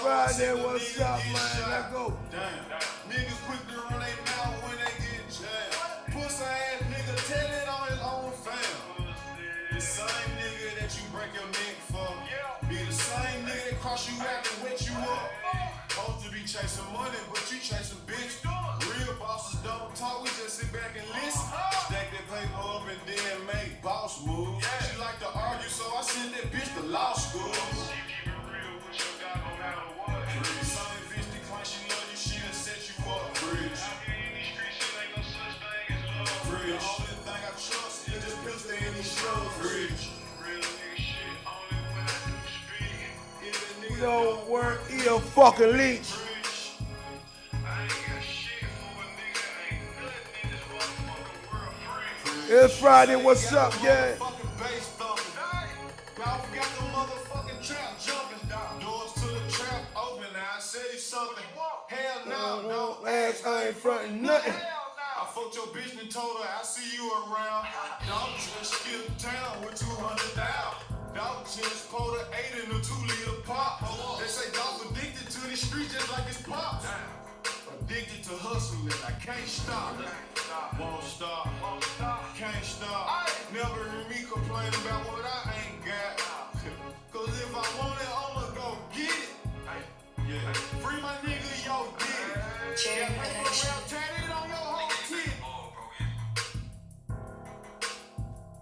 Friday, what's up, man? Let's go. Niggas quick to run their mouth when they get jammed. Pussy ass nigga tell it on his own fam. The same nigga that you break your neck for. Be the same nigga that cross you out and wet you up. Supposed to be chasing money, but you chasing bitch. Real bosses don't talk, we just sit back and listen. Stack that paper up and then make boss moves. She like to argue, so I send that bitch to law school. Same bitch that claim she love you, she done set you up. Bridge. The only thing I trust is this pistol in these shows. Bridge. He don't work, he a fucking leech. It's Friday, what's up, yeah? Hell no, ass, I ain't frontin' nothing. I fucked your bitch and told her I see you around. Dog just skipped town with 200 down. Dog just pulled an 8 in a 2-liter pop. They say dog addicted to the street just like his pops. Addicted to hustling, I can't stop. Won't stop, can't stop. Never hear me complain about what I ain't got. Cause if I want it, I'ma go get it. Yeah, free my nigga, yo, did it. Cherry Production. Tatted on your whole tit.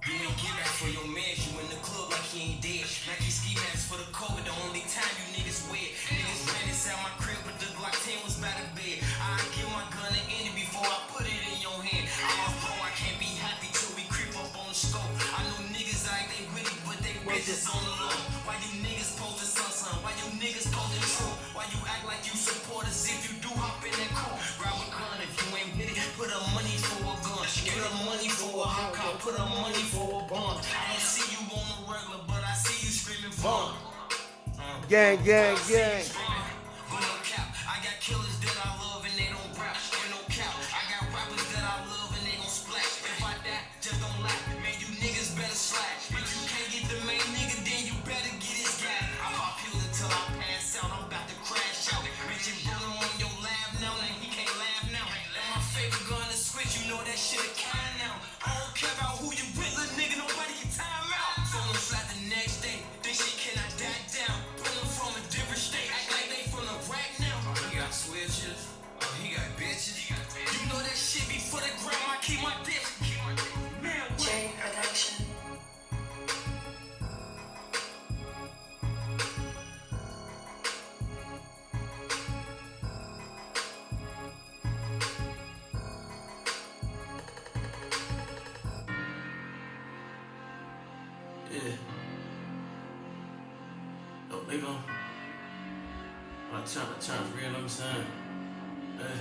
You ain't get that for your man, you in the club like he ain't dead. Nike ski masks for the COVID, the only time you niggas wear. Niggas ran inside my crib, but the Glock 10 was by the bed. I give my gun to Andy before I put it in your hand. I'm a pro, I can't be happy till we creep up on the scope. I know niggas like they with it, but they bitches on the low. Why you niggas posting sun? Why you niggas posting true? Why you act like you support us if you do hop in that cool? Grab a gun if you ain't with it, put up money for a gun. Put up money for a hot car, put up money for a bond. I don't see you on the regular, but I see you screaming fun. Gang, gang, gang. With no cap, I got killers that I love and they don't rap. With no cap, I got rappers that I love and they gon' splash. If I die, just don't laugh. Man, you niggas better slash. If you can't get the main nigga, then you better get his gas. I pop pills until I pass out. I'm about to crash out. Bitch, you rolling on your laugh now, and he can't laugh now. And my favorite gun is switch, you know that shit a kind now. I don't care about who you with, little nigga, nobody can time out. Phone flat the next day, this shit cannot die down. Pull them from a different state, act like they from the rack now. He got switches, he got bitches. You know that shit before the gram, I keep my dick. Man, what? Cherry Production. Yeah. Yo, they gon' my time's real, I'm saying. Hey.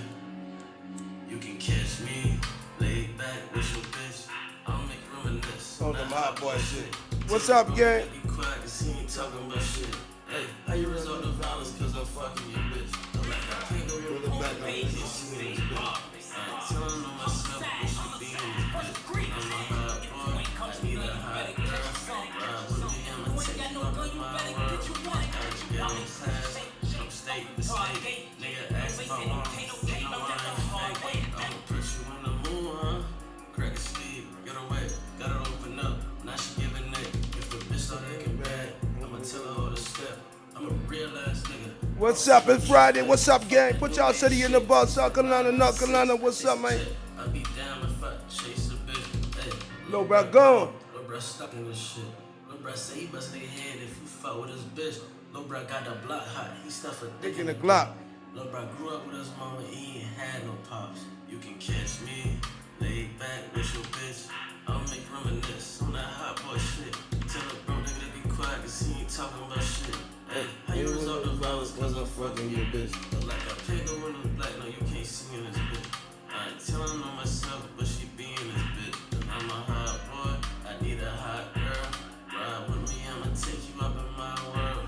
You can catch me, laid back with your bitch. I'll make you reminisce. Oh, them hot boy shit. What's up, gang? Be quiet, cause he ain't talking about shit. Hey, how you resort to violence cause I'm fucking your bitch? I'm like, I can't go real back on this shit. I ain't telling on myself what she be in this bitch. I'm a hot boy, I need a hot girl. Ride with me, I'ma take you up in my world. Gotta get in class, from state to state. Nigga ask my mom, you know I ain't fake. I'ma put you in the moon, huh? Crack a sleeve, get away, gotta open up. Now she giving it. If the bitch start acting bad, I'ma tell her all the step. I'm a real ass nigga. What's up? It's Friday. What's up, gang? Put y'all city in the bus. South Carolina, North Carolina. What's up, man? I be down if I chase a bitch. Hey, Lil' bro, gone. Lil' bro stuck in this shit. Lil' bro say he bust their head if you fuck with his bitch. Lil' bro got the block hot. He stuff a dick In the Glock. Lil' bro grew up with his mama. He ain't had no pops. You can catch me laid back with your bitch. I'll make you reminisce on that hot boy shit. Tell the bro nigga to be quiet cause he ain't talking about shit. Hey, how you resort to violence cause I'm fucking your bitch? But like a pig over the black, no you can't see in this bitch. I ain't telling on myself, but she be in this bitch. I'm a hot boy, I need a hot girl. Ride with me, I'ma take you up in my world.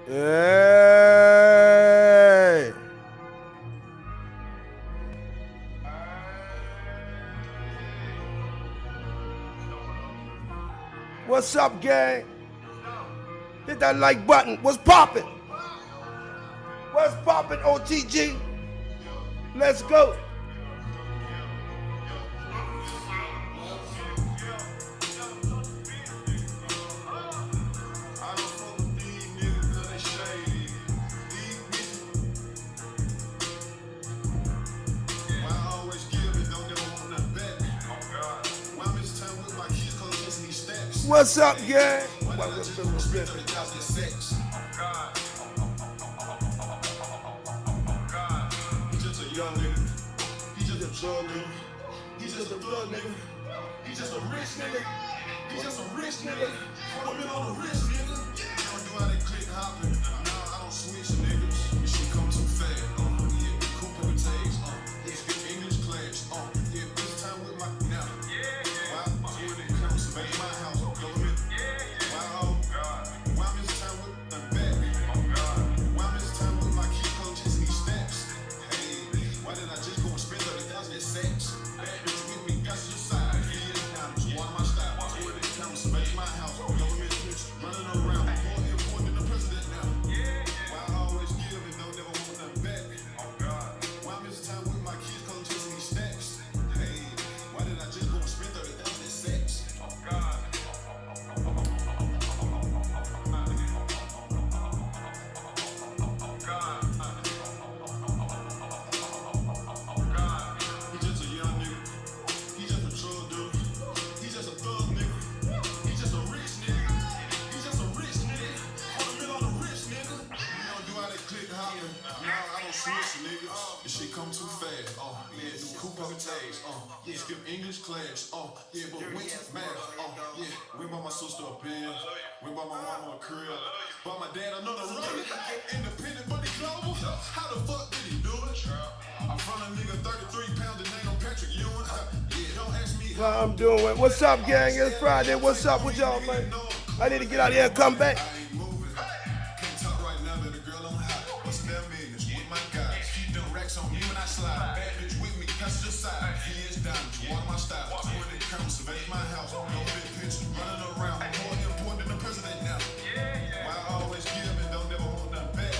Hey. What's up, gang? Hit that like button. What's poppin'? What's poppin', OTG? Let's go. I don't fuck with these niggas 'cause they shady. These bitches. Why I always give it, don't never want nothing back. Oh God. Why I'm this time with my kids 'cause chasing these stacks. What's up, gang? Why did I just go and spend 30,000 in sex? Oh God. He just a young nigga. He just a drug nigga. He just a thug nigga. He just a rich nigga. He just a rich nigga. Put him in on the rich nigga. Don't do how they click hopping. Nah, I don't switch niggas. This shit come too fast. Yeah, cool paper tags. Yeah, speak English class. Yeah, this time with my now. Why when it comes to make my house government? Why why I'm this time with the back? Why I'm this time with my key coaches and these stats? Hey, why did I just go and spend 30,000 in sex? Bad bitch with me, got your side. Yeah, diamonds, water my style. When it comes to make my house government bitch running around. More important than the president now. Why I always give and don't never want nothing back? Why I'm this time with my kids coaches and these stacks? Hey, why did I just go and spend 30,000 in sex? He just a young nigga. He just a drug dealer. He just a thug nigga. He just a rich nigga. He just a rich nigga. Put him in on the rich nigga. You don't do how they click hopping. Nah, I don't switch niggas. This shit come too fast. Yeah, do Cooper tags. Yeah, skip English class. Yeah, but went to math. Yeah, went by my sister a pen. Went by my mama a crib. Bought my dad another runner. Independent but he global. How the fuck did he do it? I'm from a nigga 33 pounds and ain't on Patrick Ewing. Yeah, don't ask me How I'm doing? What's up, gang? It's Friday. What's up with y'all, man? I need to get out here and come back. I ain't moving. Can't talk right now that the girl on high. What's that millions with my guys? Keep them racks on me when I slide. Bad bitch with me, catch the side. He is diamonds, water my style. When it comes to make my house, no big pictures running around. More important than the president now. Why I always give and don't never want nothing back?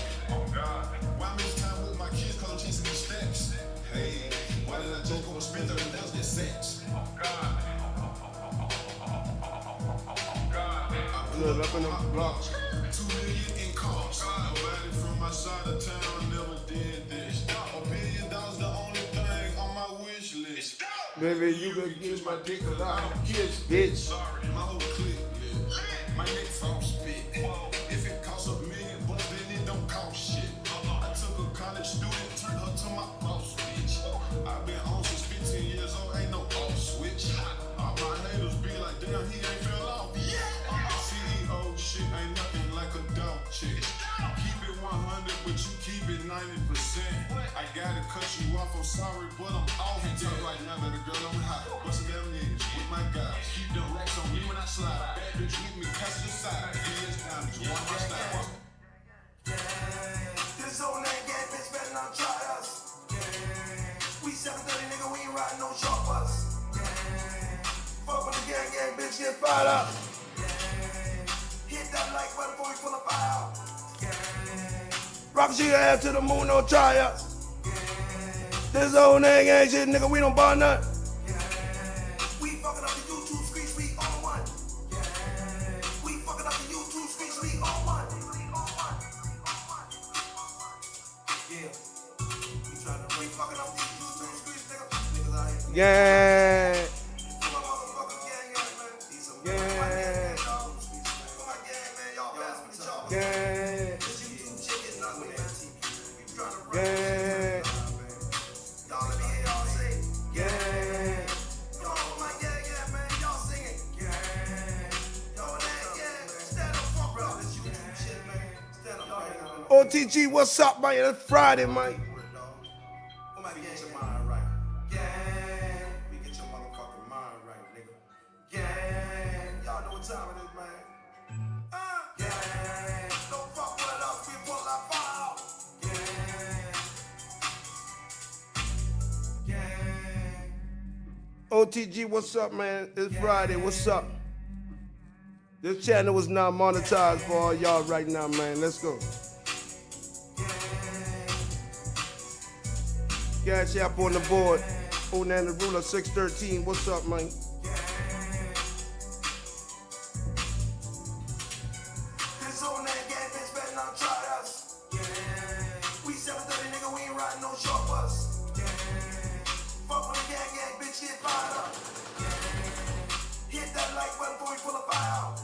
Why I miss time with my kids cause I'm chasing these stacks? Hey, why did I just go and spend 30,000 in sex? Look up in the block. 2 million in cost. Nobody from my side of town never did this. $1 billion the only thing on my wish list. Baby, you can get my dick a lot of kids, bitch. My whole clique, yeah. My neck phone spit. If it costs $1 million, then it don't cost shit. I took a college student, turned her to my boss bitch. I've been on since 15 years old, ain't no off switch. All my haters be like, damn, he ain't fell off. CEO shit ain't nothing like a dog chick. Keep it 100, but you keep it 90%. I gotta cut you off, I'm sorry, but I'm off. Talk right now that the girl on high. What's them niggas with my guys? Keep them racks on me when I slide. Bad bitch with me, catch the side. He is diamonds, water my style. This zone ain't gang, bitch, better not try us. We 730, nigga, we ain't riding no short bus. Fuck with the gang, bitch, get fired up. Hit that like button before we pull a fire out. Rock your ass to the moon, don't try us. This old nigga ain't shit, nigga, we don't buy nothing. We fucking up the YouTube screens, we on one. We fucking up the YouTube screens, we on one. Yeah. We tryna fucking up these YouTube screens, nigga. Niggas out here. Yeah. Full of motherfucking gang, man. These some Yeah. my gang, man, y'all. For my gang, man, y'all pass me the chopper. Yeah. This YouTube shit getting ugly, man. We tryna run Yeah. this shit. Y'all let me hear y'all say, Yeah. y'all for my gang, yeah, man. Y'all singing, y'all in that gang. Stand up, fuck, bro. This YouTube shit, man. Stand up, man. OTG, what's up, man? It's Friday, man. For my gang, get your mind right. Gang, we get your motherfucking mind right, nigga. Gang, y'all know what time it is, man. Gang, don't fuck with us, we pull that fire out. Gang, gang. OTG, what's up, man? It's Friday, what's up? This channel was not monetized for all y'all right now, man. Let's go. Cash App on the board. Onan the Ruler 613. What's up, man? This on that gang, bitch, better not try us. We 730, nigga, we ain't riding no short bus. Fuck with the gang, bitch, get fired up. Hit that like button before we pull a fire out.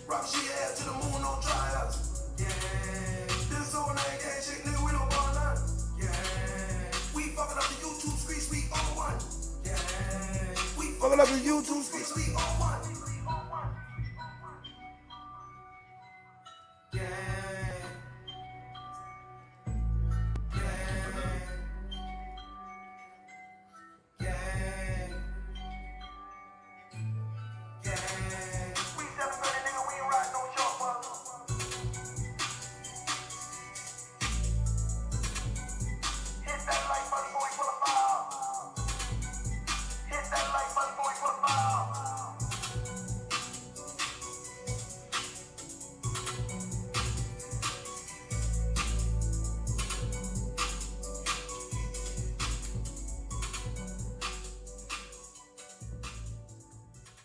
Rock shit ass to the moon, don't try us. This on that gang shit, nigga, we don't want none. We fucking up the YouTube streets, we on one. We Fucking up the YouTube streets, we on one.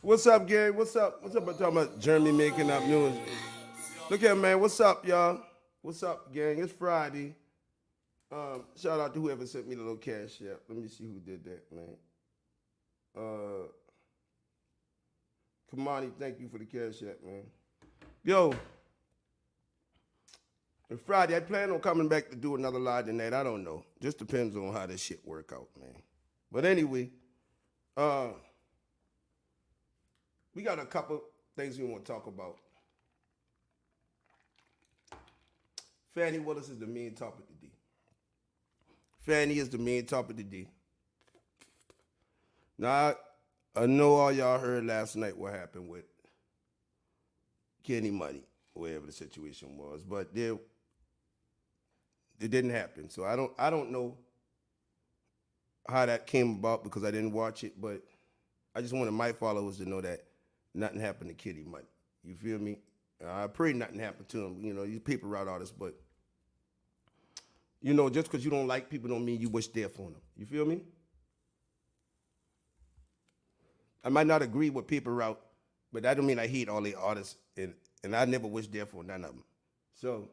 What's up, Gary? What's up? What's up? I'm talking about Jeremy making up news. Look here, man. What's up, y'all? What's up, gang? It's Friday. Shout out to whoever sent me the little cash app. Let me see who did that, man. Kamani, thank you for the cash app, man. Yo, it's Friday. I plan on coming back to do another live tonight. I don't know. Just depends on how this shit work out, man. But anyway, we got a couple things we want to talk about. Fannie Willis is the main topic today. Fannie is the main topic today. Now, I know all y'all heard last night what happened with Kenny Money, whatever the situation was, but it didn't happen. So I don't know how that came about because I didn't watch it, but I just wanted my followers to know that nothing happened to Kenny Money. You feel me? I pray nothing happened to him. You know, these paper route artists, but you know, just because you don't like people don't mean you wish death on them. You feel me? I might not agree with paper route, but that don't mean I hate all the artists, and I never wish death on none of them. So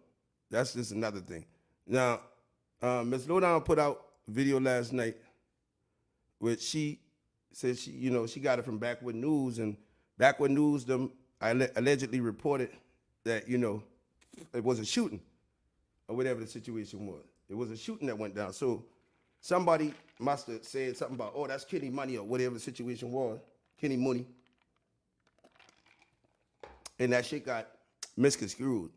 that's just another thing. Now, Ms. Lowdown put out a video last night where she said she got it from Backwood News, and Backwood News allegedly reported that, it was a shooting or whatever the situation was. It was a shooting that went down. So somebody must have said something about, oh, that's Kenny Money or whatever the situation was, Kenny Money. And that shit got misconstrued.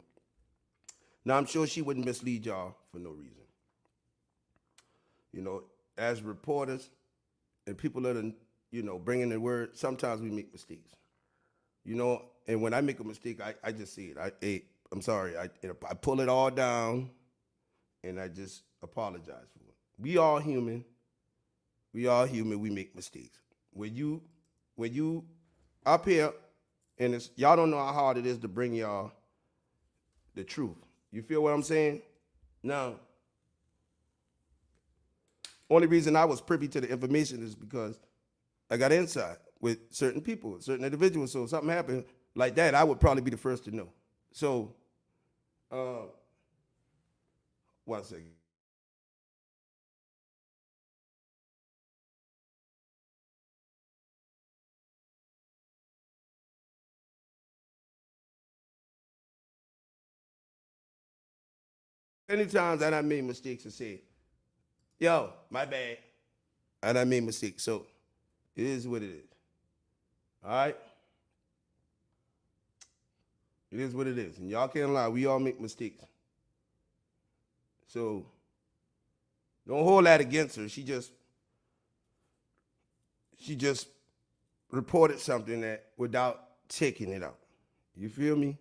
Now, I'm sure she wouldn't mislead y'all for no reason. You know, as reporters and people that are, bringing the word, sometimes we make mistakes. And when I make a mistake, I just say it. I'm sorry. I pull it all down, and I just apologize for it. We all human. We all human. We make mistakes. When you up here, and y'all don't know how hard it is to bring y'all the truth. You feel what I'm saying? Now, only reason I was privy to the information is because I got inside with certain people, certain individuals. So if something happened like that, I would probably be the first to know. So, 1 second. Many times I done made mistakes and said, yo, my bad. I done made mistakes. So it is what it is. All right? It is what it is. And y'all can't lie. We all make mistakes. So don't hold that against her. She just reported something that without checking it out. You feel me?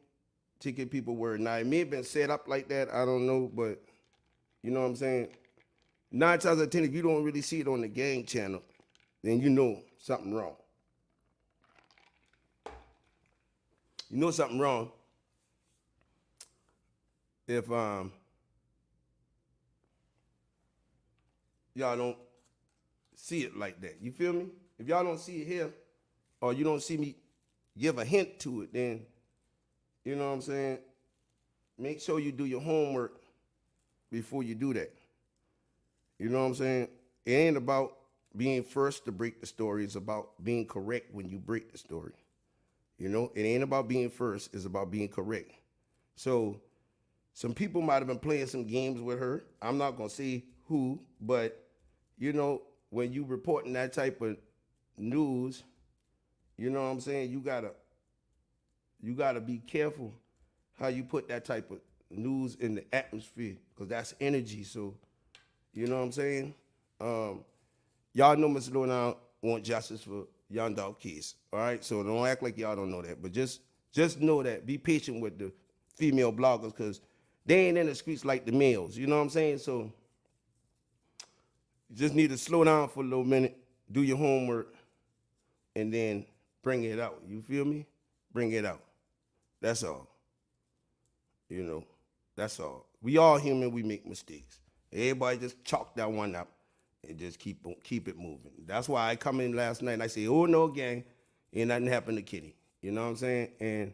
Taking people's word. Now, it may have been set up like that. I don't know, but you know what I'm saying? 9 times out of 10, if you don't really see it on the gang channel, then you know something wrong. You know something wrong if y'all don't see it like that. You feel me? If y'all don't see it here, or you don't see me give a hint to it, then, you know what I'm saying, make sure you do your homework before you do that. You know what I'm saying? It ain't about being first to break the story. It's about being correct when you break the story. You know, it ain't about being first. It's about being correct. So some people might have been playing some games with her. I'm not going to say who, but, you know, when you reporting that type of news, you know what I'm saying, you gotta be careful how you put that type of news in the atmosphere, because that's energy. So, you know what I'm saying? Y'all know Mr. Lowdown want justice for Young Dolph case. All right? So don't act like y'all don't know that. But just know that. Be patient with the female bloggers, because they ain't in the streets like the males. You know what I'm saying? So you just need to slow down for a little minute, do your homework, and then bring it out. You feel me? Bring it out. That's all. You know, that's all. We all human, we make mistakes. Everybody just chalk that one up and just keep it moving. That's why I come in last night and I say, oh no, gang, ain't nothing happened to Kenny. You know what I'm saying? And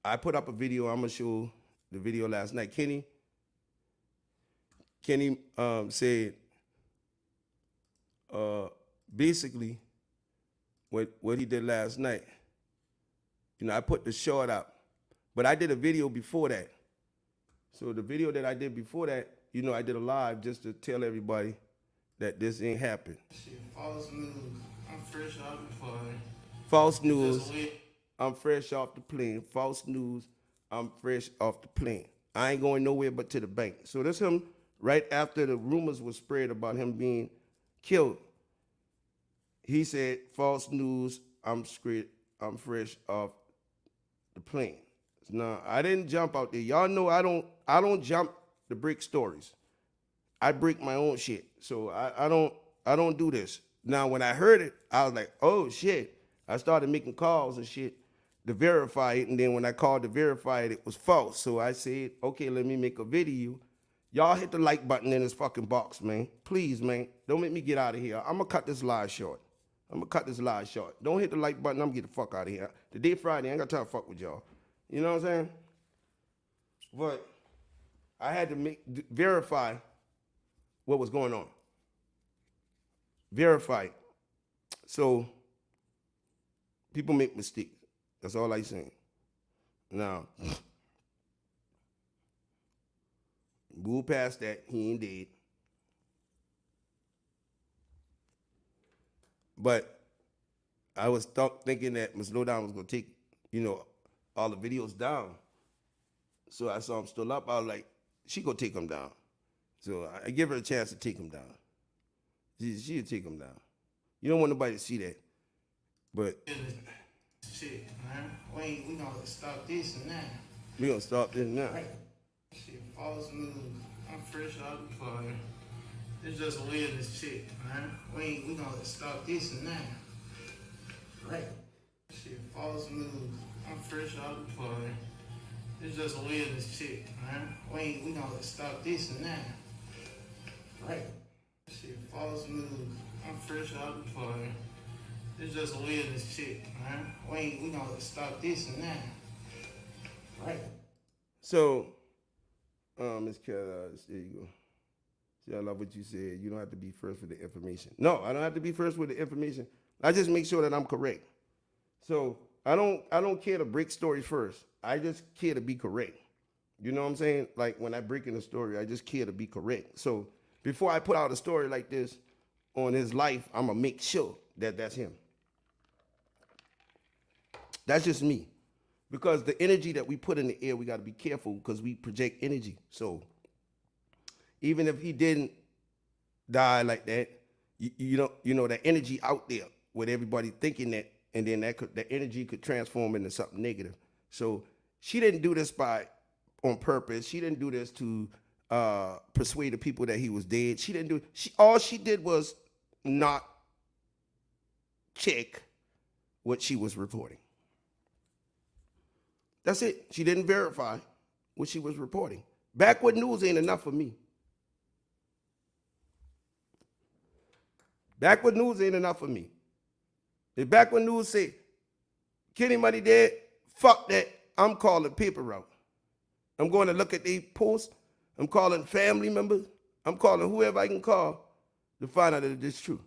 I put up a video, I'm gonna show the video last night. Kenny said, basically, what he did last night, you know, I put the short up, but I did a video before that. So the video that I did before that, you know, I did a live just to tell everybody that this ain't happened. Shit, false news. I'm fresh out the plane. False news. Just lit. I'm fresh off the plane. False news. I'm fresh off the plane. I ain't going nowhere but to the bank. So that's him right after the rumors were spread about him being killed. He said, false news, I'm fresh off the plane. Now, I didn't jump out there. Y'all know I don't jump to break stories. I break my own shit. So I don't do this. Now, when I heard it, I was like, oh shit. I started making calls and shit to verify it. And then when I called to verify it, it was false. So I said, okay, let me make a video. Y'all hit the like button in this fucking box, man. Please, man. Don't make me get out of here. I'm going to cut this live short. Don't hit the like button. I'm going to get the fuck out of here. Today, Friday, I ain't got time to fuck with y'all. You know what I'm saying? But I had to verify what was going on. Verify it. So people make mistakes. That's all I'm saying. Now, move past that. He ain't dead. But I was thinking that Ms. Lowdown was going to take, you know, all the videos down. So I saw him still up. I was like, she going to take him down. So I give her a chance to take him down. She'll take him down. You don't want nobody to see that. But Shit, man. We gonna stop this and that. we going to stop this now. Shit, false news. I'm fresh out the plane. It's just weird as shit, man. We gonna stop this and that. Right. Shit, false news. I'm fresh out the plane. It's just weird as shit, man. We gonna stop this and that. Right. Shit, false news. I'm fresh out the plane. It's just weird as shit, man. We gonna stop this and that. Right. So, Ms. Kelly, there you go. See, I love what you said. You don't have to be first with the information. No, I don't have to be first with the information. I just make sure that I'm correct. So I don't care to break stories first. I just care to be correct. You know what I'm saying? Like when I break in a story, I just care to be correct. So before I put out a story like this on his life, I'm gonna make sure that that's him. That's just me. Because the energy that we put in the air, we got to be careful because we project energy. So even if he didn't die like that, you know that energy out there with everybody thinking that, and then that energy could transform into something negative. So she didn't do this on purpose. She didn't do this to persuade the people that he was dead. She didn't do. All she did was not check what she was reporting. That's it. She didn't verify what she was reporting. Backward news ain't enough for me. Backward news ain't enough for me. If backward news say Kenny Money dead, fuck that. I'm calling paper route. I'm going to look at the posts. I'm calling family members. I'm calling whoever I can call to find out that it's true.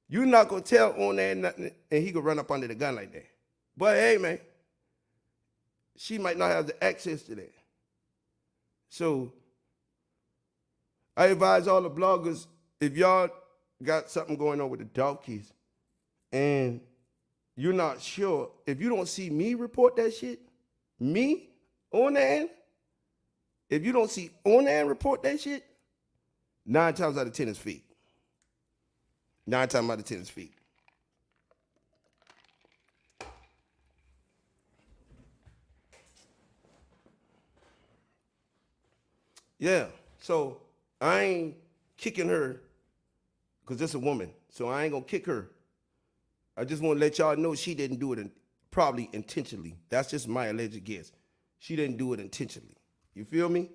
You're not going to tell on there nothing and he could run up under the gun like that. But hey, man, she might not have the access to that. So I advise all the bloggers, if y'all got something going on with the donkeys and you're not sure, if you don't see me report that shit, me on the end, if you don't see on the end report that shit, 9 times out of 10 is fake. 9 times out of 10 is fake. Yeah, so I ain't kicking her because it's a woman. So I ain't gonna kick her. I just want to let y'all know she didn't do it probably intentionally. That's just my alleged guess. She didn't do it intentionally. You feel me?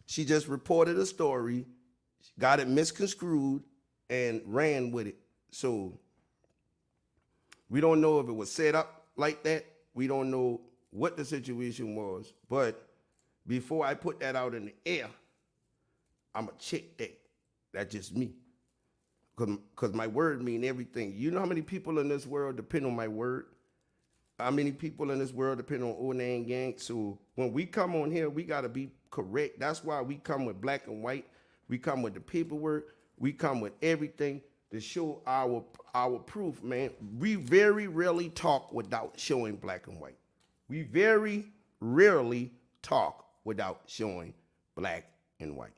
She just reported a story, got it misconstrued, and ran with it. So we don't know if it was set up like that. We don't know what the situation was. But before I put that out in the air, I'm going to check that. That's just me. Because my word mean everything. You know how many people in this world depend on my word? How many people in this world depend on Onan Gang? So when we come on here, we got to be correct. That's why we come with black and white. We come with the paperwork. We come with everything to show our proof, man. We very rarely talk without showing black and white. We very rarely talk without showing black and white.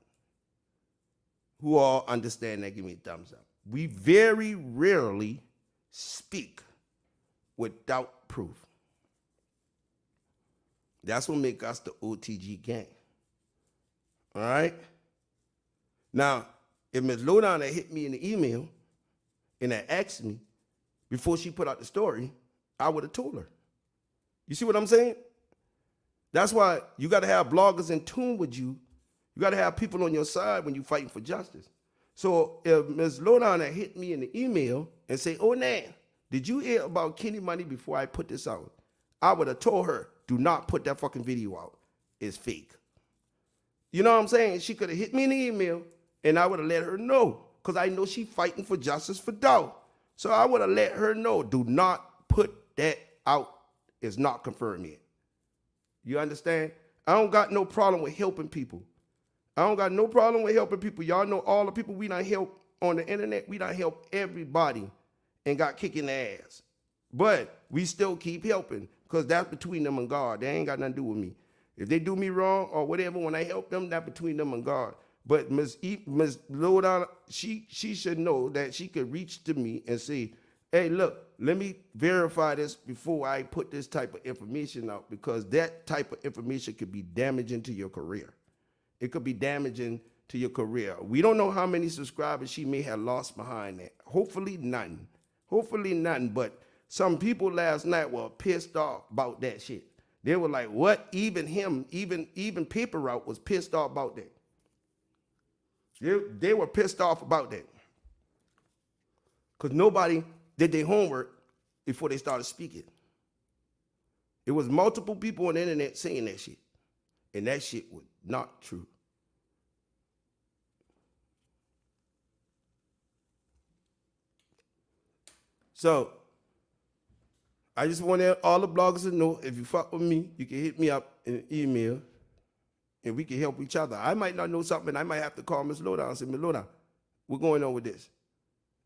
Who all understand that? Give me a thumbs up. We very rarely speak without proof. That's what makes us the OTG gang. All right? Now, if Ms. Lowdown had hit me in the email and had asked me before she put out the story, I would have told her. You see what I'm saying? That's why you got to have bloggers in tune with you. You got to have people on your side when you're fighting for justice. So if Ms. Lowdown had hit me in the email and say, "Oh, Nan, did you hear about Kenny Money before I put this out?" I would have told her, do not put that fucking video out. It's fake. You know what I'm saying? She could have hit me in the email and I would have let her know because I know she fighting for justice for Dow. So I would have let her know, do not put that out. It's not confirmed yet. You understand? I don't got no problem with helping people. I don't got no problem with helping people. Y'all know all the people we done help on the internet. We done help everybody and got kicking their ass. But we still keep helping because that's between them and God. They ain't got nothing to do with me. If they do me wrong or whatever, when I help them, that's between them and God. But Ms. Lowdown, she should know that she could reach to me and say, "Hey, look, let me verify this before I put this type of information out," because that type of information could be damaging to your career. It could be damaging to your career. We don't know how many subscribers she may have lost behind that. Hopefully none. Hopefully none. But some people last night were pissed off about that shit. They were like, what? Even him, even Paper Route was pissed off about that. They were pissed off about that. Because nobody did their homework before they started speaking. It was multiple people on the internet saying that shit. And that shit was not true. So, I just want all the bloggers to know, if you fuck with me, you can hit me up in an email, and we can help each other. I might not know something. I might have to call Ms. Lowdown and say, "Ms. Lowdown, what's going on with this?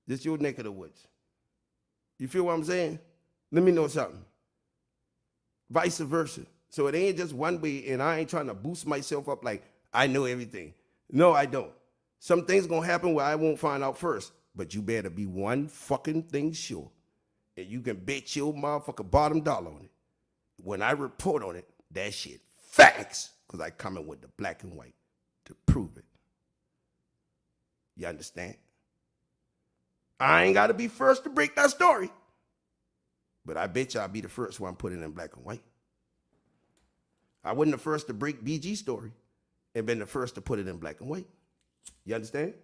This your neck of the woods." You feel what I'm saying? Let me know something. Vice versa. So it ain't just one way, and I ain't trying to boost myself up like I know everything. No, I don't. Some things gonna happen where I won't find out first, but you better be one fucking thing sure. And you can bet your motherfucker bottom dollar on it. When I report on it, that shit facts, because I come in with the black and white to prove it. You understand? I ain't got to be first to break that story, but I bet you I'll be the first one putting in black and white. I wasn't the first to break BG story and been the first to put it in black and white. You understand?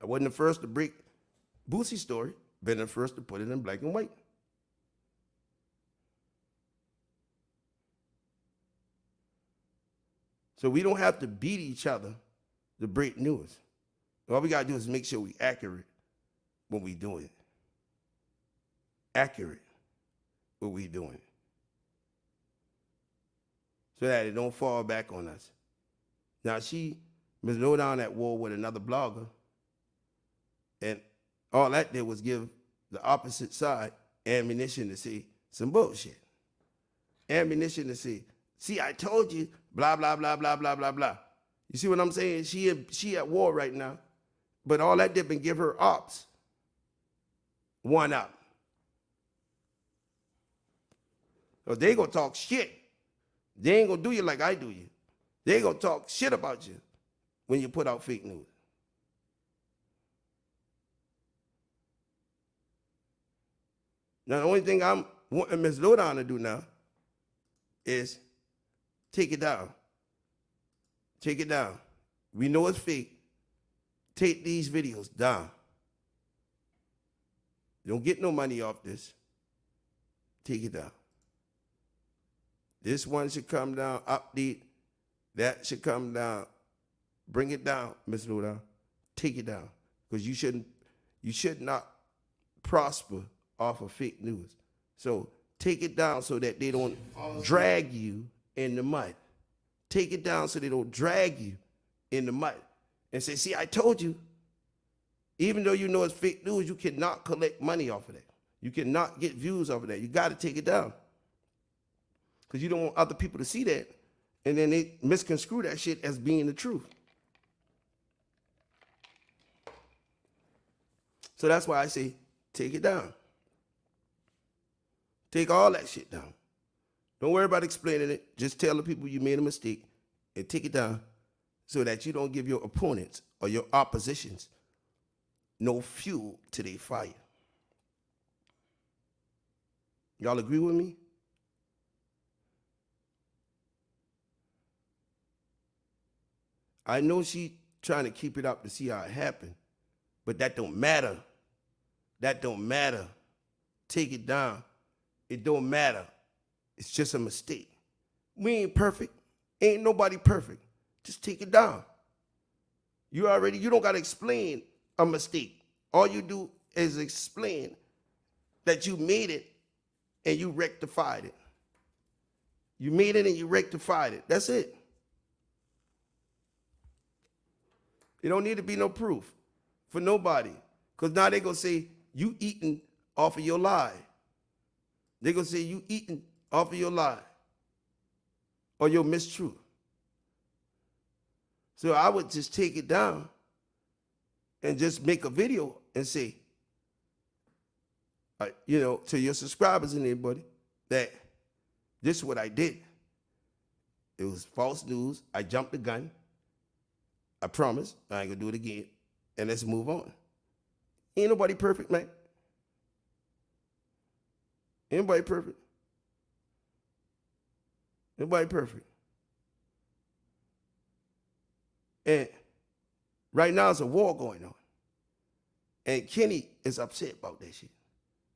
I wasn't the first to break Boosie's story, been the first to put it in black and white. So we don't have to beat each other to break news. All we got to do is make sure we accurate when we do it. Accurate what we doing. So that it don't fall back on us. Now Ms. Lowdown at war with another blogger, and all that did was give the opposite side ammunition to say some bullshit. Ammunition to say, see, I told you, blah, blah, blah, blah, blah, blah, blah. You see what I'm saying? She at war right now, but all that did been give her ops one up. So they gonna talk shit. They ain't gonna do you like I do you. They gonna talk shit about you when you put out fake news. Now, the only thing I'm wanting Ms. Lowdown to do now is take it down. Take it down. We know it's fake. Take these videos down. You don't get no money off this. Take it down. This one should come down, update. That should come down. Bring it down, Ms. Lowdown. Take it down. Because you should not prosper off of fake news. So take it down so that they don't drag you in the mud. Take it down so they don't drag you in the mud. And say, see, I told you. Even though you know it's fake news, you cannot collect money off of that. You cannot get views off of that. You got to take it down. Because you don't want other people to see that. And then they misconstrue that shit as being the truth. So that's why I say, take it down. Take all that shit down. Don't worry about explaining it. Just tell the people you made a mistake and take it down so that you don't give your opponents or your oppositions no fuel to their fire. Y'all agree with me? I know she trying to keep it up to see how it happened, but that don't matter. That don't matter. Take it down. It don't matter. It's just a mistake. We ain't perfect. Ain't nobody perfect. Just take it down. You don't got to explain a mistake. All you do is explain that you made it and you rectified it. You made it and you rectified it. That's it. It don't need to be no proof for nobody. Because now they're going to say, you eating off of your lie. They're going to say, you eating off of your lie or your mistruth. So I would just take it down and just make a video and say, to your subscribers and everybody, that this is what I did. It was false news. I jumped the gun. I promise I ain't gonna do it again. And let's move on. Ain't nobody perfect, man. Anybody perfect? Nobody perfect. And right now there's a war going on. And Kenny is upset about that shit.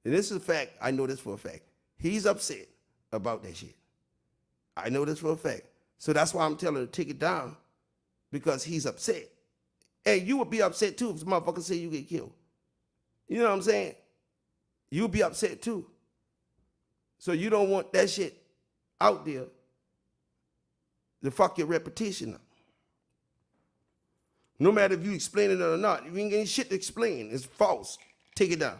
And this is a fact. I know this for a fact. He's upset about that shit. I know this for a fact. So that's why I'm telling her to take it down, because he's upset. And you would be upset too if the motherfucker say you get killed. You know what I'm saying? You'll be upset too. So you don't want that shit out there to fuck your reputation up. No matter if you explain it or not, if you ain't getting shit to explain, it's false. Take it down.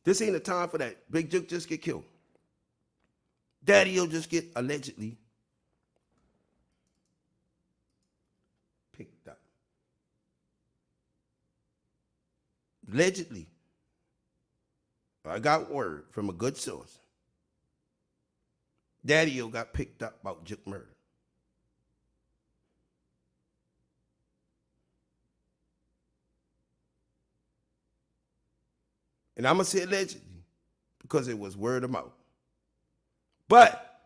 This ain't the time for that. Big Juke just get killed. Daddy-O just get allegedly picked up. Allegedly. I got word from a good source. Daddy-O got picked up about Juke murder. And I'm going to say allegedly because it was word of mouth. But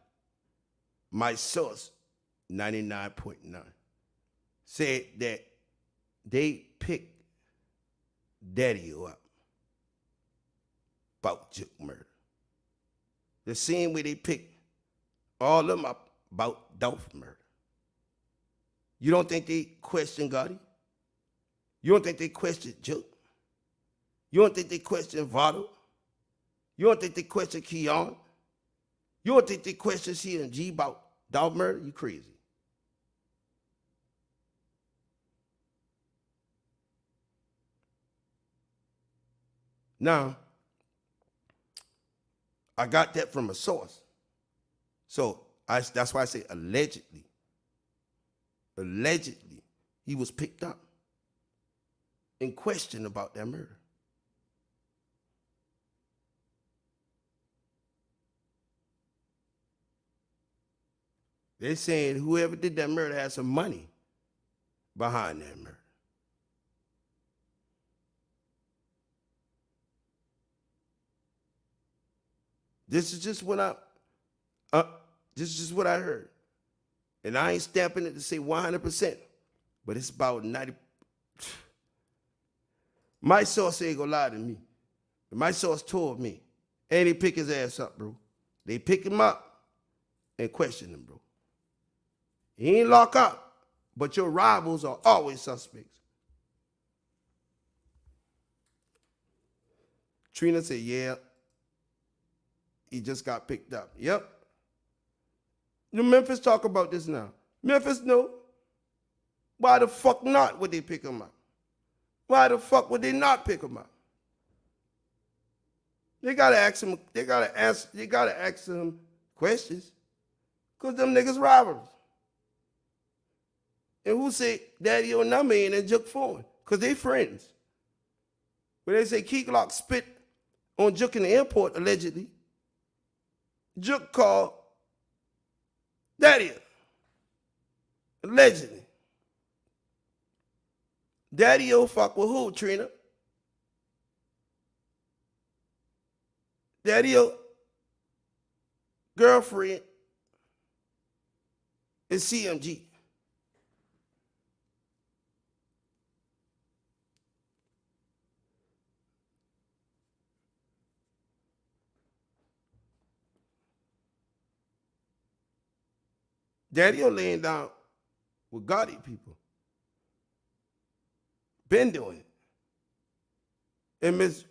my source, 99.9, said that they picked Daddy up about Juke murder. The same way they picked all of them up about Dolph murder. You don't think they questioned Gotti? You don't think they questioned Juke? You don't think they questioned Votto? You don't think they questioned Keon? You don't think they questioned CMG about Dolph murder? You crazy. Now, I got that from a source. So that's why I say allegedly. Allegedly, he was picked up and questioned about that murder. They're saying whoever did that murder had some money behind that murder. This is just what I heard. And I ain't stamping it to say 100%, but it's about 90. My source ain't gonna lie to me. My source told me, and they pick his ass up, bro. They pick him up and question him, bro. He ain't locked up, but your rivals are always suspects. Trina said, yeah, he just got picked up. Yep. You Memphis talk about this now. Memphis know. Why the fuck not would they pick him up? Why the fuck would they not pick him up? They gotta ask him, they gotta ask him questions. Cause them niggas robbers. And who say Daddy O number ain't in Juke phone? Cause they friends. When they say Key Glock spit on Juke in the airport, allegedly, Juke called Daddy, allegedly. Daddy-O fuck with who, Trina? Daddy-O girlfriend is CMG. Daddy-O laying down with Gotti people. Been doing it. And Miss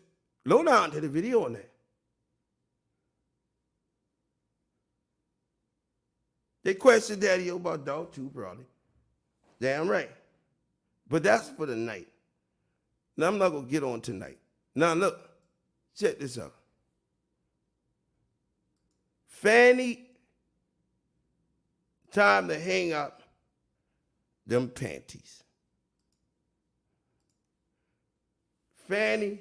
Lowdown did a video on that. They questioned Daddy-O about Dog too, probably. Damn right. But that's for the night. Now I'm not gonna get on tonight. Now look, check this out. Fanny, time to hang up them panties. Fanny,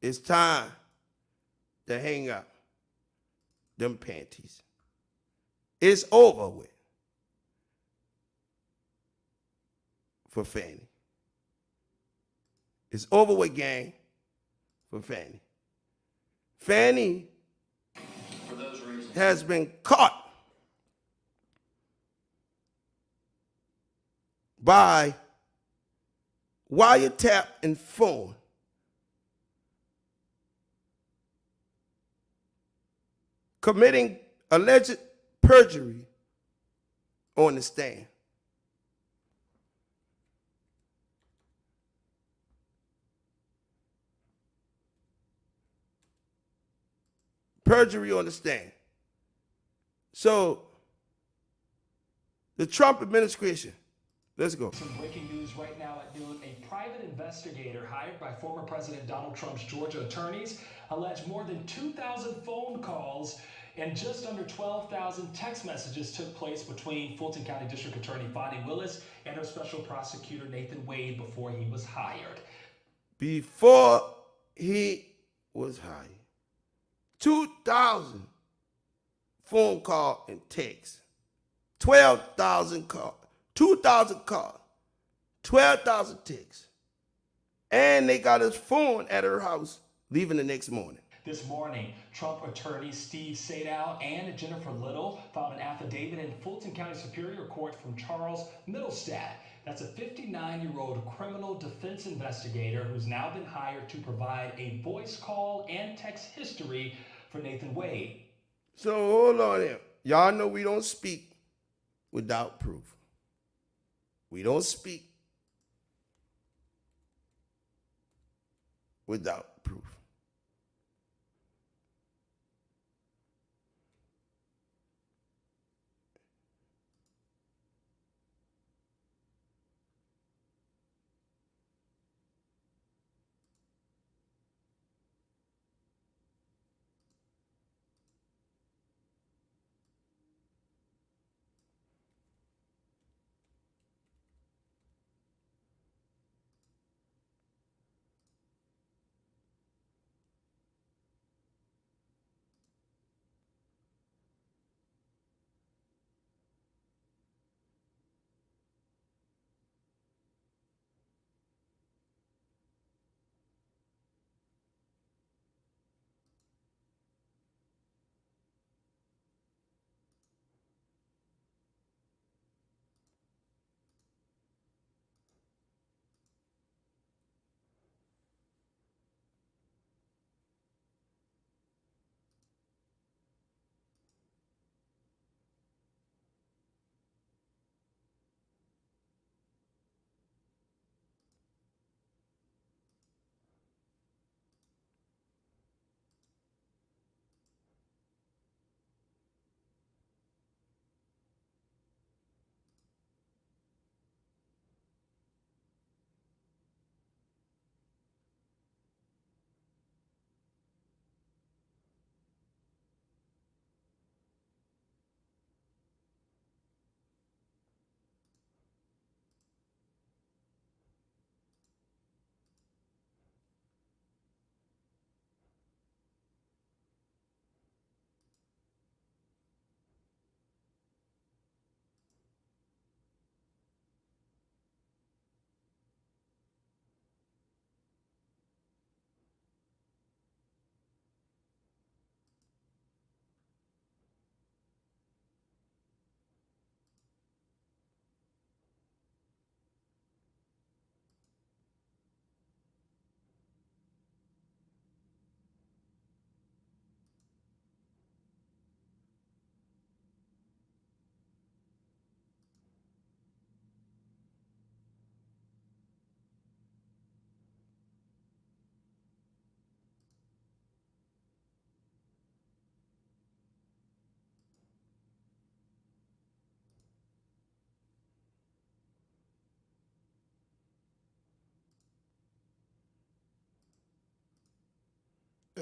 it's time to hang up them panties. It's over with for Fanny. It's over with, gang, for Fanny. Fanny has been caught by wiretap and phone committing alleged perjury on the stand. Perjury on the stand. So, the Trump administration, let's go. Some breaking news right now at noon. A private investigator hired by former President Donald Trump's Georgia attorneys alleged more than 2,000 phone calls and just under 12,000 text messages took place between Fulton County District Attorney Bonnie Willis and her special prosecutor Nathan Wade before he was hired. Before he was hired. 2,000 phone call and text. 12,000 calls. 2,000 calls. 12,000 texts. And they got his phone at her house, leaving the next morning. This morning, Trump attorneys Steve Sadow and Jennifer Little filed an affidavit in Fulton County Superior Court from Charles Middlestad. That's a 59-year-old criminal defense investigator who's now been hired to provide a voice call and text history for Nathan Wade. So hold on here. Y'all know we don't speak without proof. We don't speak without proof.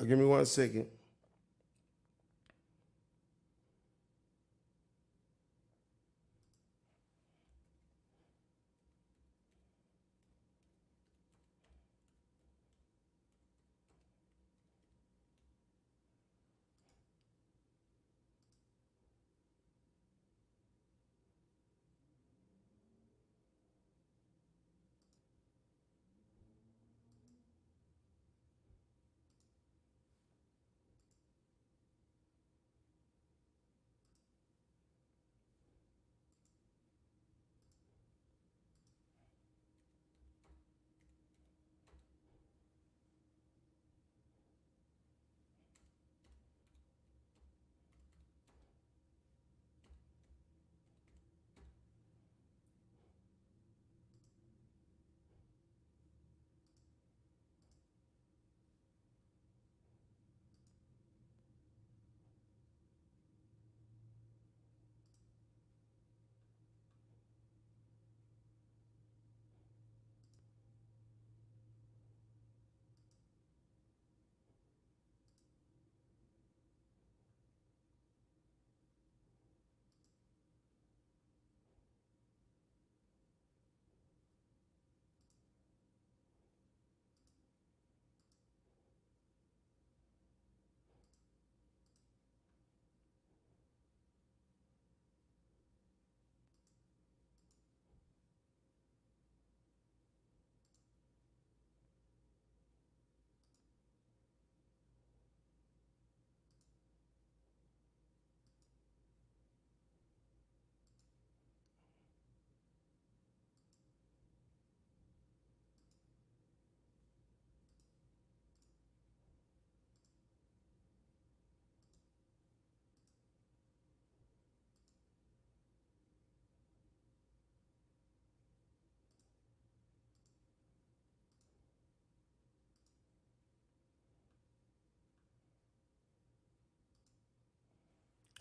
Give me 1 second.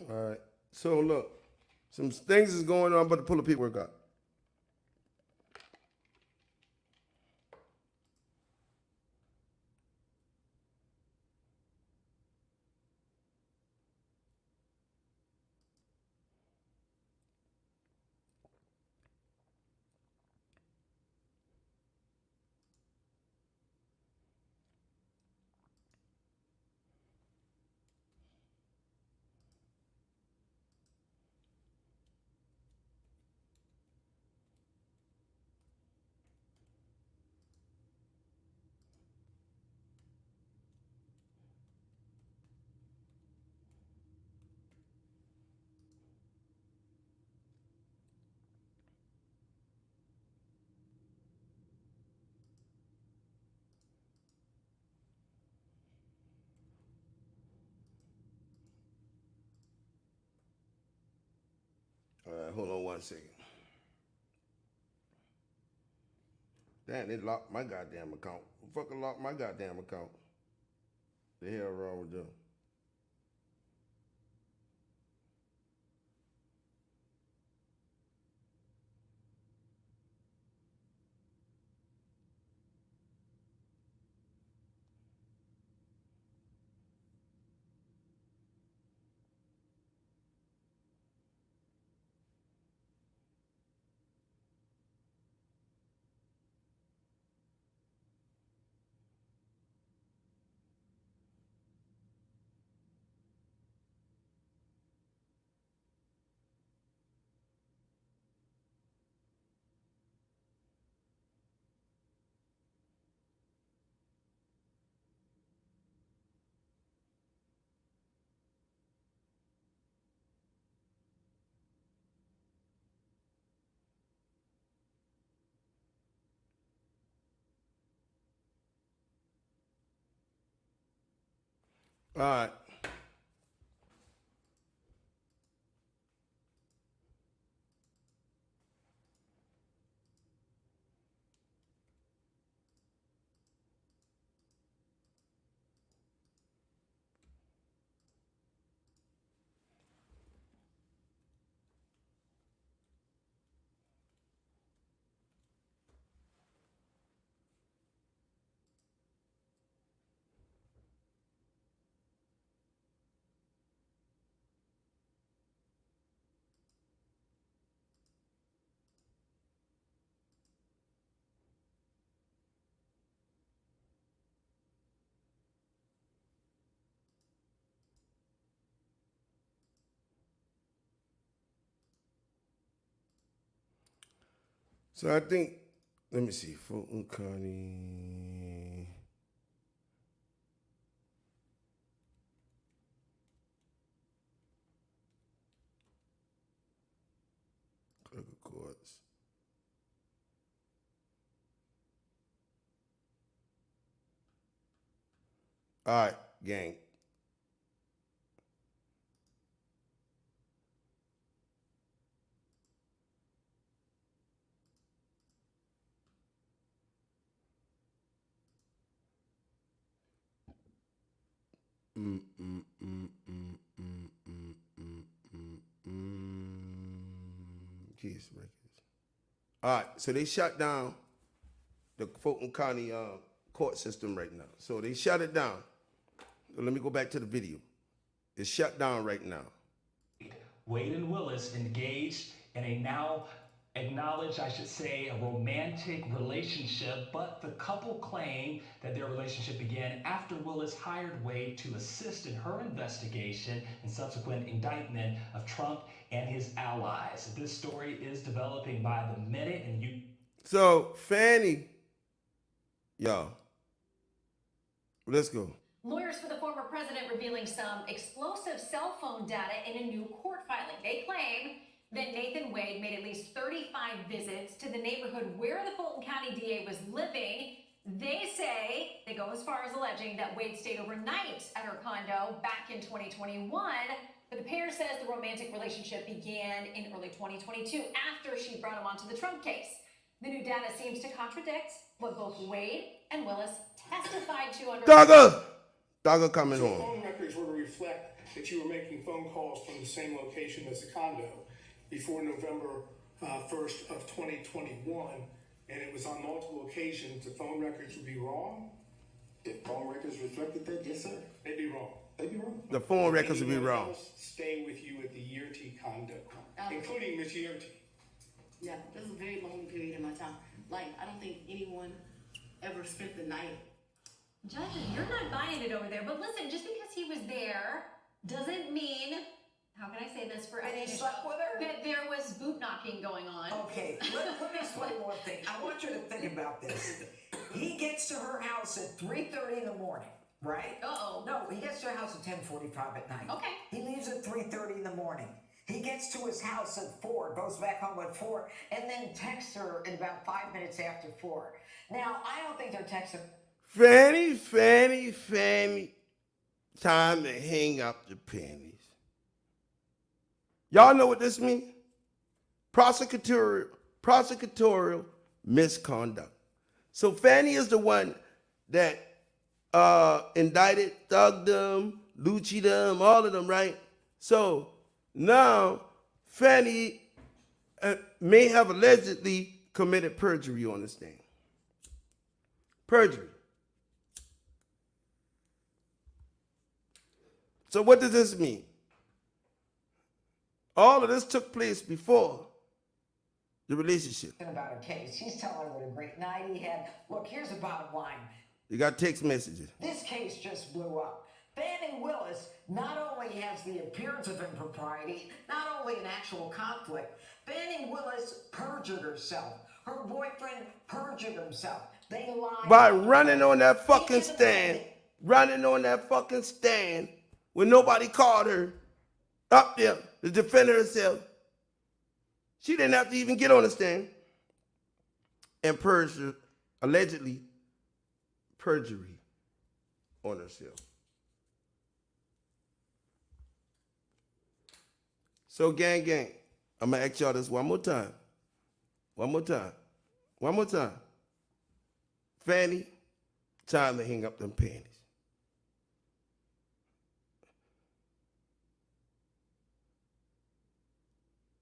All right. So look, some things is going on, but to pull the paperwork out. All right, hold on 1 second. Damn, they locked my goddamn account. Who fucking locked my goddamn account? The hell wrong with them? All right. So I think, let me see, Fulton County. Clerk of Courts. All right, gang. Keys records. All right, so they shut down the Fulton County court system right now. So they shut it down. So let me go back to the video. It's shut down right now. Wade and Willis engaged in a now acknowledged, I should say, a romantic relationship, but the couple claim that their relationship began after Willis hired Wade to assist in her investigation and subsequent indictment of Trump and his allies. This story is developing by the minute, and you... So Fannie, y'all, let's go. Lawyers for the former president revealing some explosive cell phone data in a new court filing. They claim that Nathan Wade made at least 35 visits to the neighborhood where the Fulton County DA was living. They say, they go as far as alleging that Wade stayed overnight at her condo back in 2021. But the pair says the romantic relationship began in early 2022 after she brought him onto the Trump case. The new data seems to contradict what both Wade and Willis testified to under... Dogger coming So home. phone records were to reflect that you were making phone calls from the same location as the condo before November 1st of 2021, and it was on multiple occasions. The phone records would be wrong. If phone records reflected that, yes, sir. They'd be wrong. They'd be wrong. The phone records would be Anyone wrong. else stay with you at the Yurti condo, including Miss Yurti. Yeah, this is a very long period in my time. Like, I don't think anyone ever spent the night. Judge, you're not buying it over there. But listen, just because he was there doesn't mean, how can I say this for And he slept with her? that there was boot knocking going on. Okay, let me explain one thing. I want you to think about this. He gets to her house at 3:30 in the morning, right? Uh-oh. No, he gets to her house at 10:45 at night. Okay. He leaves at 3:30 in the morning. He gets to his house at 4, goes back home at 4, and then texts her at about 5 minutes after 4. Now, I don't think they're texting. Fanny, time to hang up the panties. Y'all know what this means? Prosecutorial misconduct. So Fanny is the one that indicted, thugged them, Lucci them, all of them, right? So now Fanny may have allegedly committed perjury on this thing. Perjury. So what does this mean? All of this took place before the relationship. About her case. He's telling her what a great night he had. Look, here's the bottom line. You got text messages. This case just blew up. Fannie Willis not only has the appearance of impropriety, not only an actual conflict, Fannie Willis perjured herself. Her boyfriend perjured himself. They lied. By running on that fucking stand, when nobody called her up there to defend herself. She didn't have to even get on the stand. And allegedly perjury on herself. So gang, I'm gonna ask y'all this one more time. Fanny, time to hang up them panties.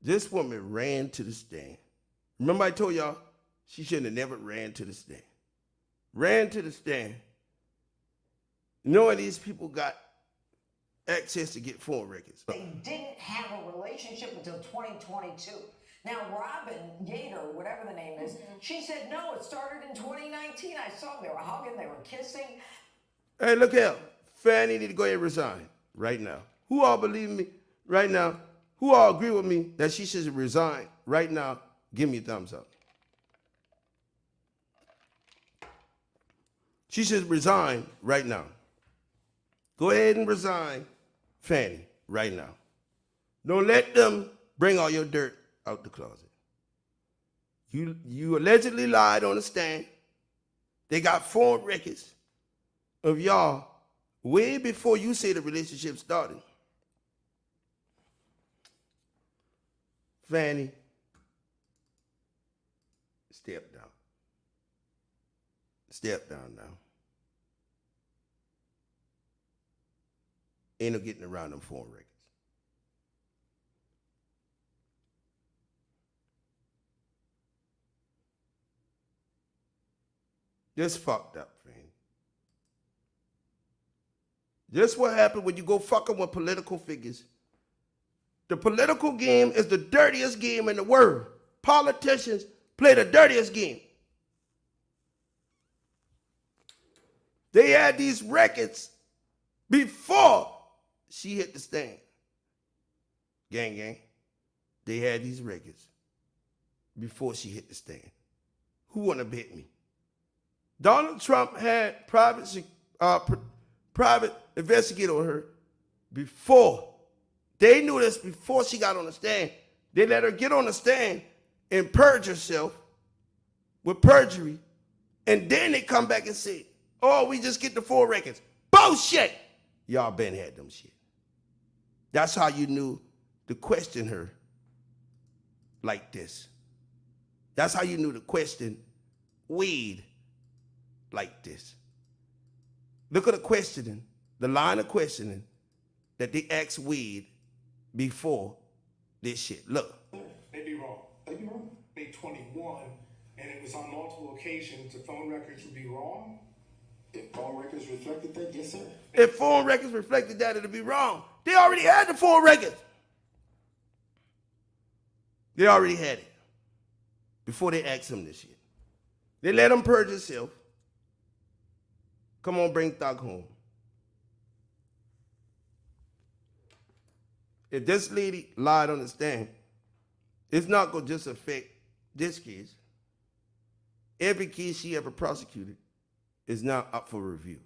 This woman ran to the stand. Remember I told y'all she shouldn't have never ran to the stand. Ran to the stand, knowing these people got access to get phone records. They didn't have a relationship until 2022. Now, Robin Yater, whatever the name is, she said, no, it started in 2019. I saw them. They were hugging. They were kissing. Hey, look here. Fanny need to go ahead and resign right now. Who all believe me right now? Who all agree with me that she should resign right now? Give me a thumbs up. She should resign right now. Go ahead and resign, Fanny, right now. Don't let them bring all your dirt out the closet. You allegedly lied on the stand. They got phone records of y'all way before you say the relationship started. Fanny, step down. Step down now. Ain't no getting around them phone records. This fucked up, Fanny. This what happened when you go fucking with political figures. The political game is the dirtiest game in the world. Politicians play the dirtiest game. They had these records before she hit the stand. Gang. They had these records before she hit the stand. Who wanna bet me? Donald Trump had private investigator on her before. They knew this before she got on the stand. They let her get on the stand and purge herself with perjury. And then they come back and say, oh, we just get the full records. Bullshit! Y'all been had them shit. That's how you knew to question her like this. That's how you knew to question Wade like this. Look at the questioning, the line of questioning that they asked Wade before this shit. Look. They'd be wrong. They'd be wrong. 2021, and it was on multiple occasions, the phone records would be wrong? If phone records reflected that, yes, sir. If phone records reflected that, it'd be wrong. They already had the phone records. They already had it before they asked him this shit. They let him purge himself. Come on, bring Thug home. If this lady lied on the stand, it's not going to just affect this case. Every case she ever prosecuted is now up for review.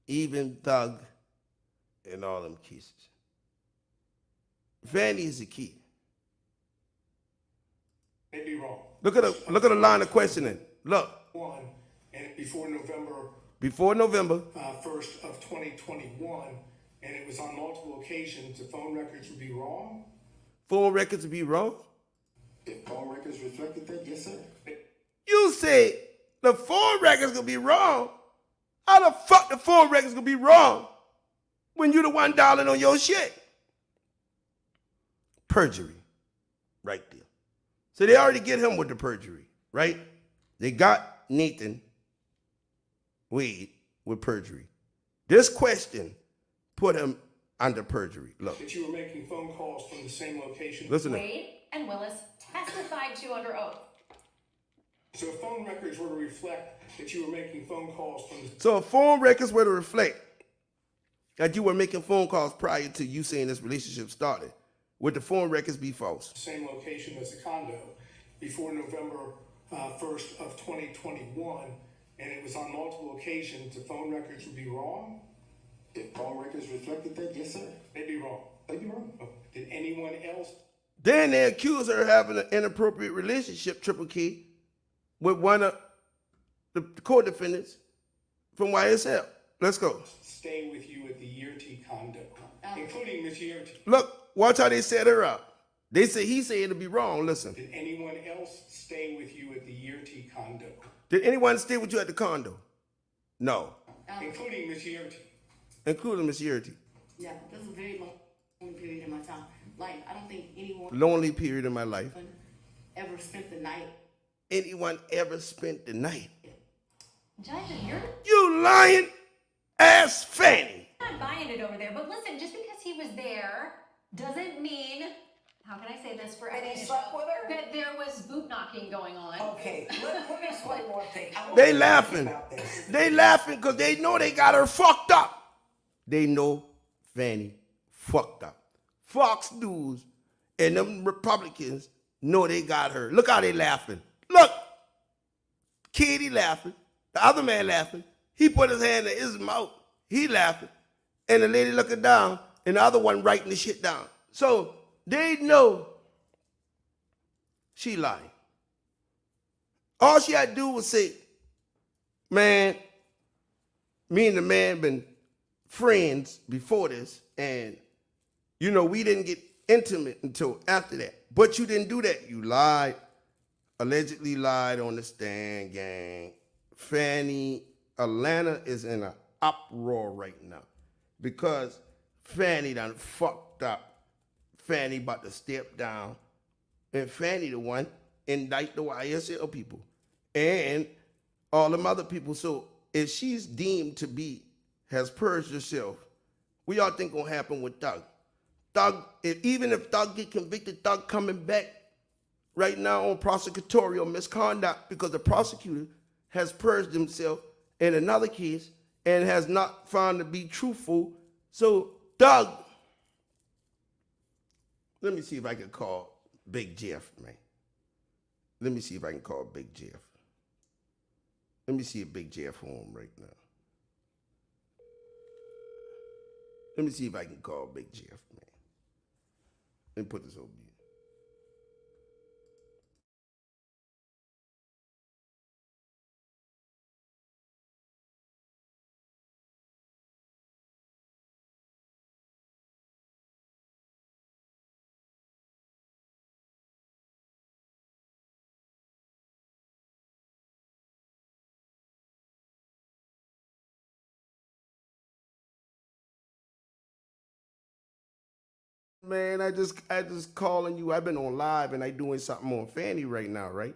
Even Thug and all them cases. Vanny is the key. They'd be wrong. Look at the line of questioning. Look. One, and before November Before November 1st of 2021, and it was on multiple occasions, the phone records would be wrong? phone records would be wrong. If phone records reflected that, yes, sir. You say the phone records gonna be wrong. How the fuck the phone records gonna be wrong when you the one dialing on your shit? Perjury, right there. So they already get him with the perjury, right? They got Nathan Wade with perjury. This question put him under perjury. Look. That you were making phone calls from the same location. Listen to Wade and Willis testified to under oath. So if phone records were to reflect that you were making phone calls from the So if phone records were to reflect that you were making phone calls prior to you saying this relationship started, would the phone records be false? same location as the condo before November 1st of 2021, and it was on multiple occasions, the phone records would be wrong? If phone records reflected that, yes, sir. They'd be wrong. They'd be wrong. Did anyone else? Then they accuse her of having an inappropriate relationship, Triple K, with one of the co-defendants from YSL. Let's go. Stay with you at the Yurti condo, including Miss Yurti. Look, watch how they set her up. They say he said it'll be wrong. Listen. Did anyone else stay with you at the Yurti condo, Did anyone stay with you at the condo? No. including Miss Yurti? Including Miss Yurti. Yeah, this is a very long period in my time. Like, I don't think anyone Lonely period in my life. ever spent the night. Anyone ever spent the night? Judge, you're You lying ass Fanny. not buying it over there. But listen, just because he was there doesn't mean, how can I say this for That he everyone? slept with her? That there was boot knocking going on. Okay, let me explain one thing. I want They to laughing. about this. They laughing because they know they got her fucked up. They know Fanny fucked up. Fox News and them Republicans know they got her. Look how they laughing. Look. Katie laughing. The other man laughing. He put his hand in his mouth. He laughing. And the lady looking down and the other one writing the shit down. So they know she lying. All she had to do was say, man, me and the man been friends before this, and you know, we didn't get intimate until after that. But you didn't do that. You lied, allegedly lied on the stand, gang. Fanny, Atlanta is in an uproar right now because Fanny done fucked up. Fanny about to step down, and Fanny the one indict the YSL people and all them other people. So if she's deemed to be, has purged herself, we all think gonna happen with Thug. Thug, even if Thug get convicted, Thug coming back right now on prosecutorial misconduct because the prosecutor has purged himself in another case and has not found to be truthful. So Thug, let me see if I can call Big Jeff, man. Let me see if I can call Big Jeff. Let me see if Big Jeff home right now. Let me see if I can call Big Jeff, man. Let me put this over you. Man, I just calling you. I've been on live and I doing something on Fanny right now, right?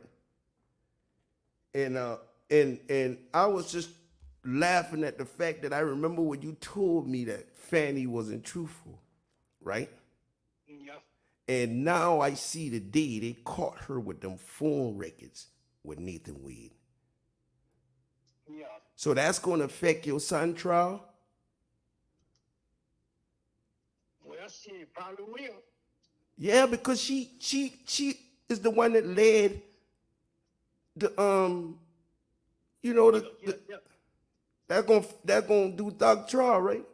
And I was just laughing at the fact that I remember when you told me that Fanny wasn't truthful, right? Yeah. And now I see the day they caught her with them phone records with Nathan Wade. Yeah. So that's going to affect your son trial? Well, she probably will. Yeah, because she is the one that led the that's gonna do thug trial, right?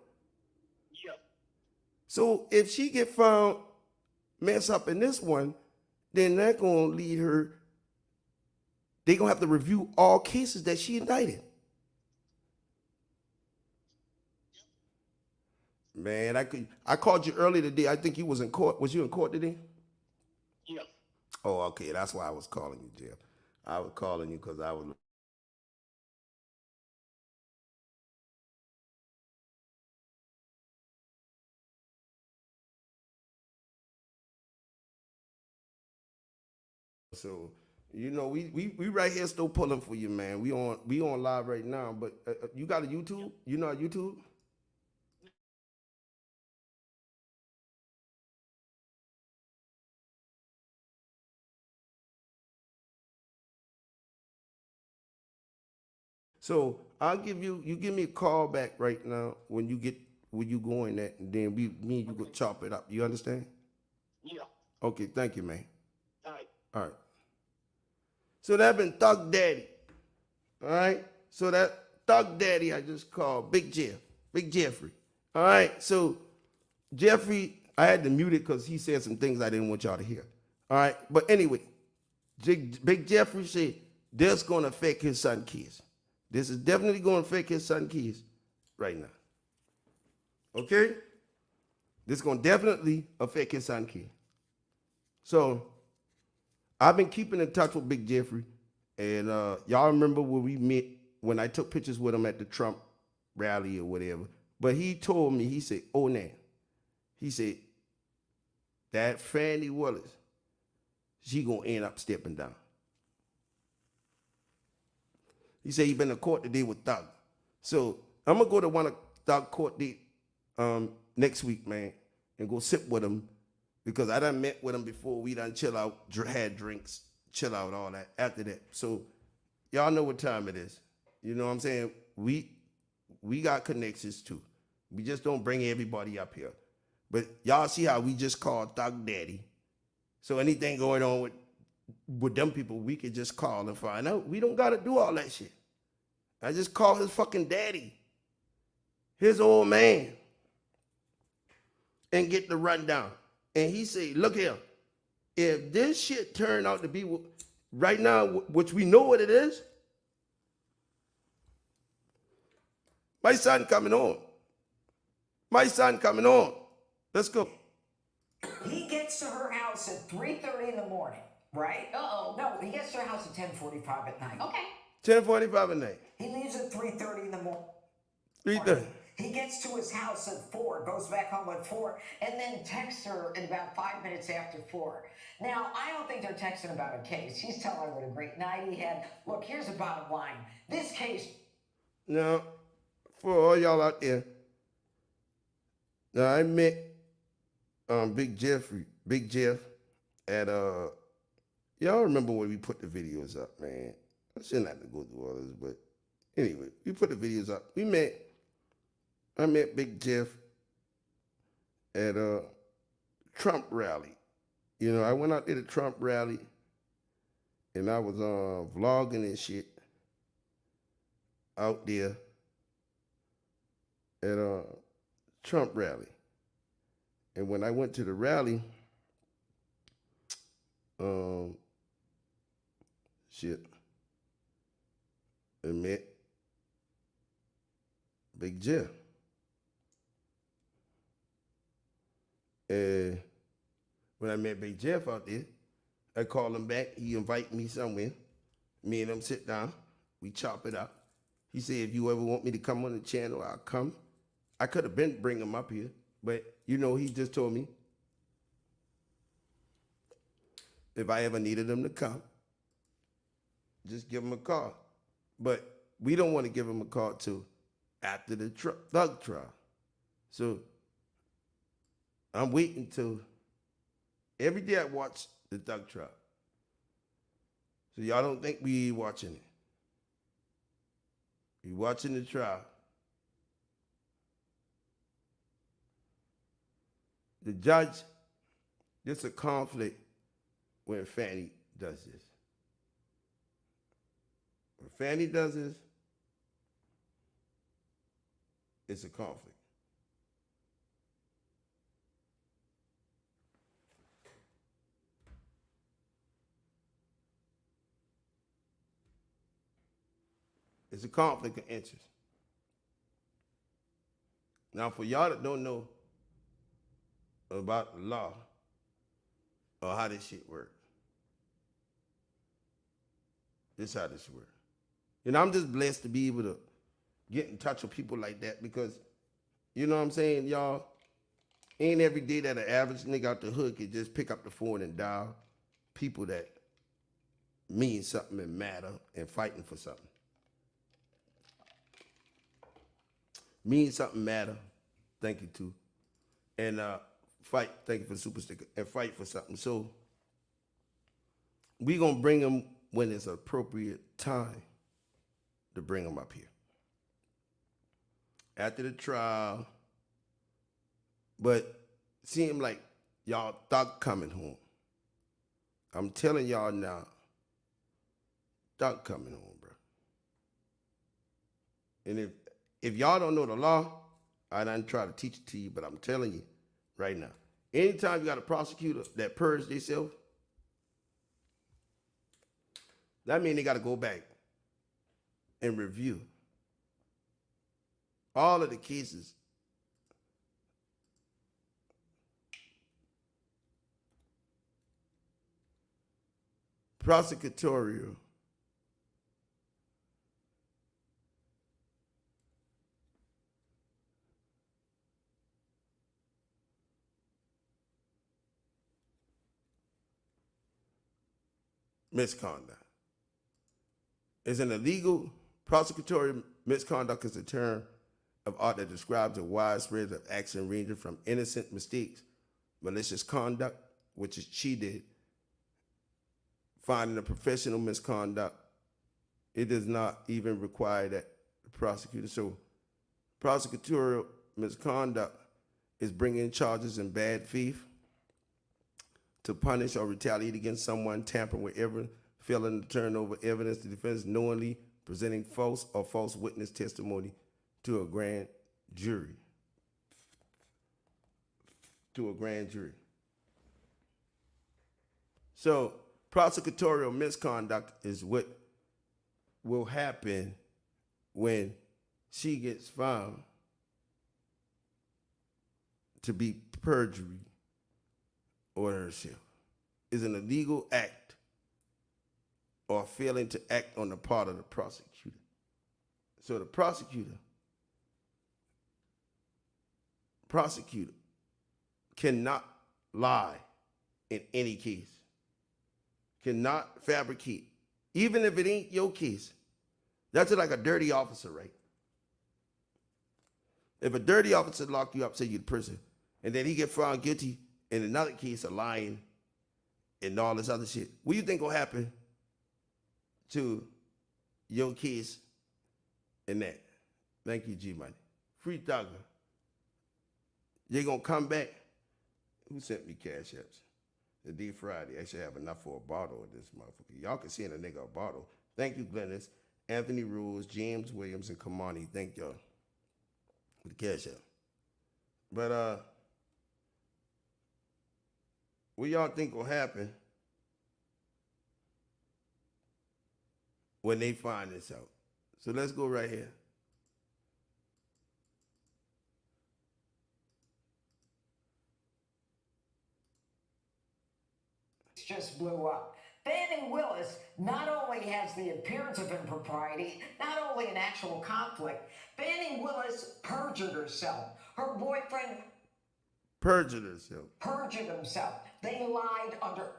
Yeah. So if she get found mess up in this one, then that gonna lead her. They gonna have to review all cases that she indicted. Man, I called you earlier today. I think you was in court. Was you in court today? Yeah. Oh, okay. That's why I was calling you, Jeff. I was calling you because I was. So, you know, we right here still pulling for you, man. We on live right now. But you got a YouTube? You know YouTube? So I'll give you give me a call back right now when you go in that, and then me and you go chop it up. You understand? Yeah. Okay, thank you, man. All right. All right. So that been Thug Daddy. All right. So that Thug Daddy I just called Big Jeffrey. All right. So Jeffrey, I had to mute it because he said some things I didn't want y'all to hear. All right. But anyway, Big Jeffrey said this gonna affect his son's kids. This is definitely going to affect his son's kids right now. Okay? This is going to definitely affect his son's kids. So, I've been keeping in touch with Big Jeffrey. And y'all remember when we met, when I took pictures with him at the Trump rally or whatever. But he told me, he said, oh, now. He said, that Fannie Willis, she going to end up stepping down. He said he been to court today with Thug. So I'm going to go to one of Thug court date next week, man, and go sit with him because I done met with him before. We done chill out, had drinks, chill out, all that after that. So y'all know what time it is. You know what I'm saying? We got connections too. We just don't bring everybody up here. But y'all see how we just called Thug Daddy. So anything going on with them people, we could just call and find out. We don't got to do all that shit. I just call his fucking daddy, his old man, and get the rundown. And he say, look here, if this shit turned out to be right now, which we know what it is, my son coming on. My son coming on. Let's go. He gets to her house at 3:30 in the morning. Right? Uh-oh. No, he gets to her house at 10:45 at night. Okay. 10:45 at night. He leaves at 3:30 in the morning. 3:30. He gets to his house at 4, goes back home at 4, and then texts her in about 5 minutes after 4. Now, I don't think they're texting about a case. He's telling her what a great night he had. Look, here's the bottom line. This case... Now, for all y'all out there, now I met Big Jeff at y'all remember when we put the videos up, man. I shouldn't have to go through all this, but anyway, we put the videos up. I met Big Jeff at a Trump rally. You know, I went out there to Trump rally and I was vlogging and shit out there at a Trump rally. And when I went to the rally, I met Big Jeff. And when I met Big Jeff out there, I called him back. He invited me somewhere. Me and him sit down. We chop it up. He said, if you ever want me to come on the channel, I'll come. I could have been bring him up here, but you know, he just told me, if I ever needed them to come, just give them a call. But we don't want to give them a call till after the Thug trial. So I'm waiting till every day I watch the Thug trial. So y'all don't think we watching it. We watching the trial. The judge, there's a conflict when Fannie does this. When Fannie does this, it's a conflict. It's a conflict of interest. Now, for y'all that don't know about the law or how this shit works, this is how this works. And I'm just blessed to be able to get in touch with people like that because, you know what I'm saying, y'all, ain't every day that an average nigga out the hood can just pick up the phone and dial people that mean something and matter and fighting for something. Mean something matter, thank you too. And fight, thank you for the super sticker, and fight for something. So we gonna bring them when it's appropriate time to bring them up here. After the trial, but seem like y'all Thug coming home. I'm telling y'all now, Thug coming home, bro. And if y'all don't know the law, I done try to teach it to you, but I'm telling you right now, anytime you got a prosecutor that purged themselves, that means they got to go back and review all of the cases. Prosecutorial misconduct. Is an illegal prosecutorial misconduct is a term of art that describes a wide spread of action ranging from innocent mistakes, malicious conduct, which is she did, finding a professional misconduct. It does not even require that the prosecutor. So prosecutorial misconduct is bringing charges in bad faith to punish or retaliate against someone, tampering with evidence, failing to turn over evidence to defense, knowingly presenting false or false witness testimony to a grand jury. So prosecutorial misconduct is what will happen when she gets found to be perjury or herself. Is an illegal act or failing to act on the part of the prosecutor. So the prosecutor cannot lie in any case, cannot fabricate, even if it ain't your case. That's like a dirty officer, right? If a dirty officer lock you up, say you're the person, and then he get found guilty in another case of lying and all this other shit, what do you think will happen to your case in that? Thank you, G-Money. Free Thugger. They gonna come back. Who sent me cash apps? The D Friday. I should have enough for a bottle of this motherfucker. Y'all can send a nigga a bottle. Thank you, Glennis, Anthony Rules, James Williams, and Kamani. Thank y'all for the cash app. But what y'all think will happen when they find this out? So let's go right here. Just blew up. Fannie Willis not only has the appearance of impropriety, not only an actual conflict, Fannie Willis perjured herself. Her boyfriend perjured herself. Perjured himself. They lied under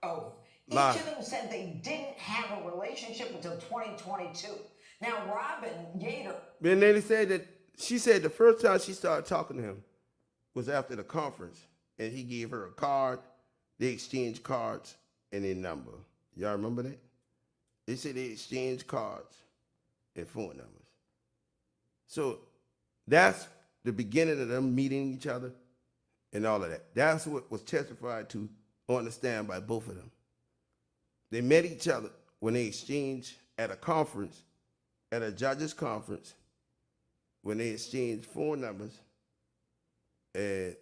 oath. Each Lie. of them said they didn't have a relationship until 2022. Now, Robin Yater. And then they said that she said the first time she started talking to him was after the conference, and he gave her a card. They exchanged cards and their number. Y'all remember that? They said they exchanged cards and phone numbers. So that's the beginning of them meeting each other and all of that. That's what was testified to on the stand by both of them. They met each other when they exchanged at a conference, at a judge's conference, when they exchanged phone numbers and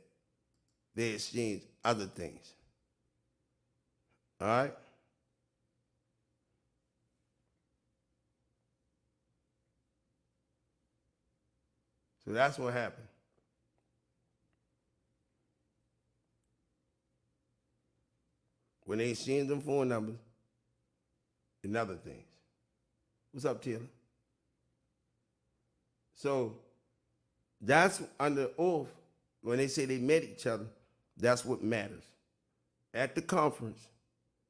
they exchanged other things. All right? So that's what happened. When they exchanged them phone numbers and other things. What's up, Taylor? So that's under oath. When they say they met each other, that's what matters. At the conference,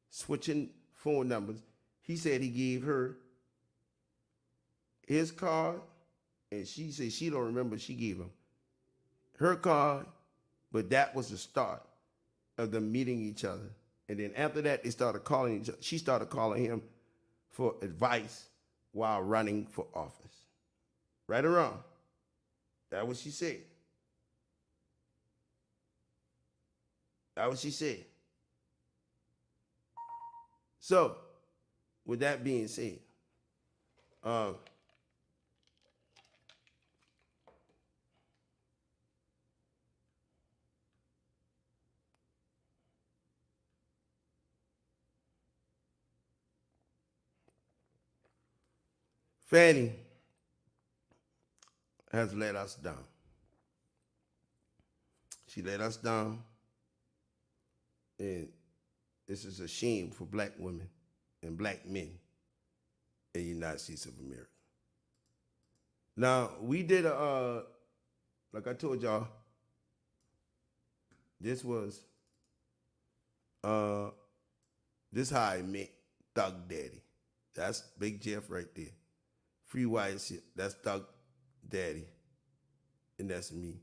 switching phone numbers, he said he gave her his card, and she said she don't remember she gave him her card, but that was the start of them meeting each other. And then after that, they started calling each other. She started calling him for advice while running for office. Right or wrong? That's what she said. That's what she said. So, with that being said, Fannie has let us down. She let us down, and this is a shame for black women and black men in the United States of America. Now, we did like I told y'all, this was, this how I met Thug Daddy. That's Big Jeff right there. Free White shit, that's Thug Daddy. And that's me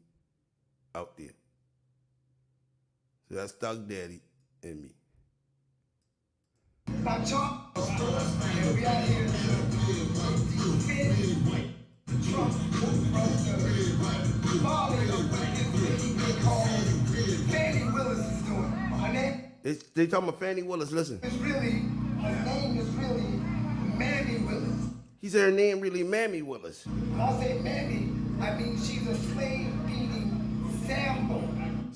out there. So that's Thug Daddy and me. Now, Trump, we out here defending Trump from the folly of what this thing they call Fannie Willis is doing. Her name They talking about Fannie Willis, listen. is really, her name is really Mammy Willis. He said her name really Mammy Willis. When I say Mammy, I mean she's a slave-beating Sambo.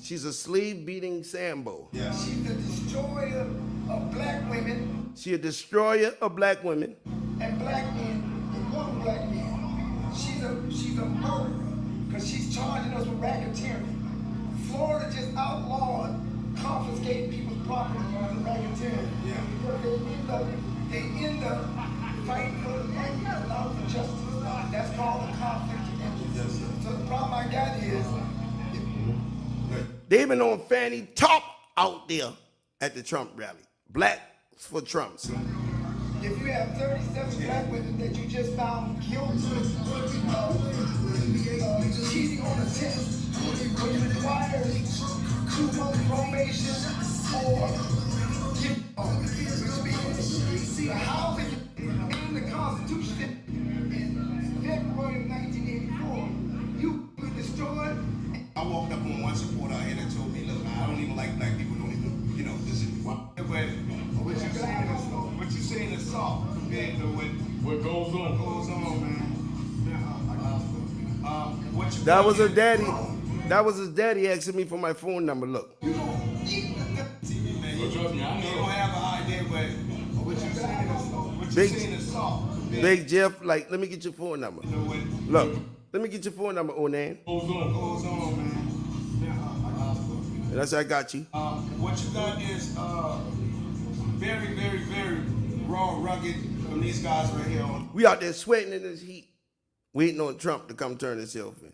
She's a slave-beating Sambo. Yeah. She's a destroyer of black women. She a destroyer of black women. And black men, and young black men. She's a murderer, because she's charging us with racketeering. Florida just outlawed confiscating people's property as a racketeering. Yeah. Because they end up fighting for the money and allowing for justice. That's called a conflict of interest. Yes, so the problem I got is, They've been on Fannie top out there at the Trump rally. Black for Trumps. if you have 37 black women that you just found guilty of cheating on a test, which requires 2 months probation or which means the housing in the Constitution in February of 1984, you were destroyed. I walked up on one supporter here that told me, look, I don't even like black people, don't even, you know, this is but what you saying is soft compared to what goes on, man. What you That was her daddy. That was his daddy asking me for my phone number. Look. You don't have an idea, but what you saying is soft. Big Jeff, like, let me get your phone number. Look, let me get your phone number, Onan. Goes on, man. And that's how I got you. What you got is very, very, very raw, rugged from these guys right here. We out there sweating in this heat, waiting on Trump to come turn himself in.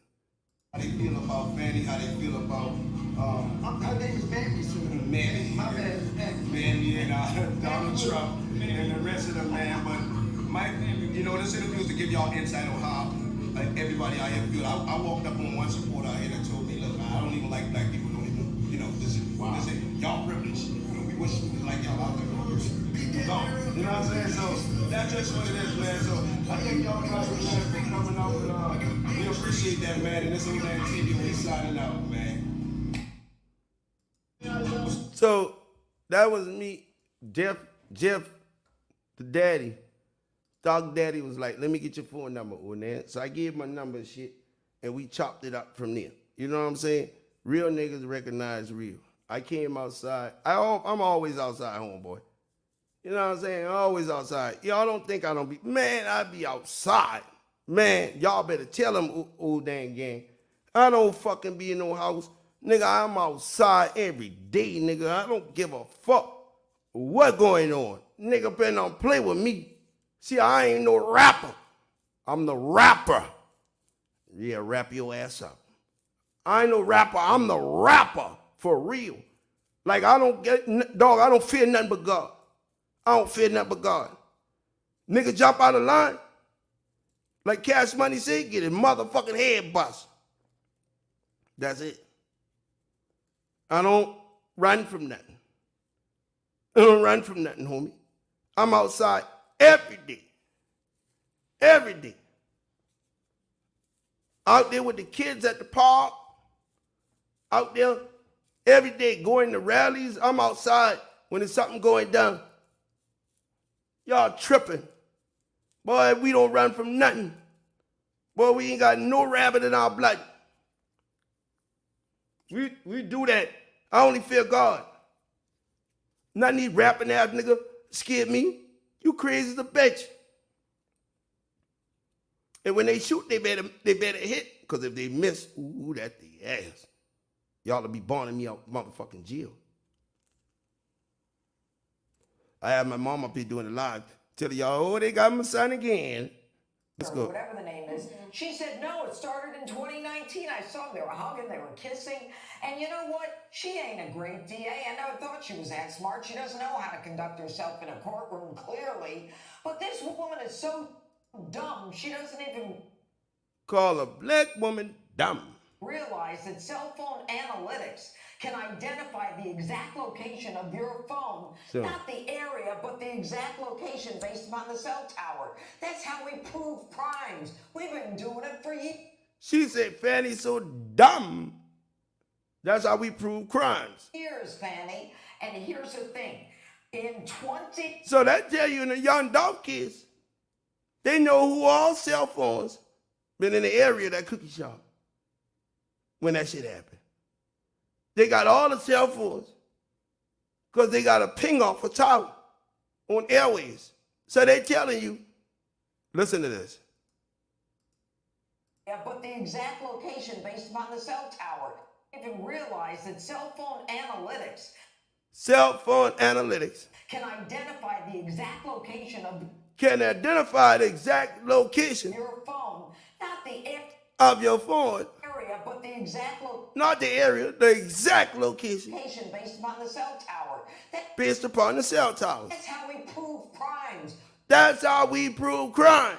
How they feel about Fannie, how they feel about Her name is Mammy, sir. Manny. My bad, it's Mammy. Manny and Donald Trump and the rest of them, man. But Mike, you know, this interview is to give y'all insight on how everybody out here feel. I walked up on one supporter out here that told me, look, I don't even like black people. Don't even, you know, this is y'all privilege. You know, we wish we was like y'all out there. So, you know what I'm saying? So that's just what it is, man. So I thank y'all guys for coming out and we appreciate that, man. And this old man TV, we signing out, man. So that was me, Jeff, the daddy. Dog daddy was like, let me get your phone number, old man. So I gave my number and shit, and we chopped it up from there. You know what I'm saying? Real niggas recognize real. I came outside. I'm always outside, homeboy. You know what I'm saying? Always outside. Y'all don't think I don't be. Man, I be outside. Man, y'all better tell them, old dang gang. I don't fucking be in no house. Nigga, I'm outside every day, nigga. I don't give a fuck what going on. Nigga better not play with me. See, I ain't no rapper. I'm the rapper. Yeah, rap your ass up. I ain't no rapper. I'm the rapper for real. Like, I don't fear nothing but God. I don't fear nothing but God. Nigga jump out of line. Like Cash Money said, get his motherfucking head bust. That's it. I don't run from nothing. I don't run from nothing, homie. I'm outside every day. Every day. Out there with the kids at the park. Out there every day going to rallies. I'm outside when there's something going down. Y'all tripping. Boy, we don't run from nothing. Boy, we ain't got no rabbit in our blood. We do that. I only fear God. None of these rapping ass nigga scared me. You crazy as a bitch. And when they shoot, they better hit. Because if they miss, ooh, that's the ass. Y'all will be burning me out motherfucking jail. I had my mom up here doing the live, telling y'all, oh, they got my son again. Let's go. Whatever the name is. She said, no, it started in 2019. I saw them. They were hugging. They were kissing. And you know what? She ain't a great DA. I never thought she was that smart. She doesn't know how to conduct herself in a courtroom, clearly. But this woman is so dumb, she doesn't even Call a black woman dumb. realize that cell phone analytics can identify the exact location of your phone, So- not the area, but the exact location based upon the cell tower. That's how we prove crimes. We've been doing it for years. She said Fanny's so dumb. That's how we prove crimes. Fanny. And here's the thing. In 20... So that tell you in the young dog kids, they know who all cell phones been in the area of that cookie shop when that shit happened. They got all the cell phones because they got a ping off a tower on airways. So they telling you, listen to this. Yeah, but the exact location based upon the cell tower. Even realize that cell phone analytics can identify the exact location of your phone, not the of your phone, area, but the exact not the area, the exact location based upon the cell tower. based upon the cell towers. That's how we prove crimes. That's how we prove crimes.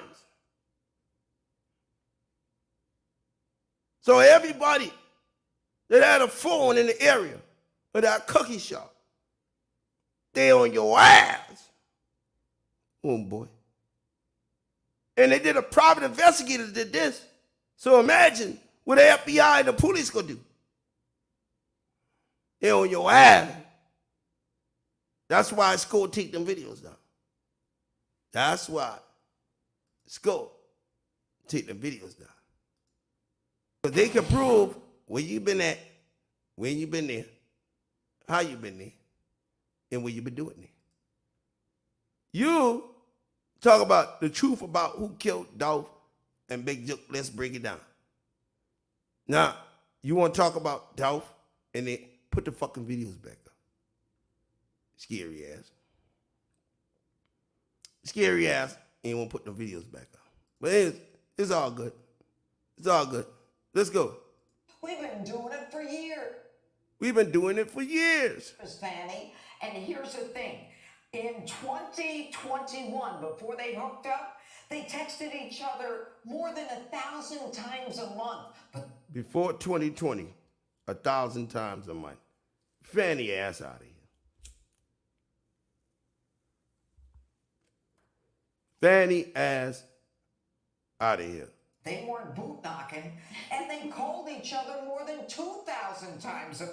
So everybody that had a phone in the area of that cookie shop, they on your ass. Oh boy. And they did a private investigator did this. So imagine what the FBI and the police gonna do. They on your ass. That's why it's cool to take them videos down. That's why it's cool to take them videos down. But they can prove where you been at, when you been there, how you been there, and what you been doing there. You talk about the truth about who killed Dolph and Big Joke. Let's break it down. Now, you want to talk about Dolph and then put the fucking videos back up. Scary ass. Scary ass, and you won't put the videos back up. But it's all good. It's all good. Let's go. We've been doing it for years. We've been doing it for years. Miss Fanny. And here's the thing. In 2021, before they hooked up, they texted each other more than 1,000 times a month. But Before 2020, 1,000 times a month. Fanny ass out of here. Fanny ass out of here. they weren't boot knocking, and they called each other more than 2,000 times a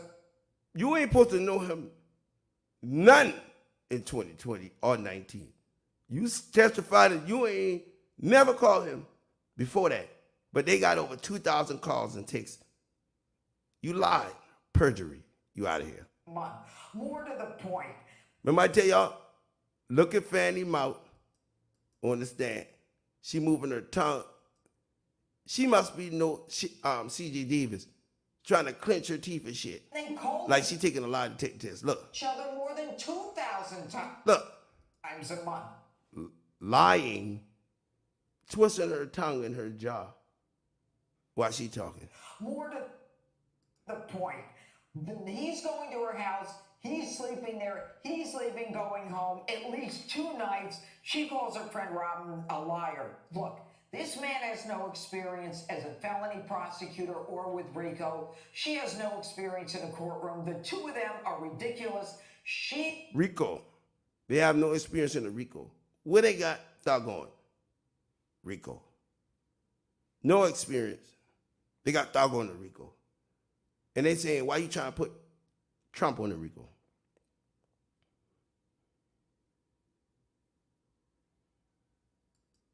You ain't supposed to know him none in 2020 or 19. You testified that you ain't never called him before that. But they got over 2,000 calls and texts. You lied. Perjury. You out of here. month. More to the point, Remember I tell y'all, look at Fanny Mouth on the stand. She moving her tongue. She must be C.J. Davis trying to clench her teeth and shit. they called Like she taking a lie detector test. Look, each other more than 2,000 look. times a month. Lying, twisting her tongue in her jaw while she talking. More to the point, he's going to her house, he's sleeping there, he's leaving, going home at least 2 nights. She calls her friend Robin a liar. Look, this man has no experience as a felony prosecutor or with RICO. She has no experience in a courtroom. The two of them are ridiculous. RICO. They have no experience in the RICO. What they got? Doggone. RICO. No experience. They got doggone the RICO. And they saying, why you trying to put Trump on the RICO?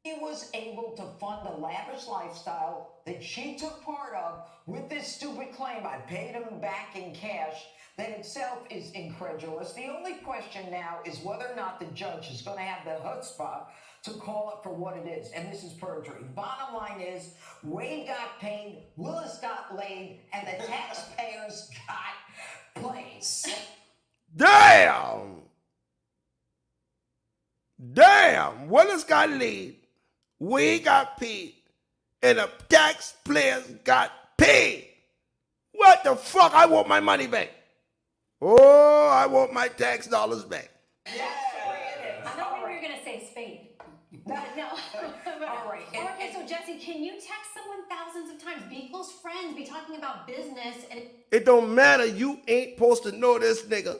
He was able to fund a lavish lifestyle that she took part of with this stupid claim. I paid him back in cash. That itself is incredulous. The only question now is whether or not the judge is going to have the chutzpah to call it for what it is. And this is perjury. The bottom line is Wade got paid, Willis got laid, and the taxpayers got plays. Damn! Damn! Willis got laid. We got paid. And the taxpayers got paid. What the fuck? I want my money back. Oh, I want my tax dollars back. I thought we were going to say spade. No. All right. Okay, so Jesse, can you text someone thousands of times? Be close friends, be talking about business, and It don't matter. You ain't supposed to know this nigga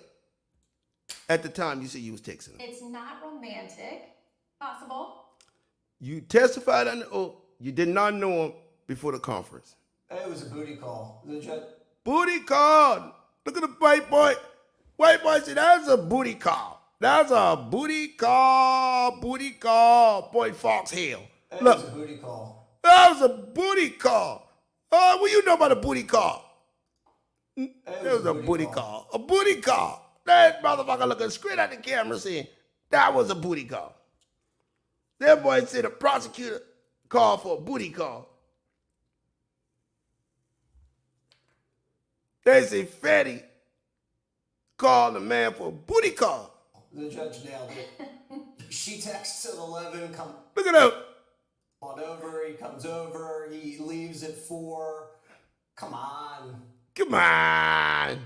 at the time you said you was texting him. it's not romantic. Possible. You testified under oath. You did not know him before the conference. It was a booty call. The judge. Booty call. Look at the white boy. White boy said, that's a booty call. That's a booty call. Booty call. Boy, Fox Hill. It Look. was a booty call. That was a booty call. Oh, what you know about a booty call? It was a booty call. A booty call. That motherfucker looking straight at the camera saying, that was a booty call. That boy said a prosecutor called for a booty call. They say Fetty called the man for a booty call. The judge nailed it. She texts at 11, come Look at him. on over, he comes over, he leaves at 4. Come on. Come on.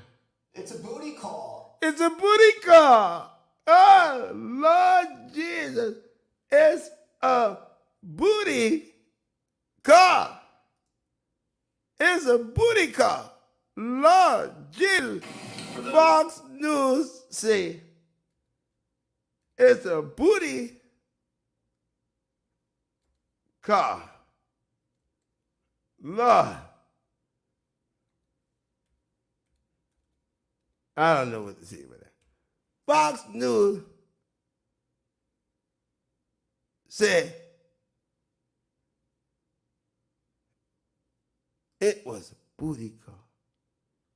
It's a booty call. It's a booty call. Oh, Lord Jesus. It's a booty call. It's a booty call. Lord Jesus. Fox News say it's a booty call. Lord. I don't know what to say about that. Fox News said it was a booty call.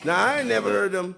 Now, I ain't never heard them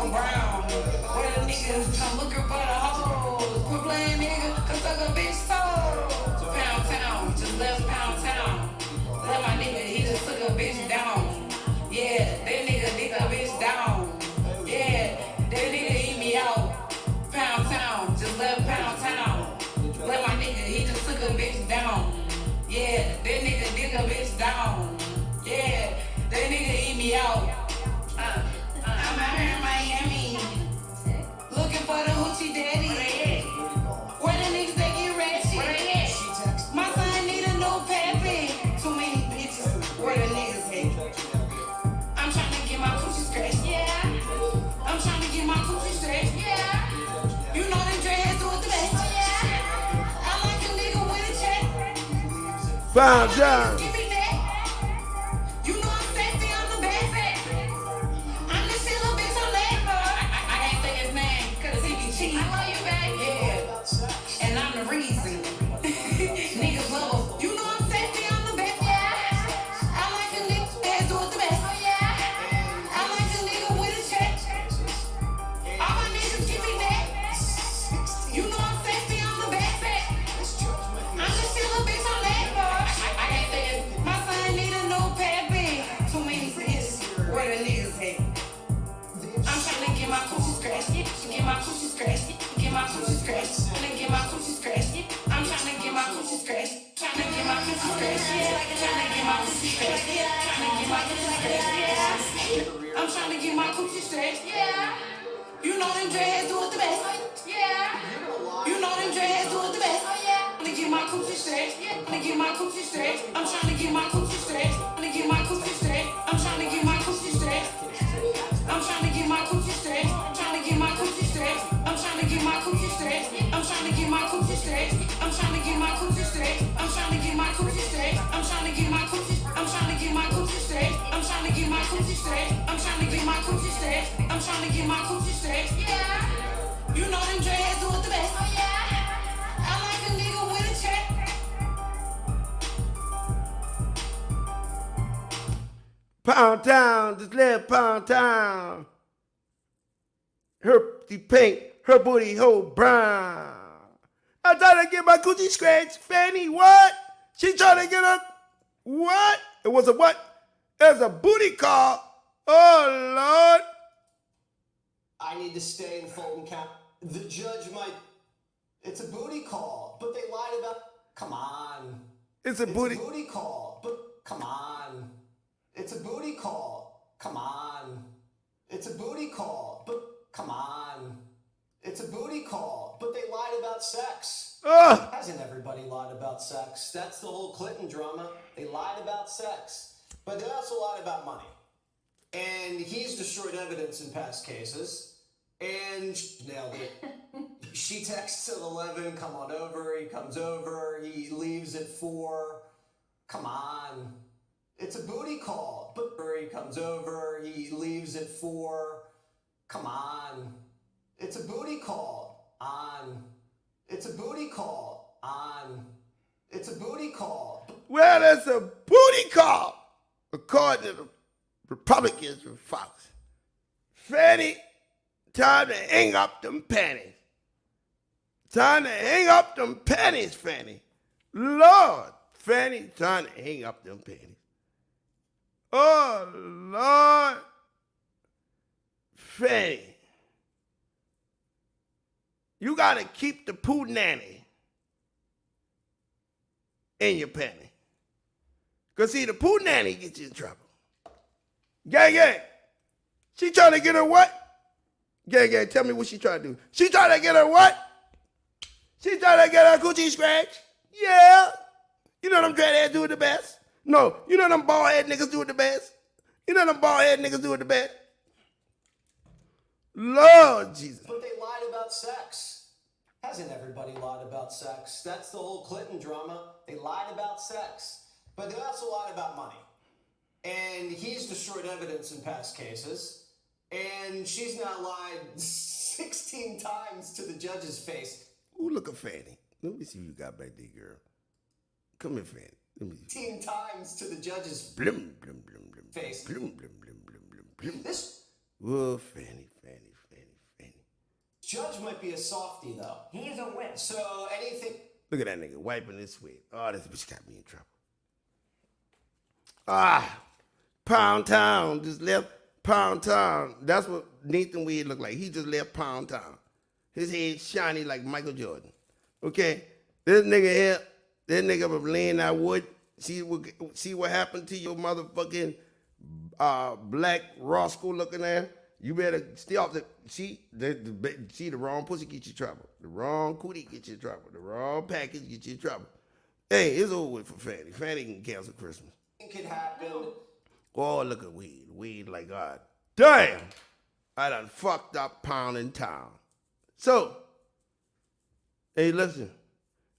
on brown. Where the niggas come looking for the hoes. Quit playing nigga, come suck a bitch soul. Pound town, just left Pound town. Let my nigga, he just took a bitch down. Yeah, that nigga dig a bitch down. Yeah, that nigga eat me out. Pound town, just left Pound town. Let my nigga, he just took a bitch down. Yeah, that nigga dig a bitch down. Yeah, that nigga eat me out. I'm out here in Miami, looking for the hoochie daddy. Where the niggas they get ratchet? My son need a new pappy. Too many bitches. Where the niggas at? I'm trying to get my coochie scratched. Yeah. I'm trying to get my coochie stretched. Yeah. You know them dreads do it the best. Yeah. I like a nigga with a check. Pound town. Give me that. You know I'm sexy, I'm the best. I'm the shit little bitch on that. I can't say his name, cause he be cheating. I love you, baby. Yeah. And I'm the reason. Niggas love us. You know I'm sexy, I'm the best. Yeah. I like a nigga that do it the best. Oh, yeah. I like a nigga with a check. All my niggas give me that. You know I'm sexy, I'm the best. I'm the shit little bitch on that. I can't say it. My son need a new pappy. Too many bitches. Where the niggas at? I'm trying to get my coochie scratched. Get my coochie scratched. Get my coochie scratched. Trying to get my coochie scratched. I'm trying to get my coochie scratched. Trying to get my coochie scratched. Trying to get my coochie scratched. Trying to get my coochie scratched. I'm trying to get my coochie stretched. Yeah. You know them dreads do it the best. Yeah. You know them dreads do it the best. I'm trying to get my coochie stretched. I'm trying to get my coochie stretched. I'm trying to get my coochie stretched. I'm trying to get my coochie stretched. I'm trying to get my coochie stretched. I'm trying to get my coochie stretched. I'm trying to get my coochie stretched. I'm trying to get my coochie stretched. I'm trying to get my coochie stretched. I'm trying to get my coochie stretched. I'm trying to get my coochie stretched. I'm trying to get my coochie. I'm trying to get my coochie stretched. I'm trying to get my coochie stretched. I'm trying to get my coochie stretched. I'm trying to get my coochie stretched. Yeah. You know them dreads do it the best. Oh yeah. I like a nigga with a check. Pound town, just left Pound town. Her pink, her booty hole brown. I'm trying to get my coochie scratched. Fanny, what? She trying to get her, what? It was a what? It was a booty call. Oh, Lord. I need to stay in Fulton County. The judge might. It's a booty call, but they lied about. Come on. It's a booty call, but come on. It's a booty call. Come on. It's a booty call, but come on. It's a booty call, but they lied about sex. Hasn't everybody lied about sex? That's the whole Clinton drama. They lied about sex, but they also lied about money. And he's destroyed evidence in past cases. And nailed it. She texts at 11, come on over. He comes over. He leaves at 4. Come on. It's a booty call. But he comes over. He leaves at 4. Come on. It's a booty call. On. It's a booty call. On. It's a booty call. Well, it's a booty call, according to the Republicans and Fox. Fanny, time to hang up them panties. Time to hang up them panties, Fanny. Lord, Fanny, time to hang up them panties. Oh, Lord. Fanny, you got to keep the poo nanny in your panty. Because, see, the poo nanny gets you in trouble. Gang, gang. She trying to get her what? Gang, gang, tell me what she trying to do. She trying to get her what? She trying to get her coochie scratched? Yeah. You know them dreadheads do it the best? No, you know them bald-head niggas do it the best? You know them bald-head niggas do it the best? Lord Jesus. But they lied about sex. Hasn't everybody lied about sex? That's the whole Clinton drama. They lied about sex. But they also lied about money. And he's destroyed evidence in past cases. And she's now lied 16 times to the judge's face. Ooh, look at Fanny. Let me see what you got back there, girl. Come here, Fanny. Let me see. 16 times to the judge's blum, blum, blum, blum, face. Blum, blum, blum, blum, blum, blum. This. Whoa, Fanny, Fanny, Judge might be a softie, though. He's a win. So anything... Look at that nigga wiping his sweat. Oh, this bitch got me in trouble. Ah, Pound Town just left Pound Town. That's what Nathan Wade looked like. He just left Pound Town. His head shiny like Michael Jordan. Okay, this nigga here, this nigga was laying that wood. See what happened to your motherfucking black Roscoe looking there. You better stay off the the wrong pussy get you trouble. The wrong cootie get you trouble. The wrong package get you trouble. Hey, it's over with for Fanny. Fanny can cancel Christmas. It could happen. Oh, look at Weed. Weed like God. Damn! I done fucked up Pound in Town. So, hey, listen.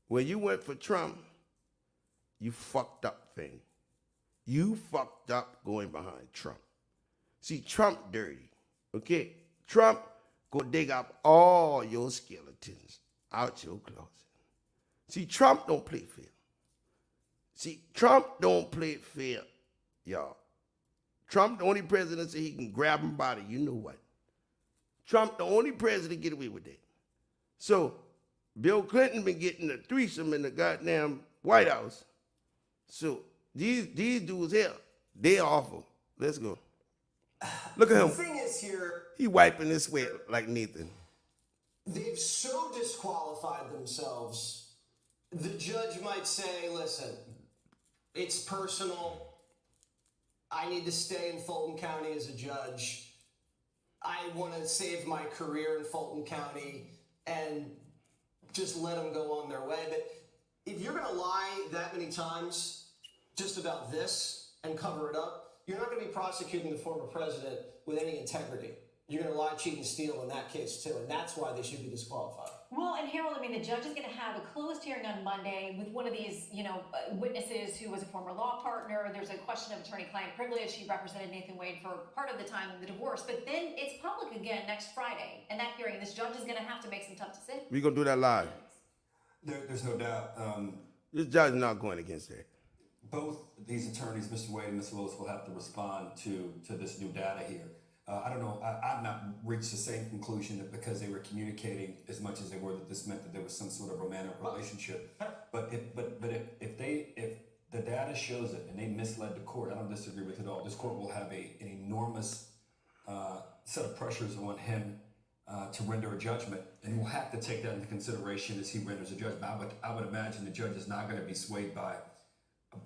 When you went for Trump, you fucked up, Fanny. You fucked up going behind Trump. See, Trump dirty. Okay? Trump go dig up all your skeletons out your closet. See, Trump don't play fair. See, Trump don't play fair, y'all. Trump the only president that he can grab him by the you know what. Trump the only president get away with that. So, Bill Clinton been getting a threesome in the goddamn White House. So, these dudes here, they awful. Let's go. Look at him. The thing is here, He wiping his sweat like Nathan. they've so disqualified themselves. The judge might say, listen, it's personal. I need to stay in Fulton County as a judge. I want to save my career in Fulton County and just let them go on their way. But if you're going to lie that many times just about this and cover it up, you're not going to be prosecuting the former president with any integrity. You're going to lie, cheat, and steal in that case, too. And that's why they should be disqualified. Well, and Harold, I mean, the judge is going to have a closed hearing on Monday with one of these, witnesses who was a former law partner. There's a question of attorney-client privilege. He represented Nathan Wade for part of the time in the divorce. But then it's public again next Friday. And that hearing, this judge is going to have to make some tough decisions. We gonna do that live. There's no doubt. This judge is not going against that. Both these attorneys, Mr. Wade and Mr. Willis, will have to respond to this new data here. I don't know. I've not reached the same conclusion that because they were communicating as much as they were, that this meant that there was some sort of romantic relationship. But if the data shows it and they misled the court, I don't disagree with it at all. This court will have an enormous set of pressures on him to render a judgment, and we'll have to take that into consideration as he renders a judgment. I would imagine the judge is not going to be swayed by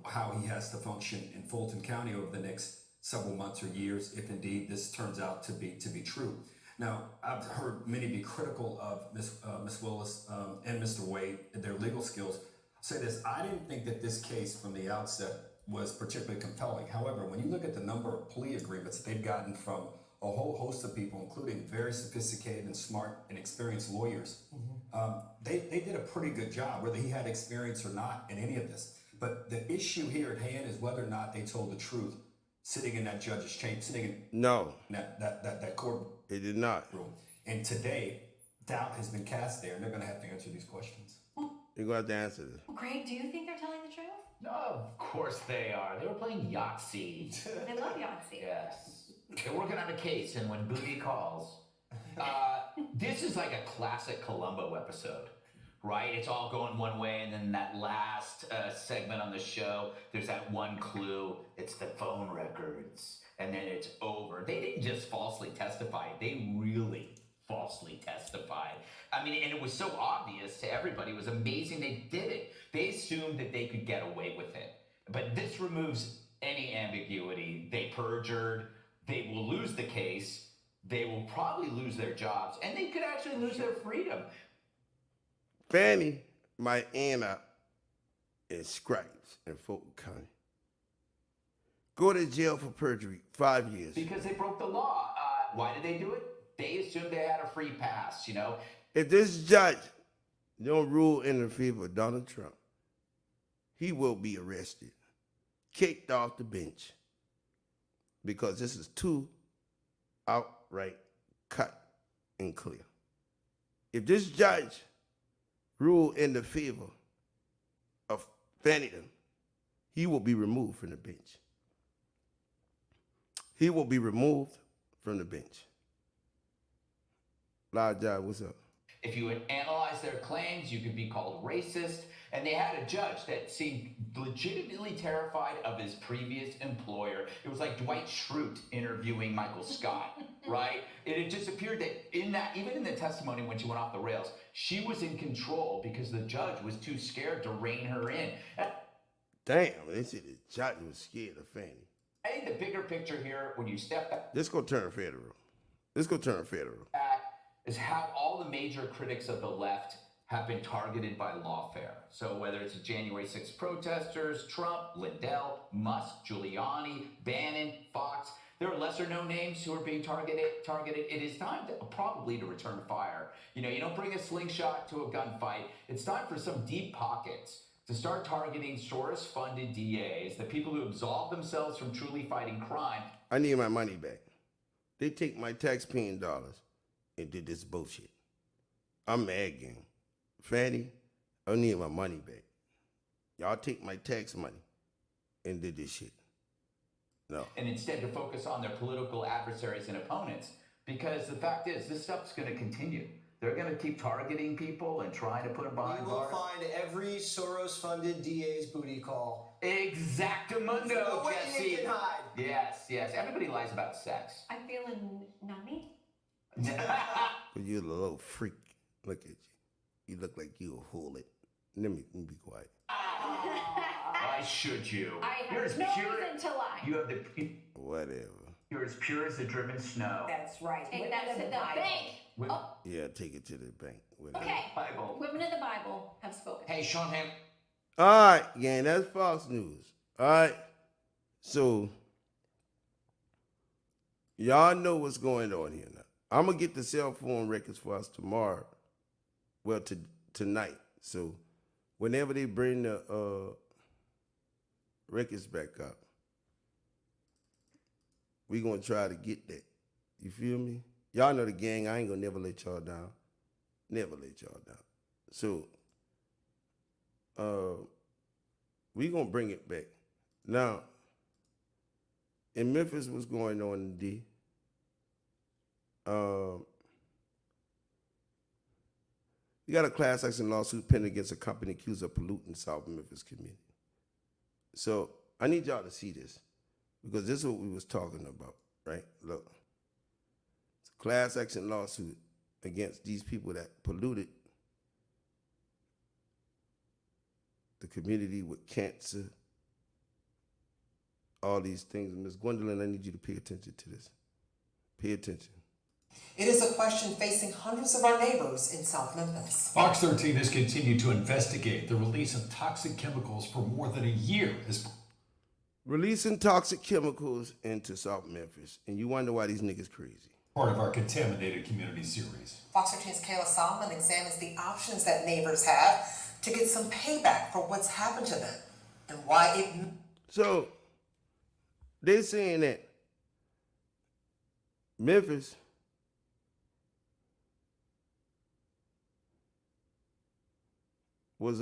how he has to function in Fulton County over the next several months or years, if indeed this turns out to be true. Now, I've heard many be critical of Ms. Willis and Mr. Wade and their legal skills. I'll say this: I didn't think that this case from the outset was particularly compelling. However, when you look at the number of plea agreements they've gotten from a whole host of people, including very sophisticated and smart and experienced lawyers, they did a pretty good job, whether he had experience or not in any of this. But the issue here at hand is whether or not they told the truth sitting in that judge's chamber, sitting in that court. It did not. Room. And today, doubt has been cast there, and they're going to have to answer these questions. You're going to have to answer this. Greg, do you think they're telling the truth? No, of course they are. They were playing Yahtzee. I love Yahtzee. Yes. They're working on a case, and when Booty calls, this is like a classic Columbo episode, right? It's all going one way, and then that last segment on the show, there's that one clue. It's the phone records, and then it's over. They didn't just falsely testify. They really falsely testified. I mean, and it was so obvious to everybody. It was amazing they did it. They assumed that they could get away with it. But this removes any ambiguity. They perjured. They will lose the case. They will probably lose their jobs, and they could actually lose their freedom. Fanny might end up in Scripes in Fulton County. Go to jail for perjury, 5 years. Because they broke the law. Why did they do it? They assumed they had a free pass, If this judge don't rule in the favor of Donald Trump, he will be arrested, kicked off the bench, because this is too outright cut and clear. If this judge rule in the favor of Fannington, he will be removed from the bench. He will be removed from the bench. Fly Jive, what's up? If you analyze their claims, you could be called racist. And they had a judge that seemed legitimately terrified of his previous employer. It was like Dwight Schrute interviewing Michael Scott, right? It just appeared that even in the testimony when she went off the rails, she was in control because the judge was too scared to rein her in. Damn, they said the judge was scared of Fannie. I think the bigger picture here, when you step back, Let's go turn federal. is how all the major critics of the left have been targeted by lawfare. So whether it's the January 6th protesters, Trump, Lindell, Musk, Giuliani, Bannon, Fox, there are lesser known names who are being targeted. It is time to probably to return fire. You know, you don't bring a slingshot to a gunfight. It's time for some deep pockets to start targeting Soros-funded DAs, the people who absolve themselves from truly fighting crime. I need my money back. They take my tax-paying dollars and did this bullshit. I'm mad, gang. Fannie, I need my money back. Y'all take my tax money and did this shit. No. And instead to focus on their political adversaries and opponents, because the fact is, this stuff's going to continue. They're going to keep targeting people and trying to put them behind We will bars. find every Soros-funded DA's booty call. Exactamundo, No way Jesse. you can hide. Yes. Everybody lies about sex. I'm feeling nummy. But you're a little freak. Look at you. You look like you a hooligan. Let me be quiet. Why should you? I You're have as no pure. reason to lie. You have the. Whatever. You're as pure as the driven snow. That's right. Take Women that of to the Bible. bank. Oh, Yeah, take it to the bank. Whatever. Okay. Bible. Women of the Bible have spoken. Hey, Sean Ham. All right, gang, that's Fox News. All right. So, y'all know what's going on here now. I'm going to get the cell phone records for us tomorrow. Well, tonight. So, whenever they bring the records back up, we going to try to get that. You feel me? Y'all know the gang. I ain't going to never let y'all down. Never let y'all down. So, we going to bring it back. Now, in Memphis, what's going on today? You got a class action lawsuit pending against a company accused of polluting South Memphis community. So I need y'all to see this because this is what we was talking about, right? Look, it's a class action lawsuit against these people that polluted the community with cancer, all these things. Ms. Gwendolyn, I need you to pay attention to this. Pay attention. It is a question facing hundreds of our neighbors in South Memphis. Fox 13 has continued to investigate the release of toxic chemicals for more than a year. Releasing toxic chemicals into South Memphis, and you wonder why these niggas crazy. Part of our Contaminated Community series. Fox 13's Kayla Solomon examines the options that neighbors have to get some payback for what's happened to them and why it... So, they're saying that Memphis was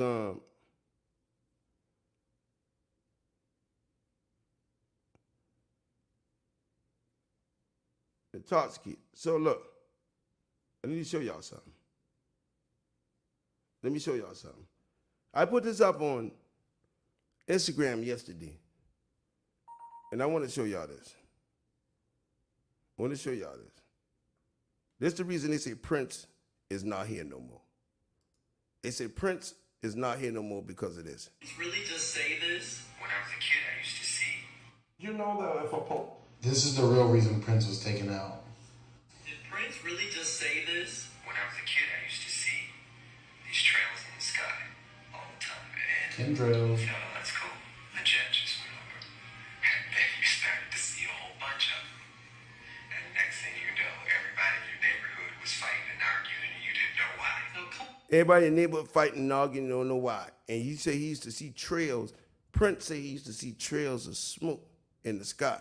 intoxicated. So look, I need to show y'all something. Let me show y'all something. I put this up on Instagram yesterday, and I want to show y'all this. I want to show y'all this. This is the reason they say Prince is not here no more. They say Prince is not here no more because of this. Really just say this? When I was a kid, I used to see. You know that if a Pope. This is the real reason Prince was taken out. Did Prince really just say this? When I was a kid, I used to see these trails in the sky all the time. And Chemtrails. you know, that's cool. The jet just went over. And then you started to see a whole bunch of them. And next thing you know, everybody in your neighborhood was fighting and arguing, and you didn't know why. Everybody in the neighborhood fighting and arguing, don't know why. And you say he used to see trails. Prince say he used to see trails of smoke in the sky.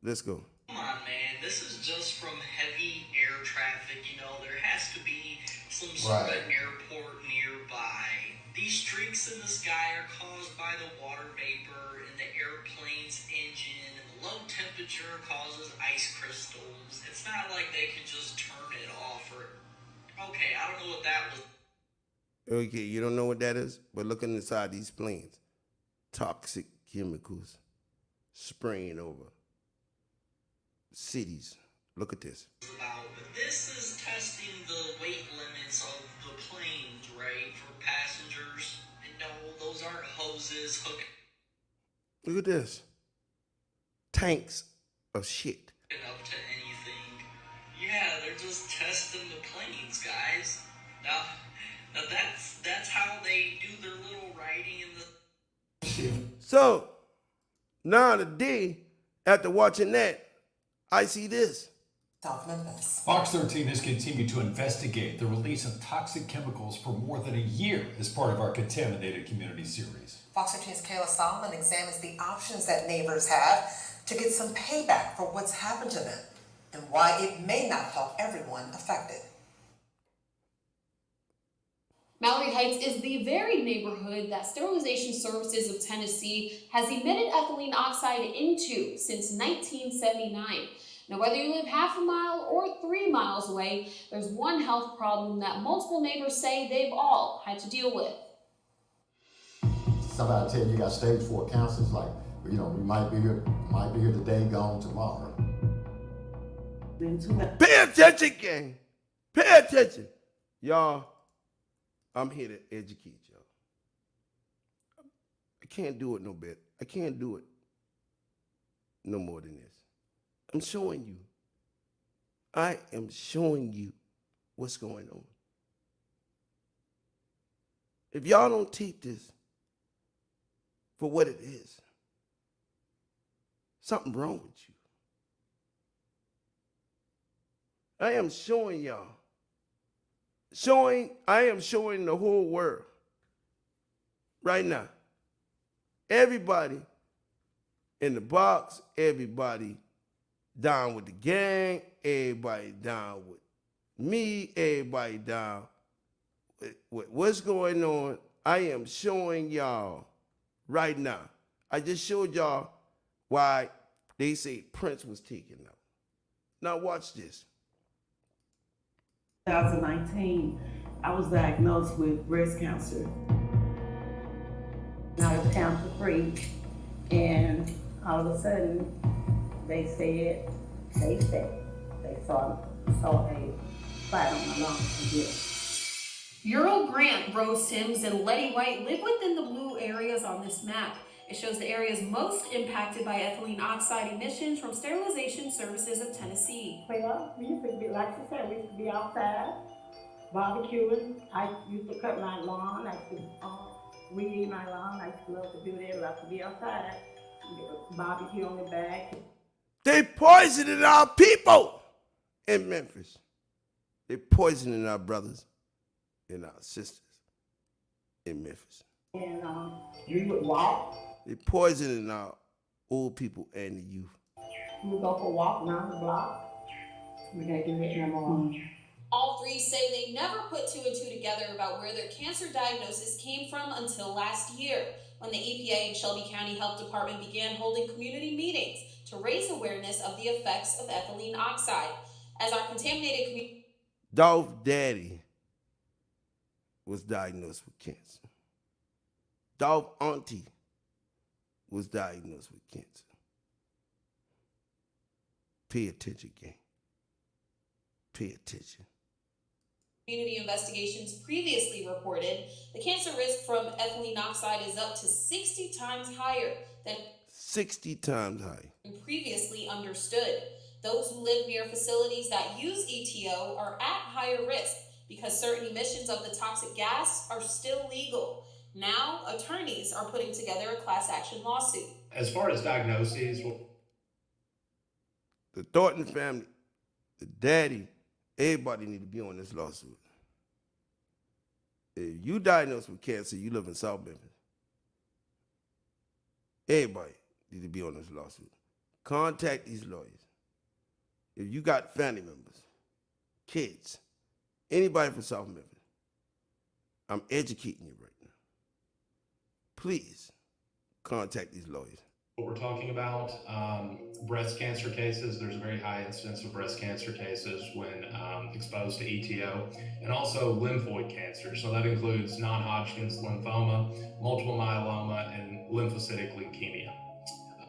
Let's go. Come on, man. This is just from heavy air traffic. You know, there has to be some sort of airport nearby. These streaks in the sky are caused by the water vapor in the airplane's engine, and the low temperature causes ice crystals. It's not like they can just turn it off or Okay, I don't know what that was. Okay, you don't know what that is? But look inside these planes. Toxic chemicals spraying over cities. Look at this. About, but this is testing the weight limits of the planes, right, for passengers. And no, those aren't hoses hooked Look at this. Tanks of shit. up to anything. Yeah, they're just testing the planes, guys. Now that's how they do their little writing in the. So, now today, after watching that, I see this. South Memphis. Fox 13 has continued to investigate the release of toxic chemicals for more than a year as part of our Contaminated Community series. Fox 13's Kayla Solomon examines the options that neighbors have to get some payback for what's happened to them and why it may not help everyone affected. Mallory Heights is the very neighborhood that Sterilization Services of Tennessee has emitted ethylene oxide into since 1979. Now, whether you live half a mile or 3 miles away, there's one health problem that multiple neighbors say they've all had to deal with. Somebody tell you you got stage 4 cancer, it's like, you know, we might be here today, gone tomorrow. Pay attention, gang. Pay attention. Y'all, I'm here to educate y'all. I can't do it no better. I can't do it no more than this. I'm showing you. I am showing you what's going on. If y'all don't take this for what it is, something wrong with you. I am showing y'all. I am showing the whole world right now. Everybody in the box, everybody down with the gang, everybody down with me, everybody down with what's going on. I am showing y'all right now. I just showed y'all why they say Prince was taken out. Now watch this. 2019, I was diagnosed with breast cancer. I was cancer free, and all of a sudden, they saw a spot on my lungs again. Earl Grant, Rose Sims, and Letty White live within the blue areas on this map. It shows the areas most impacted by ethylene oxide emissions from Sterilization Services of Tennessee. Well, we used to be, like you said, we used to be outside, barbecuing. I used to cut my lawn. I used to weed my lawn. I used to love to do that. I love to be outside. Barbecue on the back. They poisoning our people in Memphis. They poisoning our brothers and our sisters in Memphis. And we would walk. They poisoning our old people and the youth. We would go for a walk around the block. We gotta do that no more. All three say they never put two and two together about where their cancer diagnosis came from until last year, when the EPA and Shelby County Health Department began holding community meetings to raise awareness of the effects of ethylene oxide. As our contaminated community... Dolph Daddy was diagnosed with cancer. Dolph Auntie was diagnosed with cancer. Pay attention, gang. Pay attention. Community investigations previously reported the cancer risk from ethylene oxide is up to 60 times higher than 60 times higher. Previously understood. Those who live near facilities that use ETO are at higher risk because certain emissions of the toxic gas are still legal. Now, attorneys are putting together a class action lawsuit. As far as diagnoses, the Thornton family, the daddy, everybody need to be on this lawsuit. If you diagnosed with cancer, you live in South Memphis. Everybody need to be on this lawsuit. Contact these lawyers. If you got family members, kids, anybody from South Memphis, I'm educating you right now. Please contact these lawyers. What we're talking about, breast cancer cases, there's a very high incidence of breast cancer cases when exposed to ETO, and also lymphoid cancer. So that includes non-Hodgkin's lymphoma, multiple myeloma, and lymphocytic leukemia.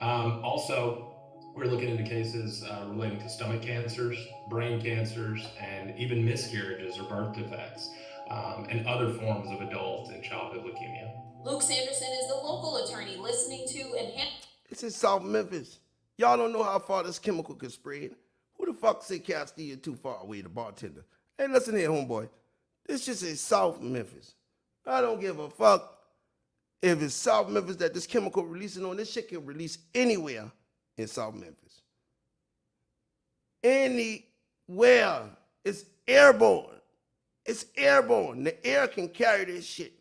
Also, we're looking into cases relating to stomach cancers, brain cancers, and even miscarriages or birth defects, and other forms of adult and childhood leukemia. Luke Sanderson is the local attorney listening to and It's in South Memphis. Y'all don't know how far this chemical can spread. Who the fuck say Castilla too far away, the bartender? Hey, listen here, homeboy. This just is South Memphis. I don't give a fuck if it's South Memphis that this chemical releasing on. This shit can release anywhere in South Memphis. Anywhere. It's airborne. It's airborne. The air can carry this shit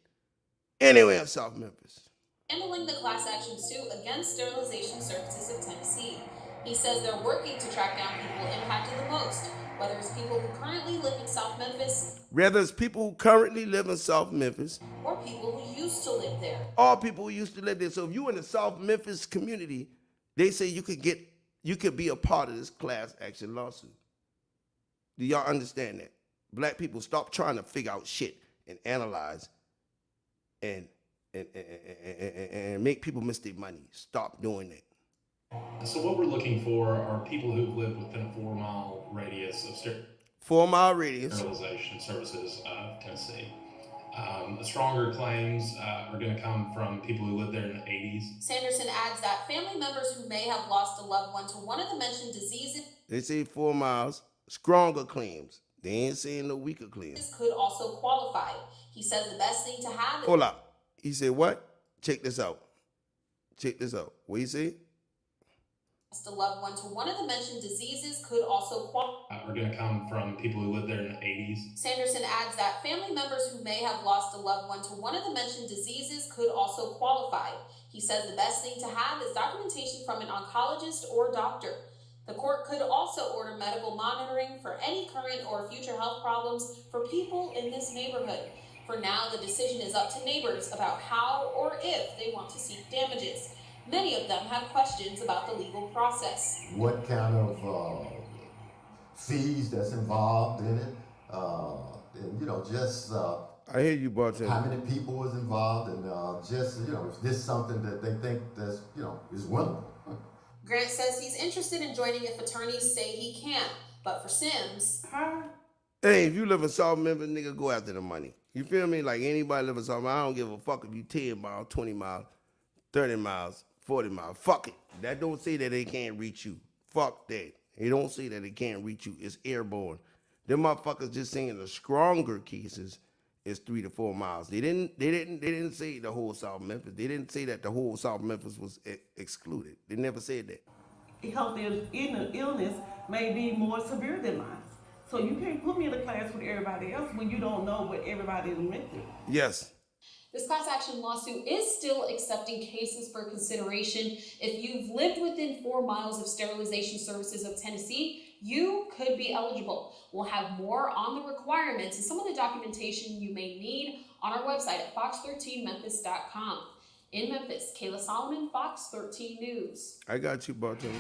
anywhere in South Memphis. handling the class action suit against Sterilization Services of Tennessee. He says they're working to track down people impacted the most, whether it's people who currently live in South Memphis Whether it's people who currently live in South Memphis or people who used to live there. all people who used to live there. So if you in the South Memphis community, they say you could be a part of this class action lawsuit. Do y'all understand that? Black people, stop trying to figure out shit and analyze and make people miss their money. Stop doing that. So what we're looking for are people who've lived within a 4-mile radius of 4-mile radius. Sterilization Services of Tennessee. The stronger claims are going to come from people who lived there in the 80s. Sanderson adds that family members who may have lost a loved one to one of the mentioned diseases They say 4 miles. Stronger claims. They ain't saying no weaker claims. could also qualify. He says the best thing to have is Hold up. He said what? Check this out. Check this out. What you say? a loved one to one of the mentioned diseases could also qualify. Are going to come from people who lived there in the 80s. Sanderson adds that family members who may have lost a loved one to one of the mentioned diseases could also qualify. He says the best thing to have is documentation from an oncologist or doctor. The court could also order medical monitoring for any current or future health problems for people in this neighborhood. For now, the decision is up to neighbors about how or if they want to seek damages. Many of them have questions about the legal process. What kind of fees that's involved in it? And, you know, just I hear you, bartender. how many people is involved, and just, you know, is this something that they think that's, you know, is winnable? Grant says he's interested in joining if attorneys say he can, but for Sims, Hey, if you live in South Memphis, nigga, go after the money. You feel me? Like anybody live in South Memphis, I don't give a fuck if you 10 miles, 20 miles, 30 miles, 40 miles. Fuck it. That don't say that they can't reach you. Fuck that. It don't say that they can't reach you. It's airborne. Them motherfuckers just saying the stronger cases is 3 to 4 miles. They didn't say the whole South Memphis. They didn't say that the whole South Memphis was excluded. They never said that. Health illness may be more severe than mine. So you can't put me in a class with everybody else when you don't know what everybody is went through. Yes. this class action lawsuit is still accepting cases for consideration. If you've lived within 4 miles of Sterilization Services of Tennessee, you could be eligible. We'll have more on the requirements and some of the documentation you may need on our website at fox13memphis.com. In Memphis, Kayla Solomon, Fox 13 News. I got you, bartender.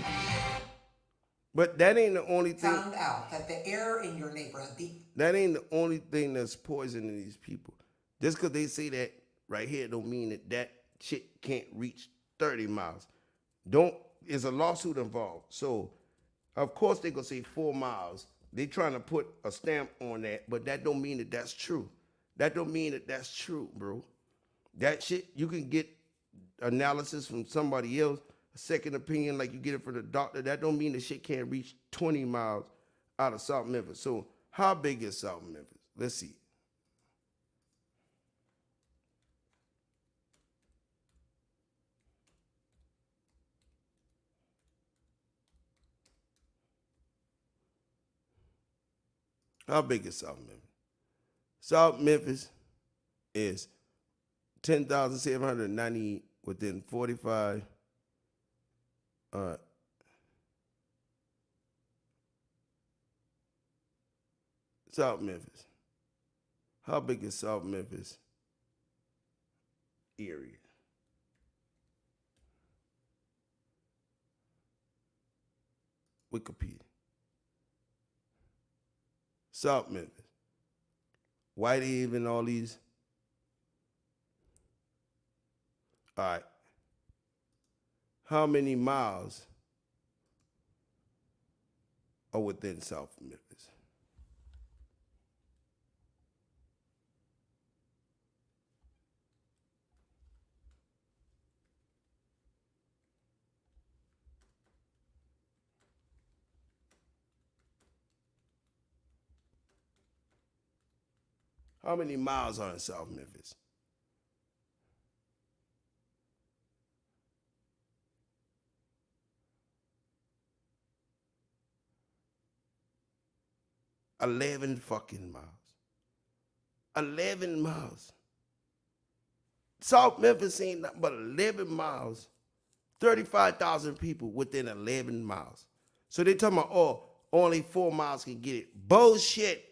But that ain't the only thing. Found out that the air in your neighborhood, That ain't the only thing that's poisoning these people. Just because they say that right here don't mean that that shit can't reach 30 miles. There's a lawsuit involved. So, of course, they're going to say 4 miles. They trying to put a stamp on that, but that don't mean that that's true. That don't mean that that's true, bro. That shit, you can get analysis from somebody else, a second opinion like you get it from the doctor. That don't mean the shit can't reach 20 miles out of South Memphis. So how big is South Memphis? Let's see. How big is South Memphis? South Memphis is 10,790 within 45. South Memphis. How big is South Memphis area? Wikipedia. South Memphis. Whitehaven, all these. All right. How many miles are within South Memphis? How many miles are in South Memphis? $11 fucking miles. 11 miles. South Memphis ain't nothing but 11 miles. 35,000 people within 11 miles. So they talking about, oh, only 4 miles can get it. Bullshit.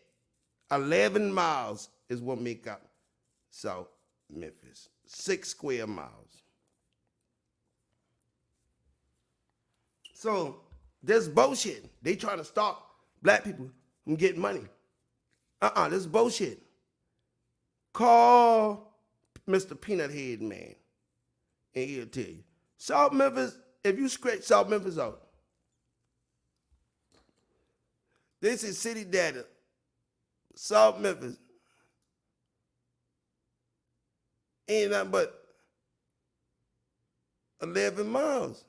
11 miles is what make up South Memphis. 6 square miles. So this bullshit. They trying to stop black people from getting money. This is bullshit. Call Mr. Peanut Head Man, and he'll tell you. South Memphis, if you scratch South Memphis out, this is city data. South Memphis ain't nothing but 11 miles.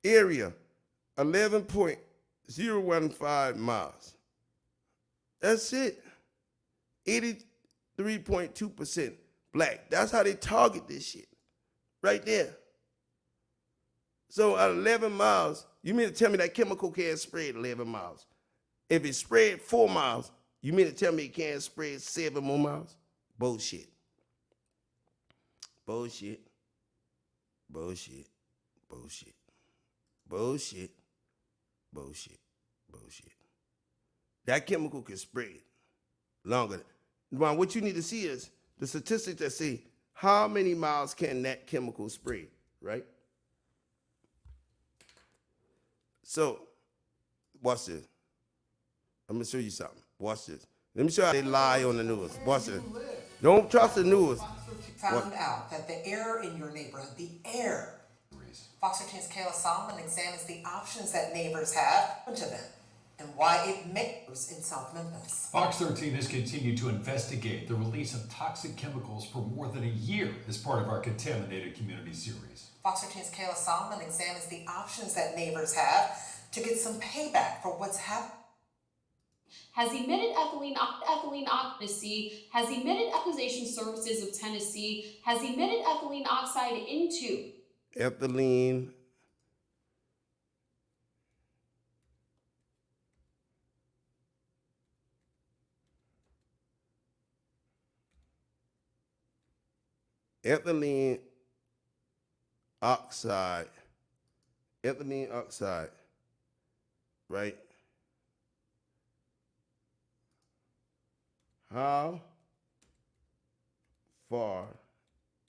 Area, 11.015 miles. That's it. 83.2% black. That's how they target this shit. Right there. So at 11 miles, you mean to tell me that chemical can't spread 11 miles? If it spread 4 miles, you mean to tell me it can't spread 7 more miles? Bullshit. Bullshit. Bullshit. Bullshit. Bullshit. Bullshit. Bullshit. That chemical can spread longer. Now, what you need to see is the statistics that say how many miles can that chemical spread, right? So, watch this. I'm going to show you something. Watch this. Let me show you how they lie on the news. Watch this. Don't trust the news. Found out that the air in your neighborhood, the air. Fox 13's Kayla Solomon examines the options that neighbors have to them and why it matters in South Memphis. Fox 13 has continued to investigate the release of toxic chemicals for more than a year as part of our Contaminated Community series. Fox 13's Kayla Solomon examines the options that neighbors have to get some payback for what's happened. Has emitted ethylene Tennessee, has emitted Accusation Services of Tennessee, has emitted ethylene oxide into Ethylene. Ethylene oxide. Ethylene oxide. Right? How far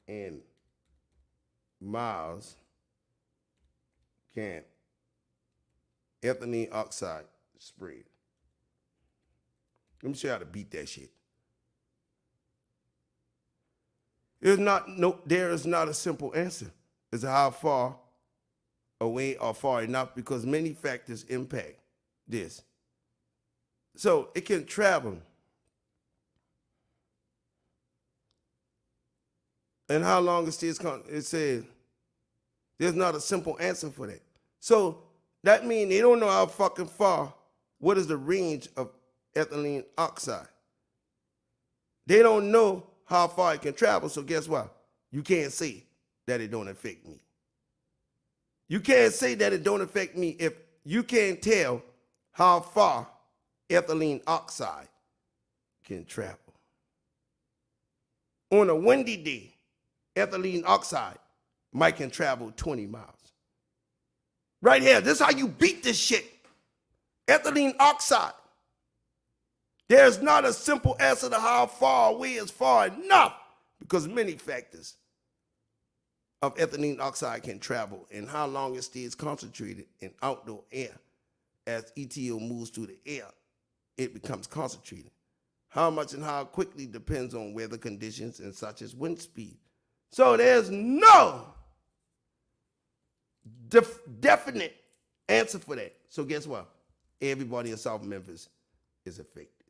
in miles can ethylene oxide spread? Let me show you how to beat that shit. There is not a simple answer as to how far away or far enough, because many factors impact this. So it can travel. And how long it stays, it says there's not a simple answer for that. So that means they don't know how fucking far, what is the range of ethylene oxide. They don't know how far it can travel, so guess what? You can't say that it don't affect me. You can't say that it don't affect me if you can't tell how far ethylene oxide can travel. On a windy day, ethylene oxide might can travel 20 miles. Right here, this is how you beat this shit. Ethylene oxide. There's not a simple answer to how far away is far enough, because many factors of ethylene oxide can travel and how long it stays concentrated in outdoor air. As ETO moves through the air, it becomes concentrated. How much and how quickly depends on weather conditions and such as wind speed. So there's no definite answer for that. So guess what? Everybody in South Memphis is affected.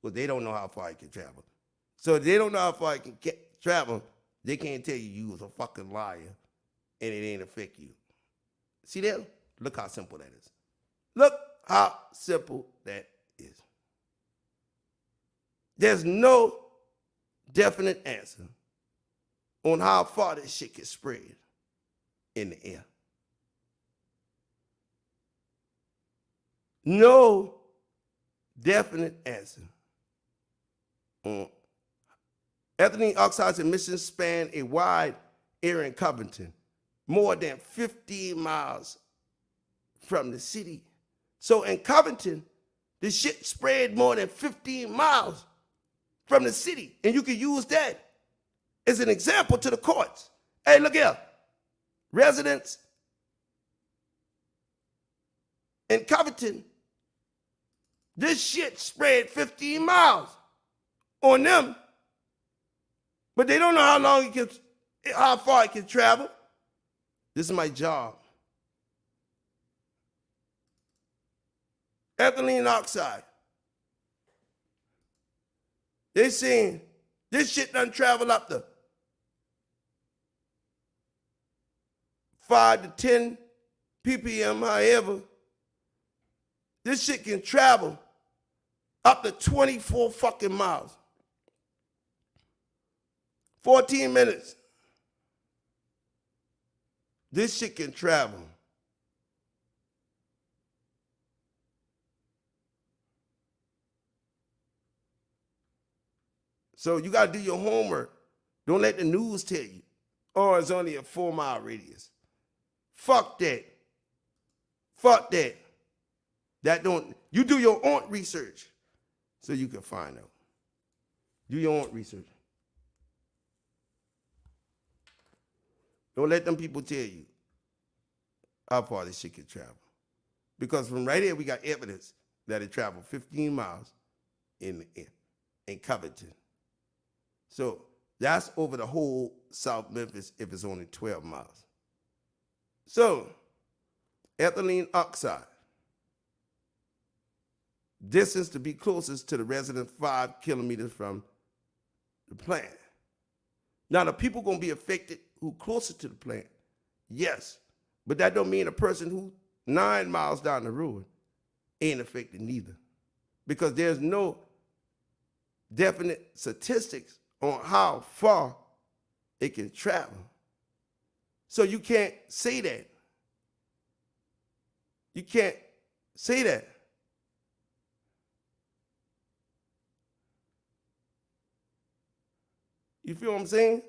Well, they don't know how far it can travel. So if they don't know how far it can travel, they can't tell you was a fucking liar and it ain't affect you. See that? Look how simple that is. Look how simple that is. There's no definite answer on how far this shit can spread in the air. No definite answer on ethylene oxide's emissions span a wide area in Covington, more than 15 miles from the city. So in Covington, the shit spread more than 15 miles from the city. And you can use that as an example to the courts. Hey, look here. Residents in Covington, this shit spread 15 miles on them, but they don't know how far it can travel. This is my job. Ethylene oxide. They're saying this shit doesn't travel up to 5 to 10 ppm, however. This shit can travel up to 24 fucking miles. 14 minutes. This shit can travel. So you got to do your homework. Don't let the news tell you, oh, it's only a 4-mile radius. Fuck that. Fuck that. You do your own research so you can find out. Do your own research. Don't let them people tell you how far this shit can travel. Because from right here, we got evidence that it traveled 15 miles in the air, in Covington. So that's over the whole South Memphis if it's only 12 miles. So, ethylene oxide. Distance to be closest to the resident 5 kilometers from the plant. Now, the people gonna be affected who closer to the plant, yes, but that don't mean a person who 9 miles down the road ain't affected neither, because there's no definite statistics on how far it can travel. So you can't say that. You can't say that. You feel what I'm saying?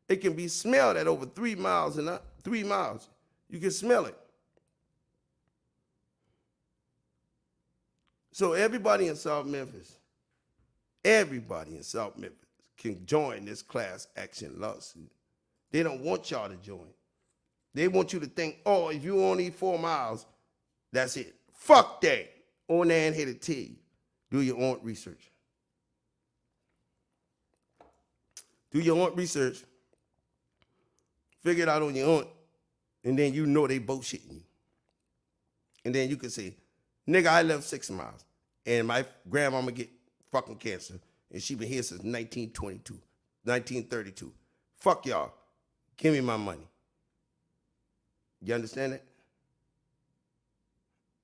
It can be smelled at over 3 miles and 3 miles. You can smell it. So everybody in South Memphis can join this class action lawsuit. They don't want y'all to join. They want you to think, oh, if you only 4 miles, that's it. Fuck that. On there and here to tell you. Do your own research. Do your own research. Figure it out on your own. And then you know they bullshitting you. And then you can say, nigga, I live 6 miles. And my grandmama get fucking cancer. And she been here since 1932. Fuck y'all. Give me my money. You understand that?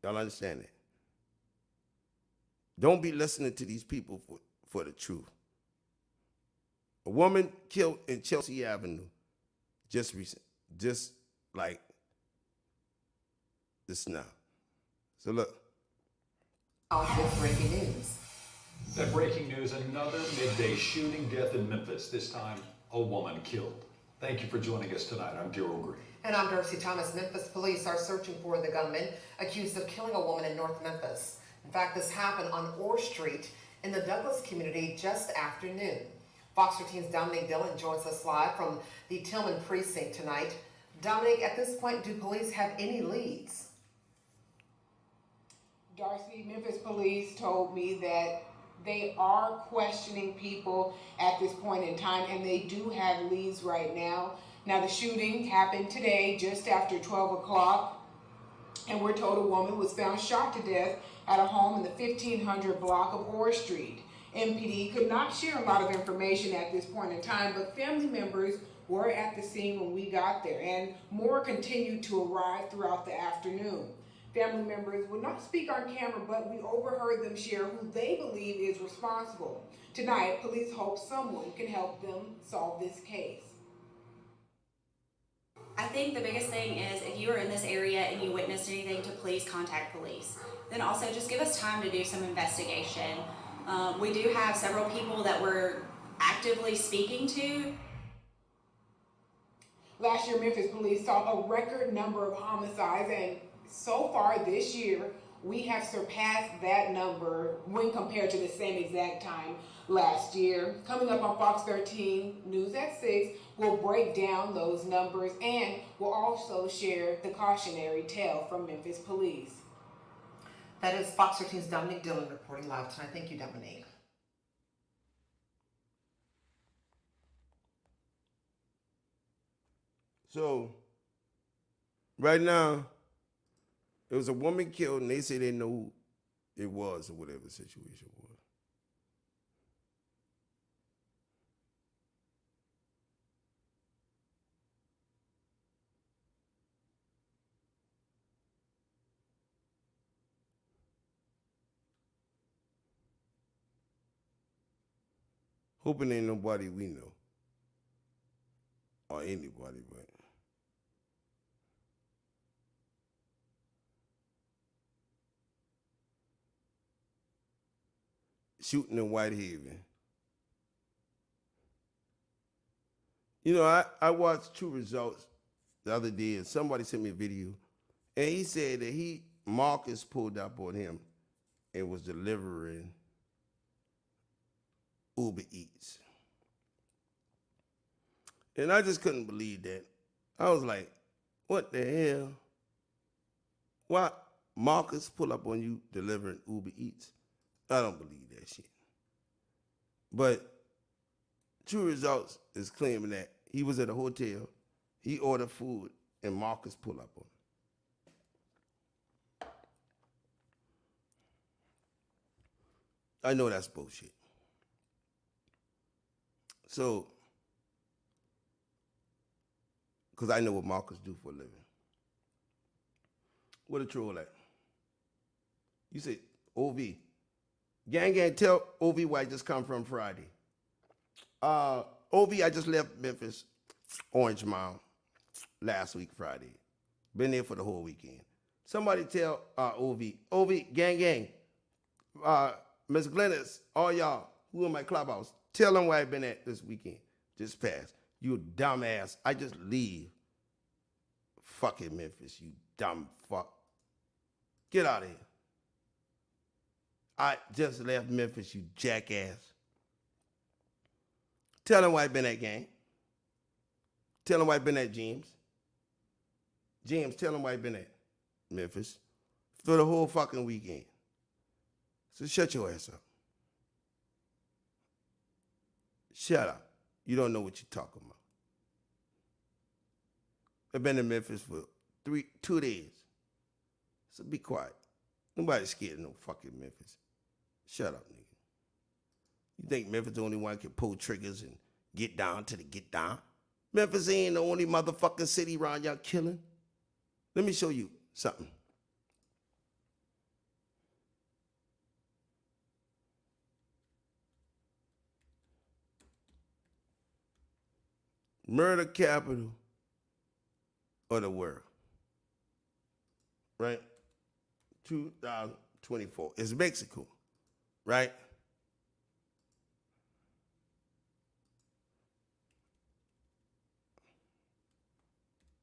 Y'all understand that? Don't be listening to these people for the truth. A woman killed in Chelsea Avenue just like this now. So look. With breaking news. That breaking news, another midday shooting death in Memphis, this time a woman killed. Thank you for joining us tonight. I'm Daryl Green. And I'm Darcy Thomas. Memphis police are searching for the gunman accused of killing a woman in North Memphis. In fact, this happened on Orr Street in the Douglas community just after noon. Fox 13's Dominique Dillon joins us live from the Tillman precinct tonight. Dominique, at this point, do police have any leads? Darcy, Memphis police told me that they are questioning people at this point in time, and they do have leads right now. Now, the shooting happened today just after 12 o'clock, and we're told a woman was found shot to death at a home in the 1500 block of Orr Street. MPD could not share a lot of information at this point in time, but family members were at the scene when we got there, and more continued to arrive throughout the afternoon. Family members would not speak on camera, but we overheard them share who they believe is responsible. Tonight, police hope someone can help them solve this case. I think the biggest thing is if you are in this area and you witnessed anything, to please contact police. Then also just give us time to do some investigation. We do have several people that we're actively speaking to. Last year, Memphis police saw a record number of homicides, and so far this year, we have surpassed that number when compared to the same exact time last year. Coming up on Fox 13 News at 6, we'll break down those numbers, and we'll also share the cautionary tale from Memphis police. That is Fox 13's Dominique Dillon reporting live tonight. Thank you, Dominique. So, right now, there was a woman killed, and they say they know who it was or whatever the situation was. Hoping ain't nobody we know. Or anybody, but. Shooting in Whitehaven. You know, I watched True Results the other day, and somebody sent me a video, and he said that Marcus pulled up on him and was delivering Uber Eats. And I just couldn't believe that. I was like, what the hell? Why Marcus pull up on you delivering Uber Eats? I don't believe that shit. But True Results is claiming that he was at a hotel, he ordered food, and Marcus pulled up on him. I know that's bullshit. So, because I know what Marcus do for a living. What a troll at? You said, OV. Gang, tell OV where I just come from Friday. OV, I just left Memphis, Orange Mound, last week Friday. Been there for the whole weekend. Somebody tell OV, gang, Miss Glennis, all y'all who in my clubhouse, tell them where I've been at this weekend, just passed. You dumbass. I just leave fucking Memphis, you dumb fuck. Get out of here. I just left Memphis, you jackass. Tell them where I've been at, gang. Tell them where I've been at, James. James, tell them where I've been at, Memphis, for the whole fucking weekend. So shut your ass up. Shut up. You don't know what you're talking about. I've been in Memphis for 2 days. So be quiet. Nobody's scared of no fucking Memphis. Shut up, nigga. You think Memphis the only one can pull triggers and get down to the get down? Memphis ain't the only motherfucking city around y'all killing. Let me show you something. Murder capital of the world, right? 2024 is Mexico, right?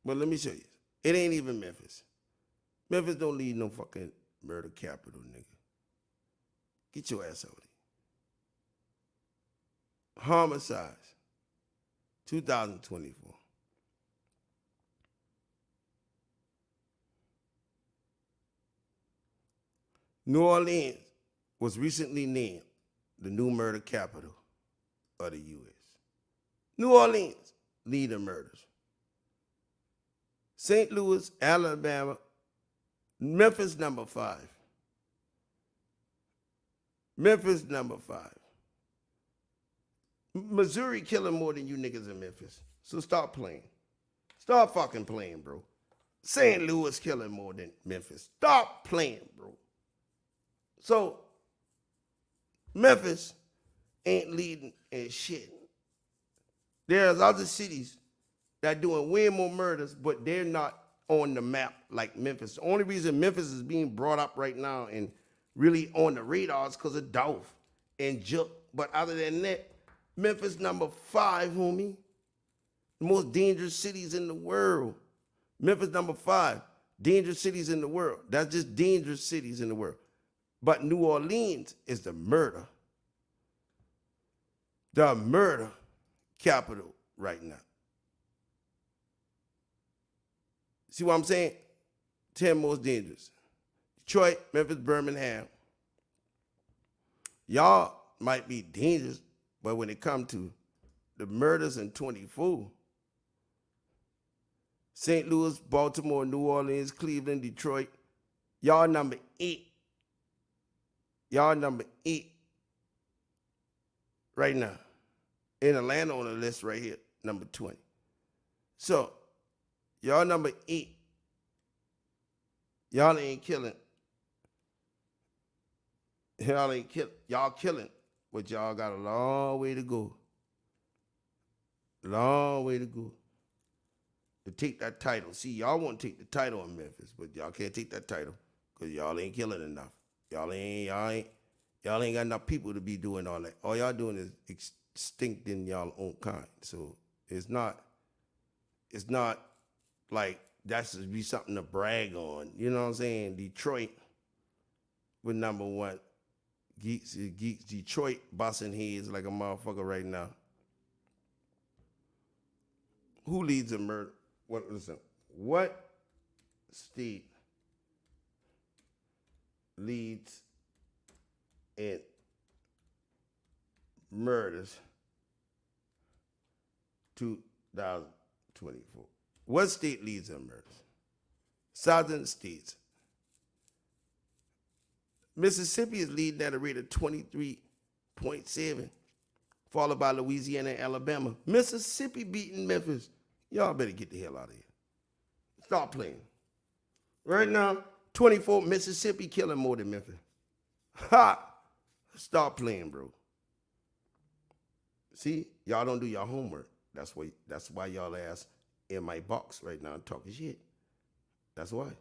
But let me show you. It ain't even Memphis. Memphis don't need no fucking murder capital, nigga. Get your ass over there. Homicides, 2024. New Orleans was recently named the new murder capital of the U.S. New Orleans lead the murders. St. Louis, Alabama, Memphis number 5. Memphis number 5. Missouri killing more than you niggas in Memphis. So stop playing. Stop fucking playing, bro. St. Louis killing more than Memphis. Stop playing, bro. So Memphis ain't leading in shit. There's other cities that doing way more murders, but they're not on the map like Memphis. The only reason Memphis is being brought up right now and really on the radar is because of Dolph and Juke. But other than that, Memphis number 5, homie. The most dangerous cities in the world. Memphis number 5, dangerous cities in the world. That's just dangerous cities in the world. But New Orleans is the murder capital right now. See what I'm saying? 10 most dangerous. Detroit, Memphis, Birmingham. Y'all might be dangerous, but when it comes to the murders in 24, St. Louis, Baltimore, New Orleans, Cleveland, Detroit, y'all number 8. Y'all number 8 right now. In Atlanta on the list right here, number 20. So, y'all number 8. Y'all ain't killing. Y'all killing, but y'all got a long way to go. Long way to go to take that title. See, y'all want to take the title in Memphis, but y'all can't take that title because y'all ain't killing enough. Y'all ain't got enough people to be doing all that. All y'all doing is extincting y'all own kind. So it's not like that should be something to brag on. You know what I'm saying? Detroit with number 1. Geeks, Detroit busting heads like a motherfucker right now. Who leads in murder? What state leads in murders 2024? What state leads in murders? Southern states. Mississippi is leading at a rate of 23.7, followed by Louisiana and Alabama. Mississippi beating Memphis. Y'all better get the hell out of here. Stop playing. Right now, 24, Mississippi killing more than Memphis. Ha! Stop playing, bro. See, y'all don't do your homework. That's why y'all ass in my box right now talking shit. That's why.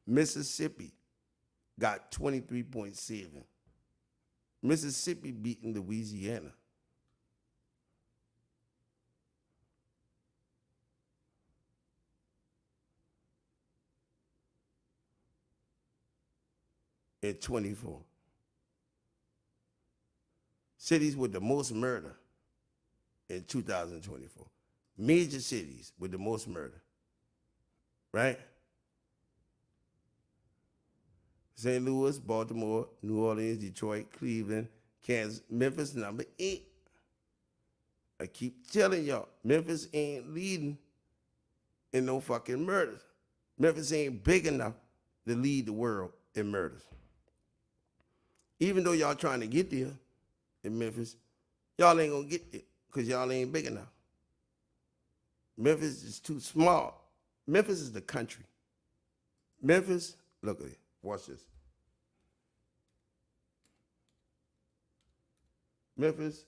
Mississippi got 23.7. Mississippi beating Louisiana. In 24. Cities with the most murder in 2024. Major cities with the most murder. Right? St. Louis, Baltimore, New Orleans, Detroit, Cleveland, Kansas, Memphis number 8. I keep telling y'all, Memphis ain't leading in no fucking murders. Memphis ain't big enough to lead the world in murders. Even though y'all trying to get there in Memphis, y'all ain't gonna get there because y'all ain't big enough. Memphis is too small. Memphis is the country. Memphis, look at it. Watch this. Memphis.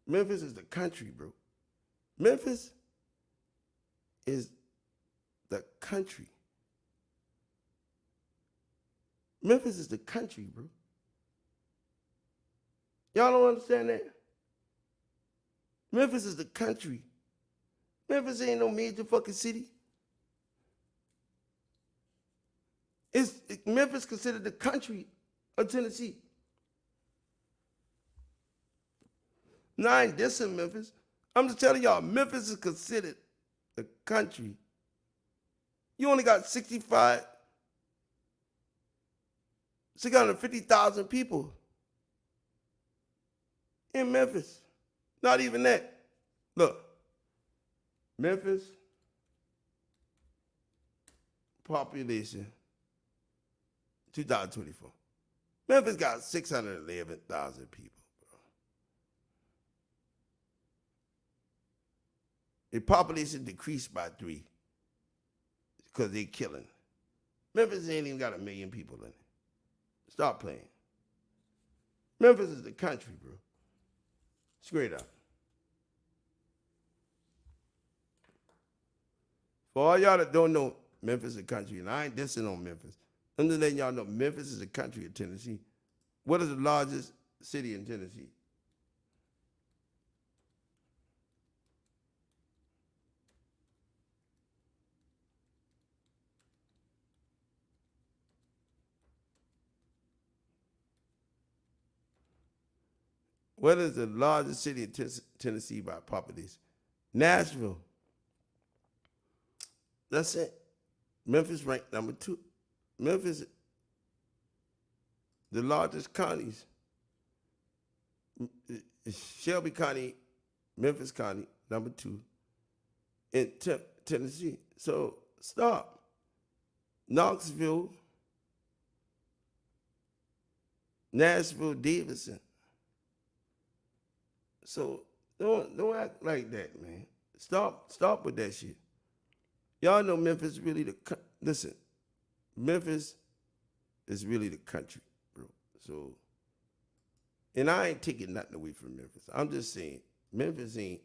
Memphis is the country, bro. Memphis is the country. Memphis is the country, bro. Y'all don't understand that? Memphis is the country. Memphis ain't no major fucking city. Memphis considered the country of Tennessee. Now, I ain't dissing Memphis. I'm just telling y'all, Memphis is considered the country. You only got 650,000 people in Memphis. Not even that. Look, Memphis population 2024. Memphis got 611,000 people. The population decreased by 3 because they killing. Memphis ain't even got 1 million people in it. Stop playing. Memphis is the country, bro. Straight up. For all y'all that don't know, Memphis is the country, and I ain't dissing on Memphis. I'm just letting y'all know Memphis is the country of Tennessee. What is the largest city in Tennessee? What is the largest city in Tennessee by population? Nashville. That's it. Memphis ranked number 2. Memphis, the largest counties. Shelby County, Memphis County, number 2 in Tennessee. So stop. Knoxville, Nashville, Davidson. So don't act like that, man. Stop with that shit. Y'all know Memphis really listen. Memphis is really the country, bro. So, and I ain't taking nothing away from Memphis. I'm just saying Memphis ain't.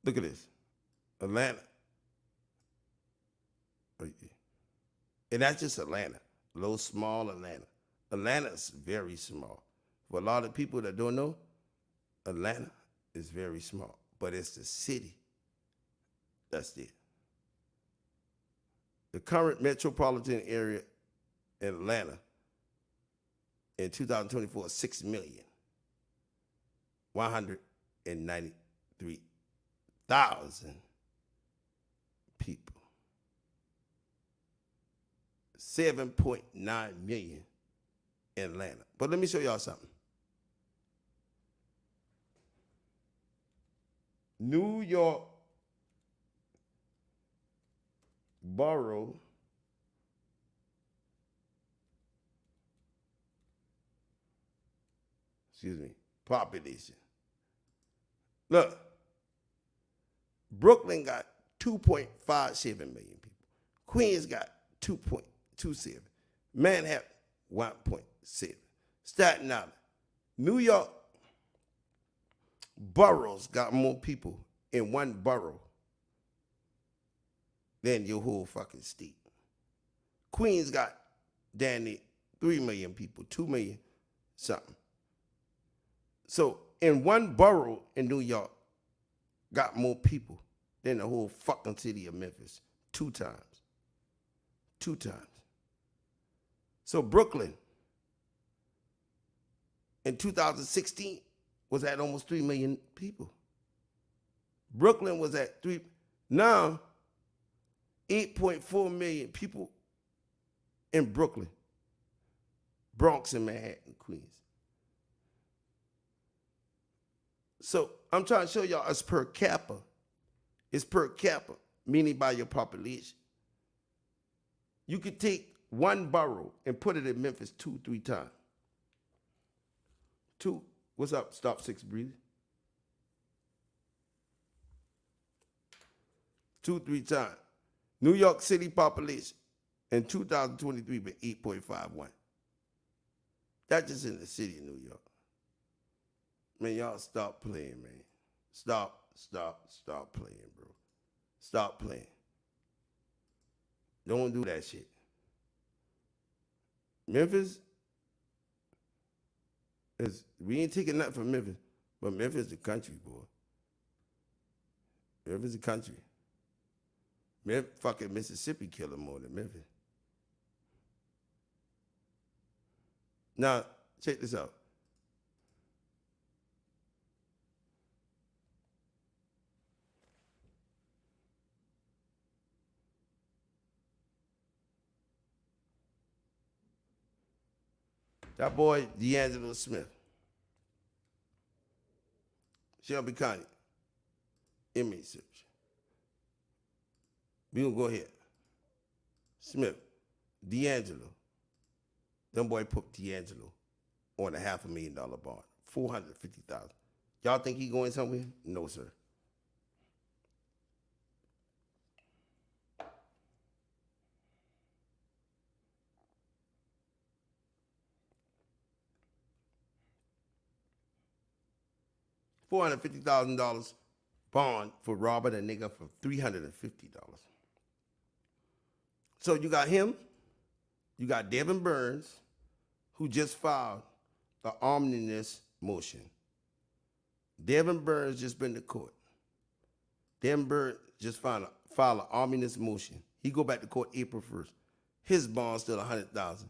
Look at this. Atlanta. And that's just Atlanta. Little small Atlanta. Atlanta's very small. For a lot of people that don't know, Atlanta is very small. But it's the city that's there. The current metropolitan area in Atlanta in 2024 is 6,193,000 people. 7.9 million in Atlanta. But let me show y'all something. New York borough population. Look, Brooklyn got 2.57 million people. Queens got 2.27. Manhattan, 1.7. Staten Island. New York boroughs got more people in one borough than your whole fucking state. Queens got damn near 3 million people, 2 million something. So in one borough in New York got more people than the whole fucking city of Memphis. 2 times. 2 times. So Brooklyn in 2016 was at almost 3 million people. Brooklyn was at 3. Now, 8.4 million people in Brooklyn, Bronx and Manhattan, Queens. So I'm trying to show y'all it's per capita. It's per capita, meaning by your population. You could take one borough and put it in Memphis 2-3 times. 2. What's up? Stop 6 breathing. 2-3 times. New York City population in 2023 been 8.51. That's just in the city of New York. Man, y'all stop playing, man. Stop playing, bro. Stop playing. Don't do that shit. Memphis we ain't taking nothing from Memphis, but Memphis the country, boy. Memphis the country. Fucking Mississippi kill them more than Memphis. Now, check this out. That boy, D'Angelo Smith. Shelby County. Inmate search. We gonna go ahead. Smith, D'Angelo. Them boy put D'Angelo on a $500,000 bond. $450,000. Y'all think he going somewhere? No, sir. $450,000 bond for robbing a nigga for $350. So you got him, you got Devin Burns, who just filed the omnibus motion. Devin Burns just been to court. Devin Burns just filed an omnibus motion. He go back to court April 1st. His bond's still $100,000.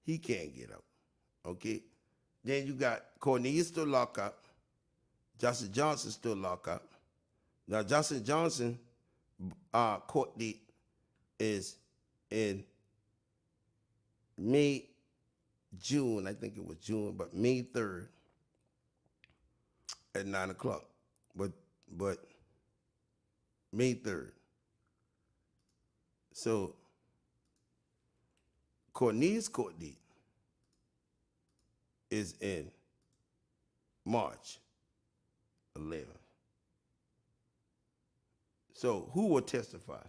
He can't get out. Okay? Then you got Cornelius still locked up. Justin Johnson still locked up. Now Justin Johnson court date is in June, I think it was June, but May 3rd at 9 o'clock. But May 3rd. So Cornelius court date is in March 11th. So who will testify?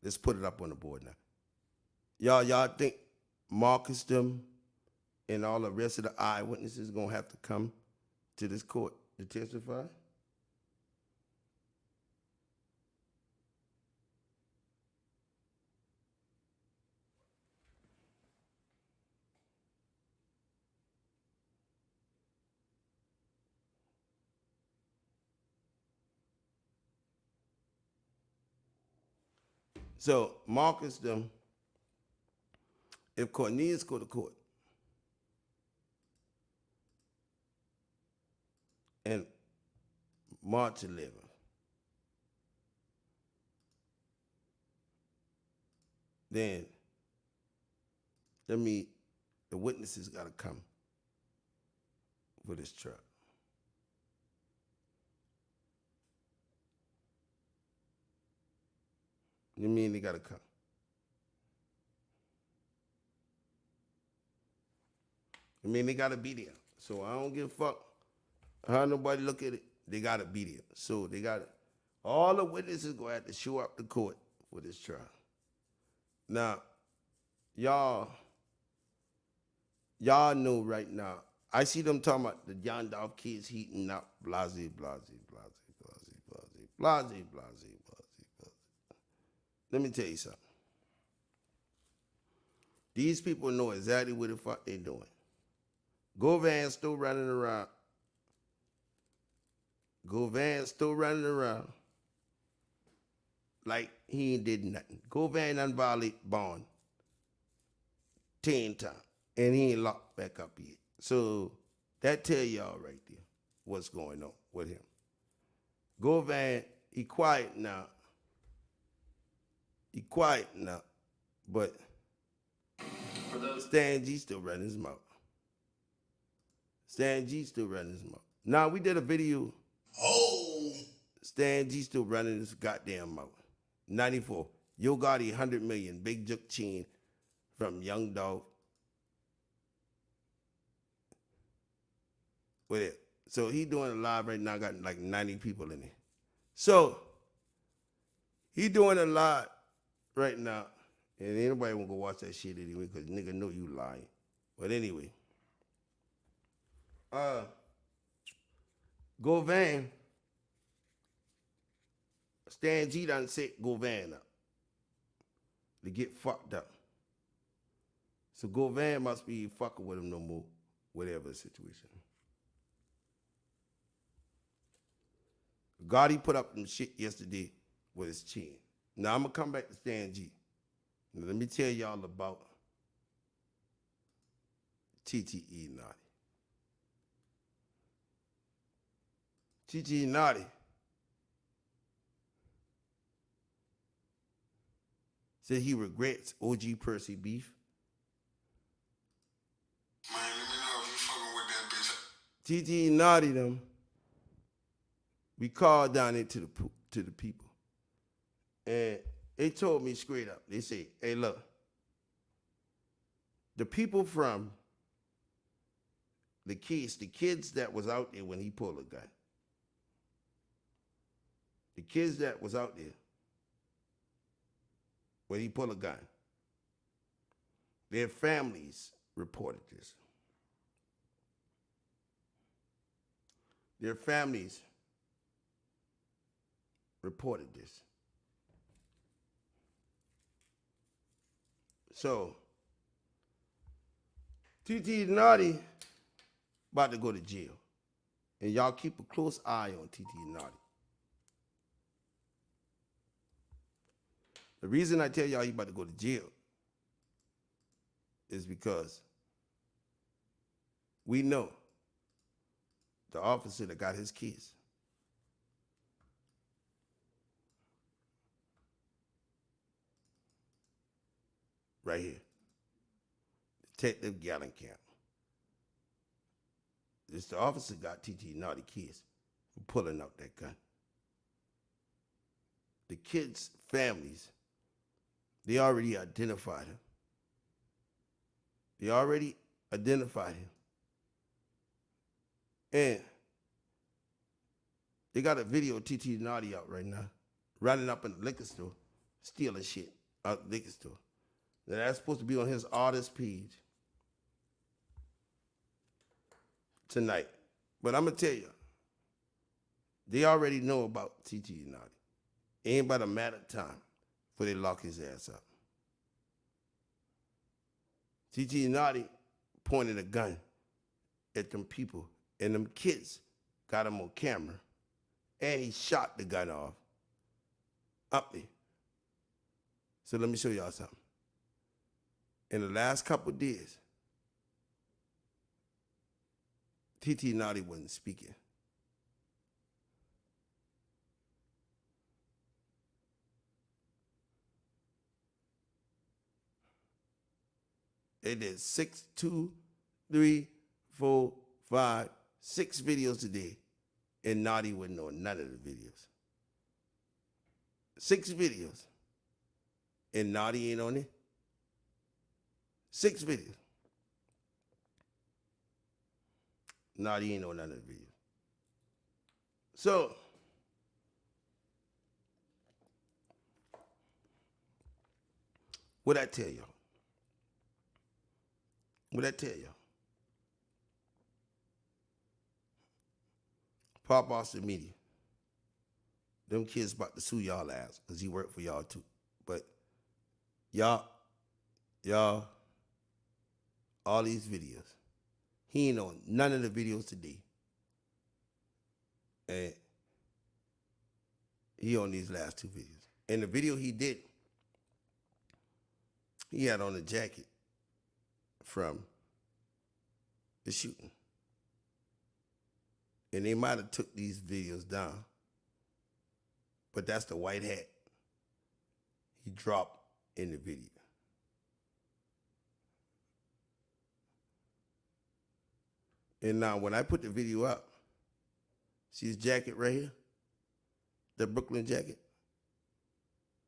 Let's put it up on the board now. Y'all think Marcus them and all the rest of the eyewitnesses gonna have to come to this court to testify? So Marcus them, if Cornelius go to court and March 11th, then the witnesses gotta come for this trial. You mean they gotta come? I mean they gotta be there. So I don't give a fuck how nobody look at it. They gotta be there. So they gotta, all the witnesses gonna have to show up to court for this trial. Now, y'all know right now, I see them talking about the Yondorf kids heating up, blase, blase, blase, blase, blase, blase, blase, blase. Let me tell you something. These people know exactly what the fuck they doing. Govan still running around. Govan still running around like he ain't did nothing. Govan done violate bond 10 times, and he ain't locked back up yet. So that tell y'all right there what's going on with him. Govan, he quiet now. He quiet now, but Stan G still running his mouth. Stan G still running his mouth. Now we did a video. Oh, Stan G still running his goddamn mouth. 94. Yo Gotti 100 million. Big Juk Chain from Young Dolph. With it. So he doing a live right now. Got like 90 people in it. So he doing a live right now, and anybody won't go watch that shit anyway, because nigga know you lying. But anyway, Govan Stan G done set Govan up to get fucked up. So Govan must be fucking with him no more, whatever the situation. Gotti put up some shit yesterday with his chin. Now I'm gonna come back to Stan G. Now, let me tell y'all about TTE Naughty. TTE Naughty said he regrets OG Percy beef. Man, let me know if you fucking with that bitch. TTE Naughty them. We called down into the people. And they told me straight up. They say, hey, look, the people from the kids that was out there when he pulled a gun, the kids that was out there when he pulled a gun, their families reported this. Their families reported this. So, TTE Naughty about to go to jail. And y'all keep a close eye on TTE Naughty. The reason I tell y'all he about to go to jail is because we know the officer that got his kids. Right here. Detective Gallenkamp. This the officer got TTE Naughty kids for pulling out that gun. The kids' families, they already identified him. They already identified him. And they got a video of TTE Naughty out right now, running up in the liquor store, stealing shit out the liquor store. Now, that's supposed to be on his artist page tonight. But I'm going to tell you, they already know about TTE Naughty. It ain't but a matter of time before they lock his ass up. TTE Naughty pointed a gun at them people, and them kids got him on camera, and he shot the gun off up there. So let me show y'all something. In the last couple of days, TTE Naughty wasn't speaking. They did 6 videos today, and Naughty wouldn't know none of the videos. 6 videos, and Naughty ain't on it. 6 videos. Naughty ain't on none of the videos. So, what I tell y'all? What I tell y'all? Pop Austin Media. Them kids about to sue y'all ass because he worked for y'all too. But y'all, all these videos, he ain't on none of the videos today. And he on these last 2 videos. And the video he did, he had on a jacket from the shooting. And they might have took these videos down, but that's the white hat he dropped in the video. And now when I put the video up, see his jacket right here? The Brooklyn jacket?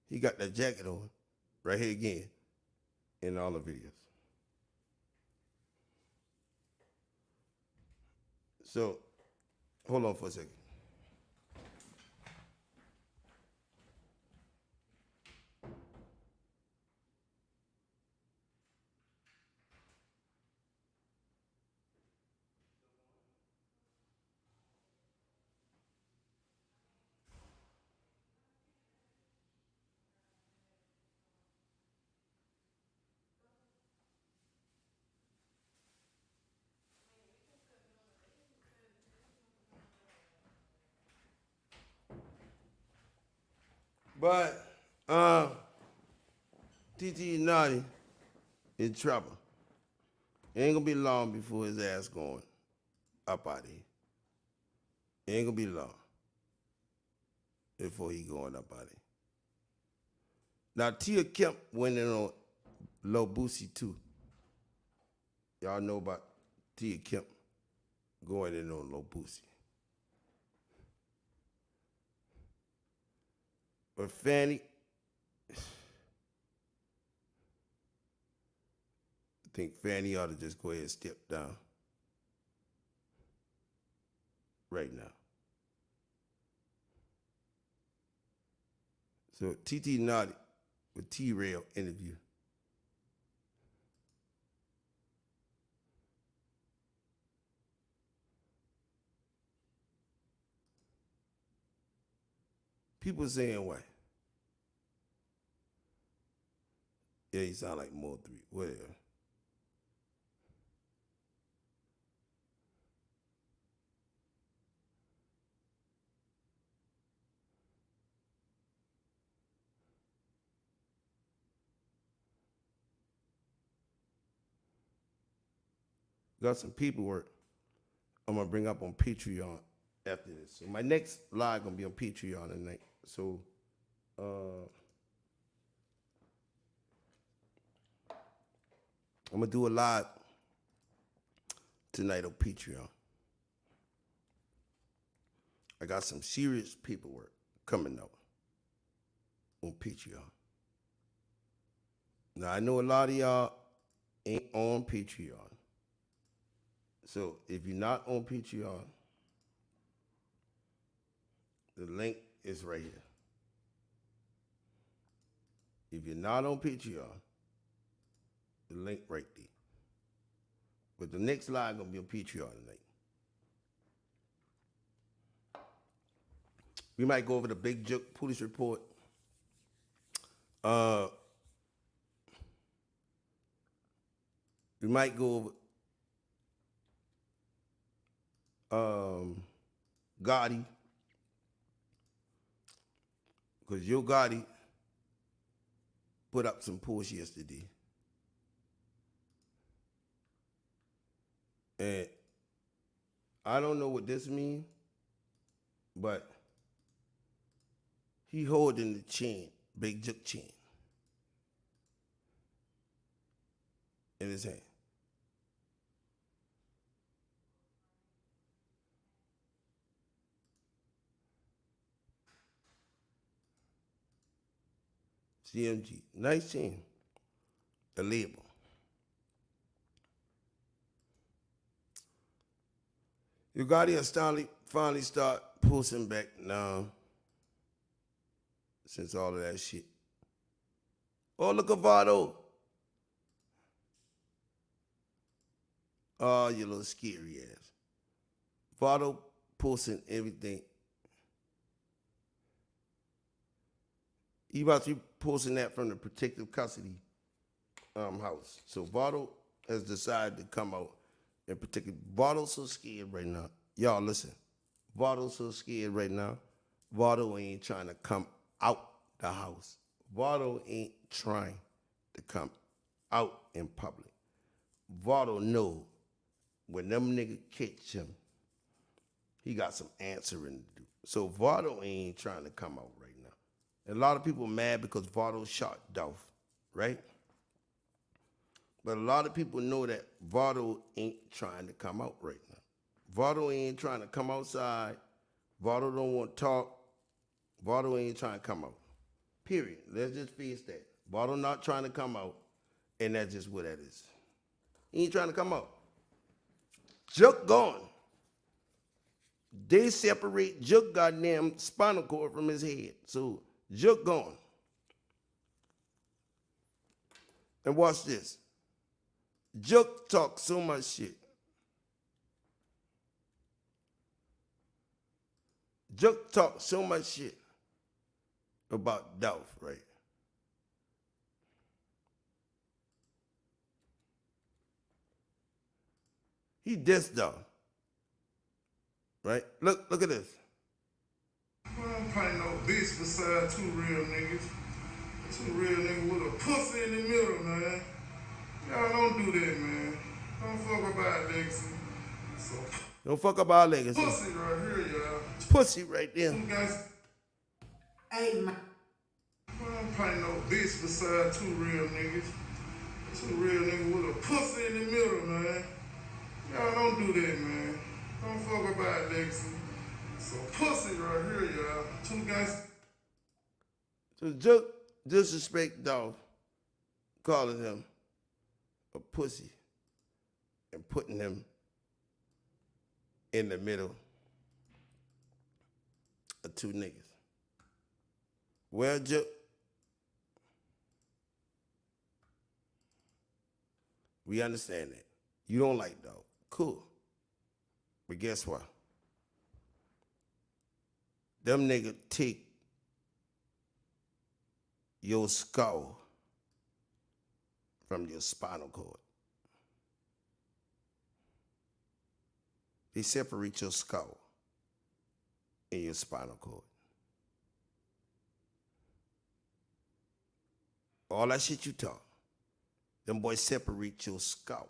He got that jacket on right here again in all the videos. So, hold on for a second. But TT Naughty in trouble. It ain't gonna be long before his ass going up out of here. It ain't gonna be long before he going up out of here. Now Tia Kemp went in on Lil Boosie too. Y'all know about Tia Kemp going in on Lil Boosie. But Fanny, I think Fanny ought to just go ahead and step down right now. So TT Naughty with T-Rail interview. People saying what? Yeah, you sound like more three. Whatever. Got some paperwork I'm gonna bring up on Patreon after this. So my next live gonna be on Patreon tonight. So I'm gonna do a live tonight on Patreon. I got some serious paperwork coming out on Patreon. Now I know a lot of y'all ain't on Patreon. So if you're not on Patreon, the link is right here. If you're not on Patreon, the link right there. But the next live gonna be on Patreon tonight. We might go over the Big Joke police report. We might go over Gotti, because Yo Gotti put up some posts yesterday. And I don't know what this means, but he holding the chain, Big Joke chain, in his hand. CMG, nice chain, a label. You got here finally start posting back now since all of that shit. Oh, look at Vado. Oh, you little scary ass. Vado posting everything. He about to be posting that from the protective custody house. So Vado has decided to come out and protect. Vado's so scared right now. Y'all listen. Vado's so scared right now. Vado ain't trying to come out the house. Vado ain't trying to come out in public. Vado know when them niggas catch him, he got some answering to do. So Vado ain't trying to come out right now. And a lot of people mad because Vado shot Dolph, right? But a lot of people know that Vado ain't trying to come out right now. Vado ain't trying to come outside. Vado don't want to talk. Vado ain't trying to come out. Period. Let's just face that. Vado not trying to come out, and that's just what that is. He ain't trying to come out. Jook gone. They separate Jook goddamn spinal cord from his head. So Jook gone. And watch this. Jook talk so much shit. Jook talk so much shit about Dolph, right? He dissed Dolph, right? Look at this. I don't find no bitch beside two real niggas. Two real niggas with a pussy in the middle, man. Y'all don't do that, man. Don't fuck about legacy. So, Don't fuck up our legacy. pussy right here, y'all. Pussy right there. You guys, Hey, man. I don't find no bitch beside two real niggas. Two real niggas with a pussy in the middle, man. Y'all don't do that, man. Don't fuck about legacy. So, pussy right here, y'all. Two guys. So disrespect Dolph, calling him a pussy and putting him in the middle of two niggas. Well, Joe, we understand that. You don't like Dolph. Cool. But guess what? Them niggas take your skull from your spinal cord. They separate your skull and your spinal cord. All that shit you talk, them boys separate your skull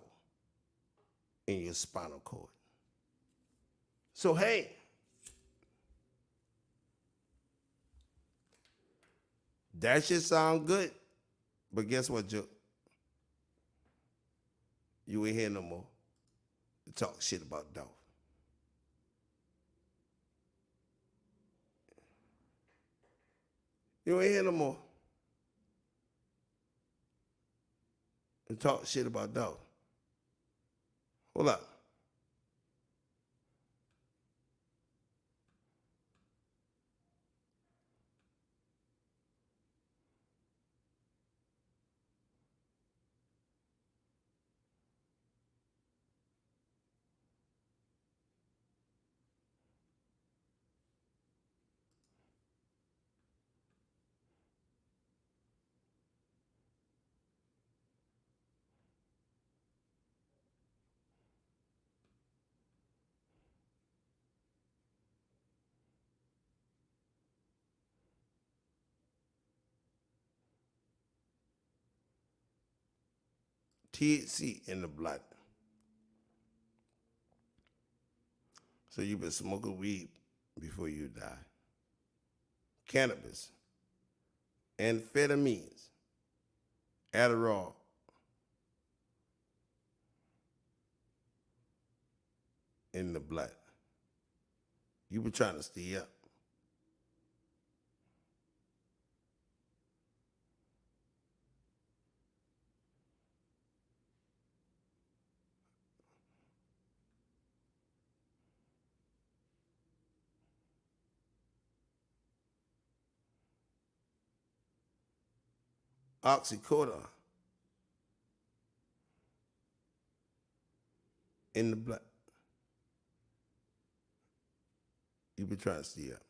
and your spinal cord. So, hey, that shit sound good, but guess what, Joe? You ain't here no more to talk shit about Dolph. You ain't here no more to talk shit about Dolph. Hold up. THC in the blood. So you've been smoking weed before you die. Cannabis, amphetamines, Adderall, in the blood. You been trying to stay up. Oxycodone in the blood. You been trying to stay up.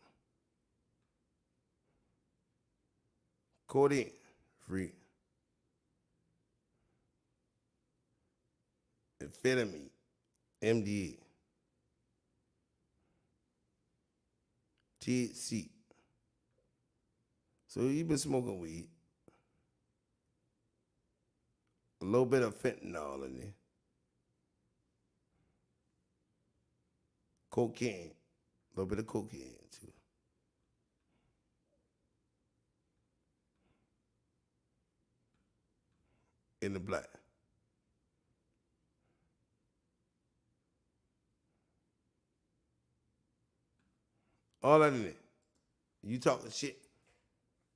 Codeine, free. Amphetamine, MDA. THC. So you been smoking weed. A little bit of fentanyl in there. Cocaine. A little bit of cocaine too. In the blood. All that in it. You talking shit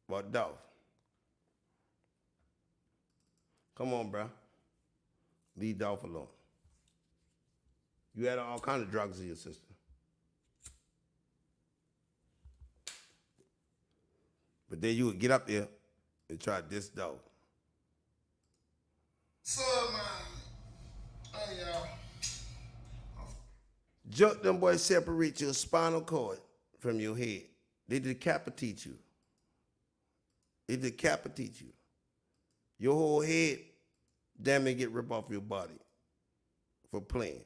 about Dolph. Come on, bro. Leave Dolph alone. You had all kind of drugs in your system. But then you would get up there and try to diss Dolph. So, man. Hey, y'all. Joke them boys separate your spinal cord from your head. They decapitate you. They decapitate you. Your whole head damn near get ripped off your body for playing.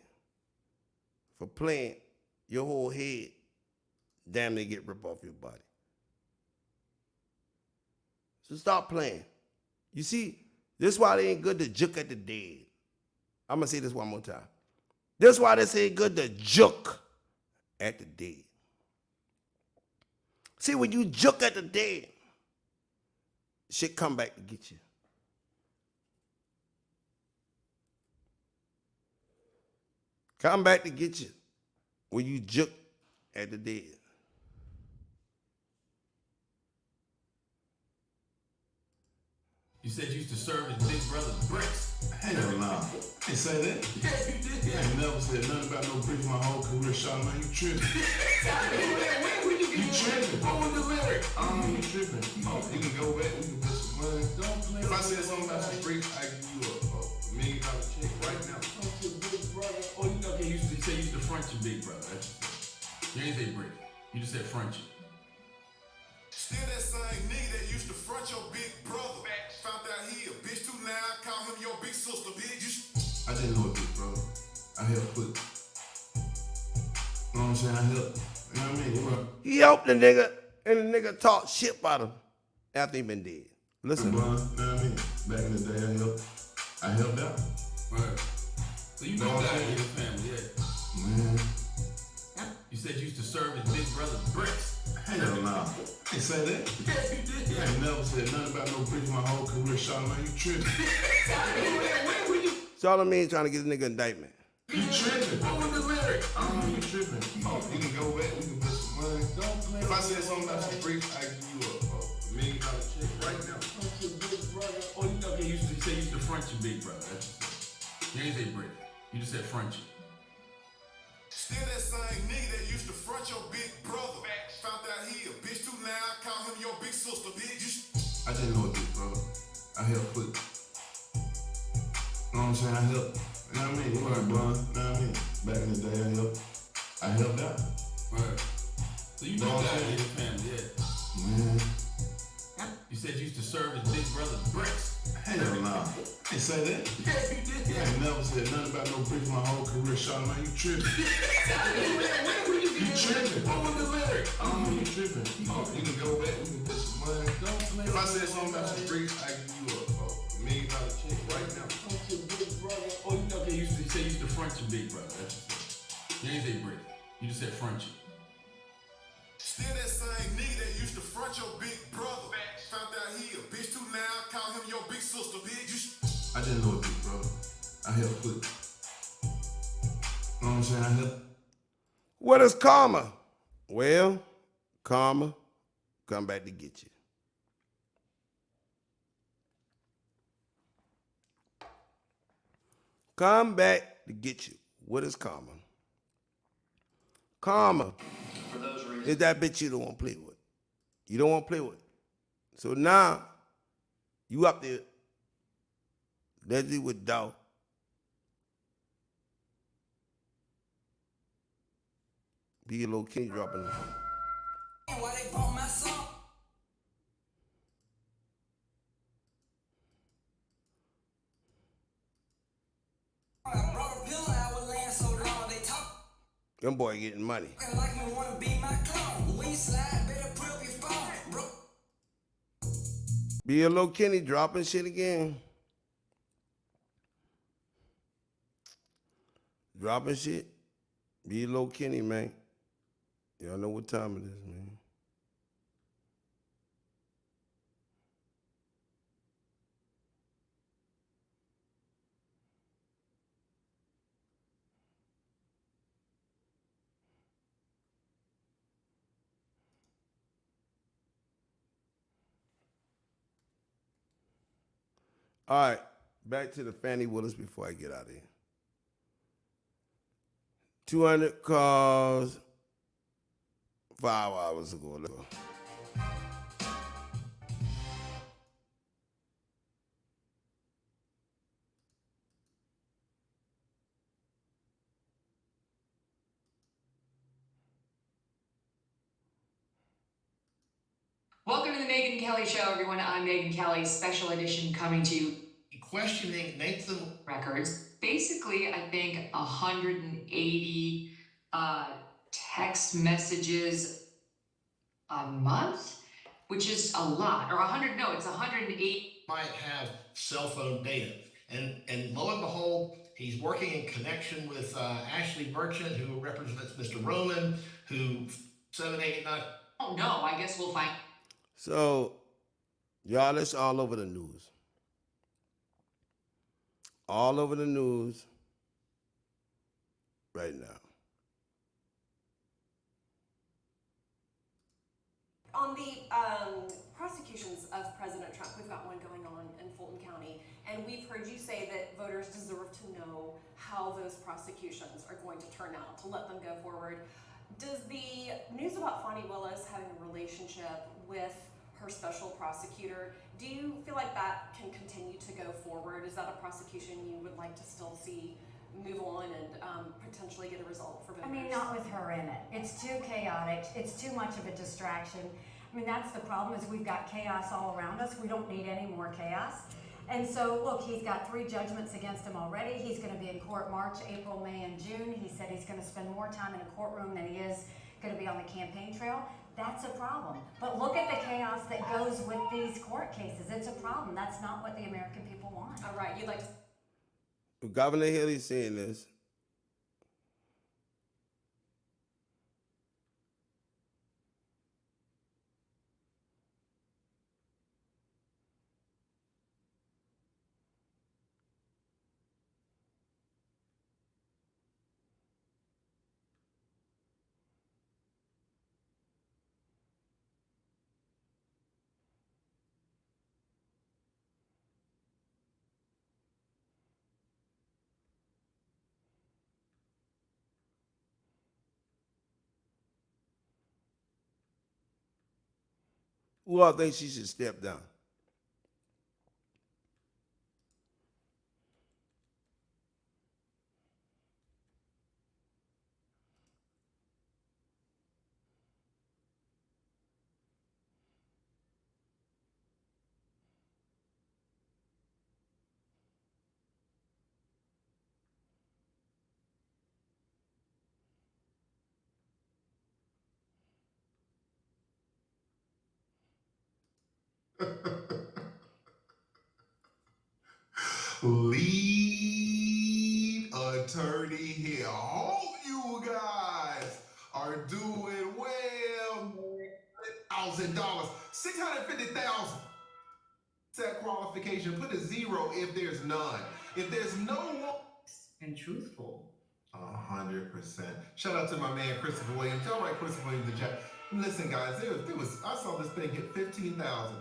For playing, your whole head damn near get ripped off your body. So stop playing. You see, this is why they ain't good to juke at the dead. I'm gonna say this one more time. This is why they say good to juke at the dead. See, when you juke at the dead, shit come back to get you. Come back to get you when you juke at the dead. You said you used to serve as Big Brother Bricks. Hell nah. Ain't say that. Yeah, you did. I ain't never said nothing about no bricks my whole career, Sean. Man, you tripping. You tripping. What was the lyric? You tripping. You can go back, we can put some money. Don't play. If I said something about some bricks, I give you a $1 million check right now. Oh, you know, okay, you say you used to front your Big Brother. That's what you said. You didn't say brick. You just said front you. Still that same nigga that used to front your big brother. Found out he a bitch too loud, call him your big sister, bitch. I didn't know a big brother. I helped put. You know what I'm saying? I helped. You know what I mean? He helped the nigga, and the nigga talked shit about him after he been dead. Listen. You know what I mean? Back in the day, I helped out. Right. So you know that in your family, yeah. Man. You said you used to serve as Big Brother Bricks. Hell nah. Ain't say that. Yeah, you did. I ain't never said nothing about no bricks my whole career, Sean. Man, you tripping. So all I mean trying to get this nigga indictment. You tripping. What was the lyric? You tripping. You can go back, we can put some money. Don't play. If I said something about some bricks, I give you a $1 million check right now. Oh, you know, okay, you say you used to front your Big Brother. That's what you said. You didn't say brick. You just said front you. Still that same nigga that used to front your big brother. Found out he a bitch too loud, call him your big sister, bitch. I didn't know a big brother. I helped put. You know what I'm saying? I helped. You know what I mean? You know what I mean? Back in the day, I helped out. Right. So you know that in your family, yeah. Man. You said you used to serve as Big Brother Bricks. Hell nah. Ain't say that. Yeah, you did. I ain't never said nothing about no bricks my whole career, Sean. Man, you tripping. You tripping. What was the lyric? You tripping. You can go back, we can put some money. Don't play. If I said something about some bricks, I give you a $1 million check right now. Oh, you know, okay, you say you used to front your Big Brother. That's what you said. You didn't say brick. You just said front you. Still that same nigga that used to front your big brother. Found out he a bitch too loud, call him your big sister, bitch. I didn't know a big brother. I helped put. You know what I'm saying? I helped. What is karma? Well, karma come back to get you. Come back to get you. What is karma? Karma is that bitch you don't want to play with. You don't want to play with. So now, you up there, Leslie with Dow. Be a little king dropping. Why they bought my song? I brought a pill, I was laying so long, they talk Them boy getting money. like you wanna be my clone. When you slide, better put up your phone, bro. Be a little Kenny dropping shit again. Dropping shit. Be a little Kenny, man. Y'all know what time it is, man. All right, back to the Fannie Willis before I get out of here. 200 calls 5 hours ago. Let's go. Welcome to the Megyn Kelly Show, everyone. I'm Megyn Kelly, special edition coming to you. Questioning Nathan Records. Basically, I think 180 text messages a month, which is a lot, or 100, no, it's 108. Might have cell phone data. And lo and behold, he's working in connection with Ashley Merchant, who represents Mr. Roman, who 789. Oh no, I guess we'll find. So, y'all, it's all over the news. All over the news right now. On the prosecutions of President Trump, we've got one going on in Fulton County, and we've heard you say that voters deserve to know how those prosecutions are going to turn out, to let them go forward. Does the news about Fonnie Willis having a relationship with her special prosecutor, do you feel like that can continue to go forward? Is that a prosecution you would like to still see move on and potentially get a result for voters? I mean, not with her in it. It's too chaotic. It's too much of a distraction. I mean, that's the problem, is we've got chaos all around us. We don't need any more chaos. And so, look, he's got 3 judgments against him already. He's going to be in court March, April, May, and June. He said he's going to spend more time in a courtroom than he is going to be on the campaign trail. That's a problem. But look at the chaos that goes with these court cases. It's a problem. That's not what the American people want. All right, you'd like to... Governor Haley's saying this. Who all think she should step down? Lead attorney here. Hope you guys are doing well. $1,000, $650,000. Set qualification. Put a 0 if there's none. If there's no one. And truthful. 100%. Shout out to my man Christopher Williams. Y'all right, Christopher Williams in chat. Listen, guys, there was I saw this thing hit 15,000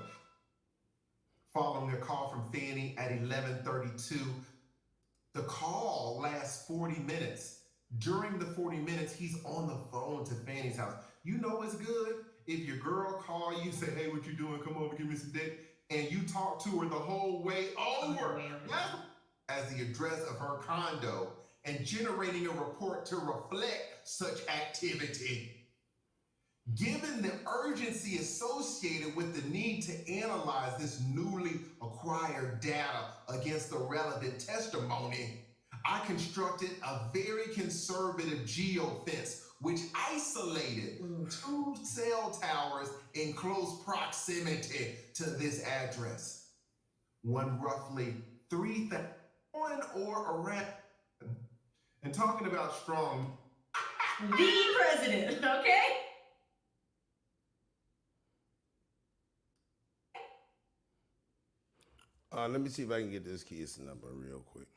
following a call from Fannie at 11:32. The call lasts 40 minutes. During the 40 minutes, he's on the phone to Fannie's house. You know it's good if your girl call you, say, "Hey, what you doing? Come over, give me some dick," and you talk to her the whole way over. As the address of her condo and generating a report to reflect such activity. Given the urgency associated with the need to analyze this newly acquired data against the relevant testimony, I constructed a very conservative geofence which isolated 2 cell towers in close proximity to this address. One roughly 3,000 or around. And talking about strong. The president, okay? Let me see if I can get this case number real quick.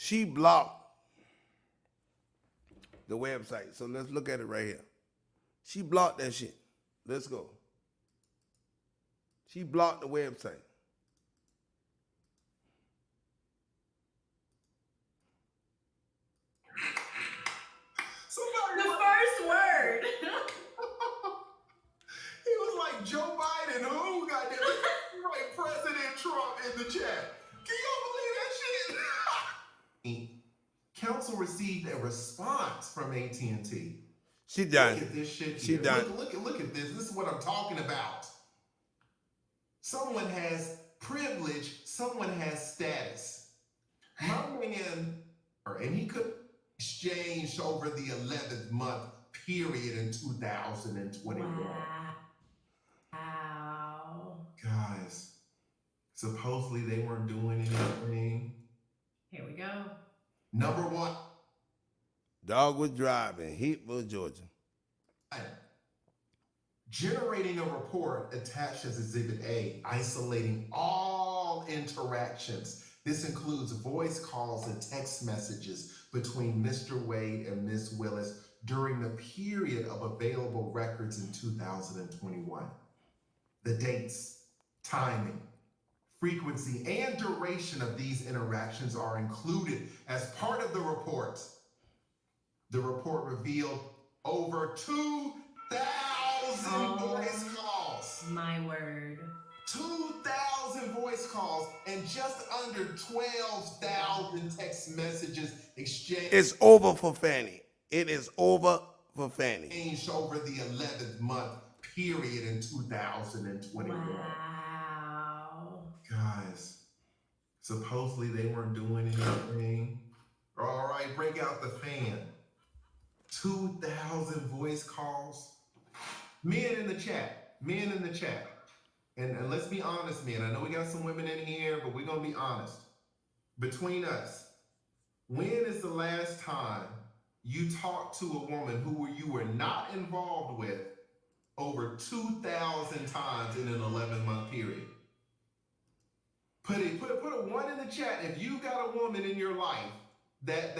She blocked the website. So let's look at it right here. She blocked that shit. Let's go. She blocked the website. Somebody The first word. He was like Joe Biden, who goddamn right, President Trump in the chat. Can y'all believe that shit? Council received a response from AT&T. She done. Look at this shit She here. done. Look at this. This is what I'm talking about. Someone has privilege. Someone has status. My man, and he could exchange over the 11th month period in 2021. Wow. Guys, supposedly they weren't doing anything. Here we go. Number one. Dog was driving, Heatville, Georgia. Generating a report attached as Exhibit A, isolating all interactions. This includes voice calls and text messages between Mr. Wade and Ms. Willis during the period of available records in 2021. The dates, timing, frequency, and duration of these interactions are included as part of the report. The report revealed over 2,000 voice calls. My word. 2,000 voice calls and just under 12,000 text messages exchanged. It's over for Fannie. It is over for Fannie. Changed over the 11th month period in 2021. Wow. Guys, supposedly they weren't doing anything. All right, break out the fan. 2,000 voice calls. Men in the chat. And let's be honest, men. I know we got some women in here, but we're going to be honest. Between us, when is the last time you talked to a woman who you were not involved with over 2,000 times in an 11-month period? Put a 1 in the chat if you got a woman in your life that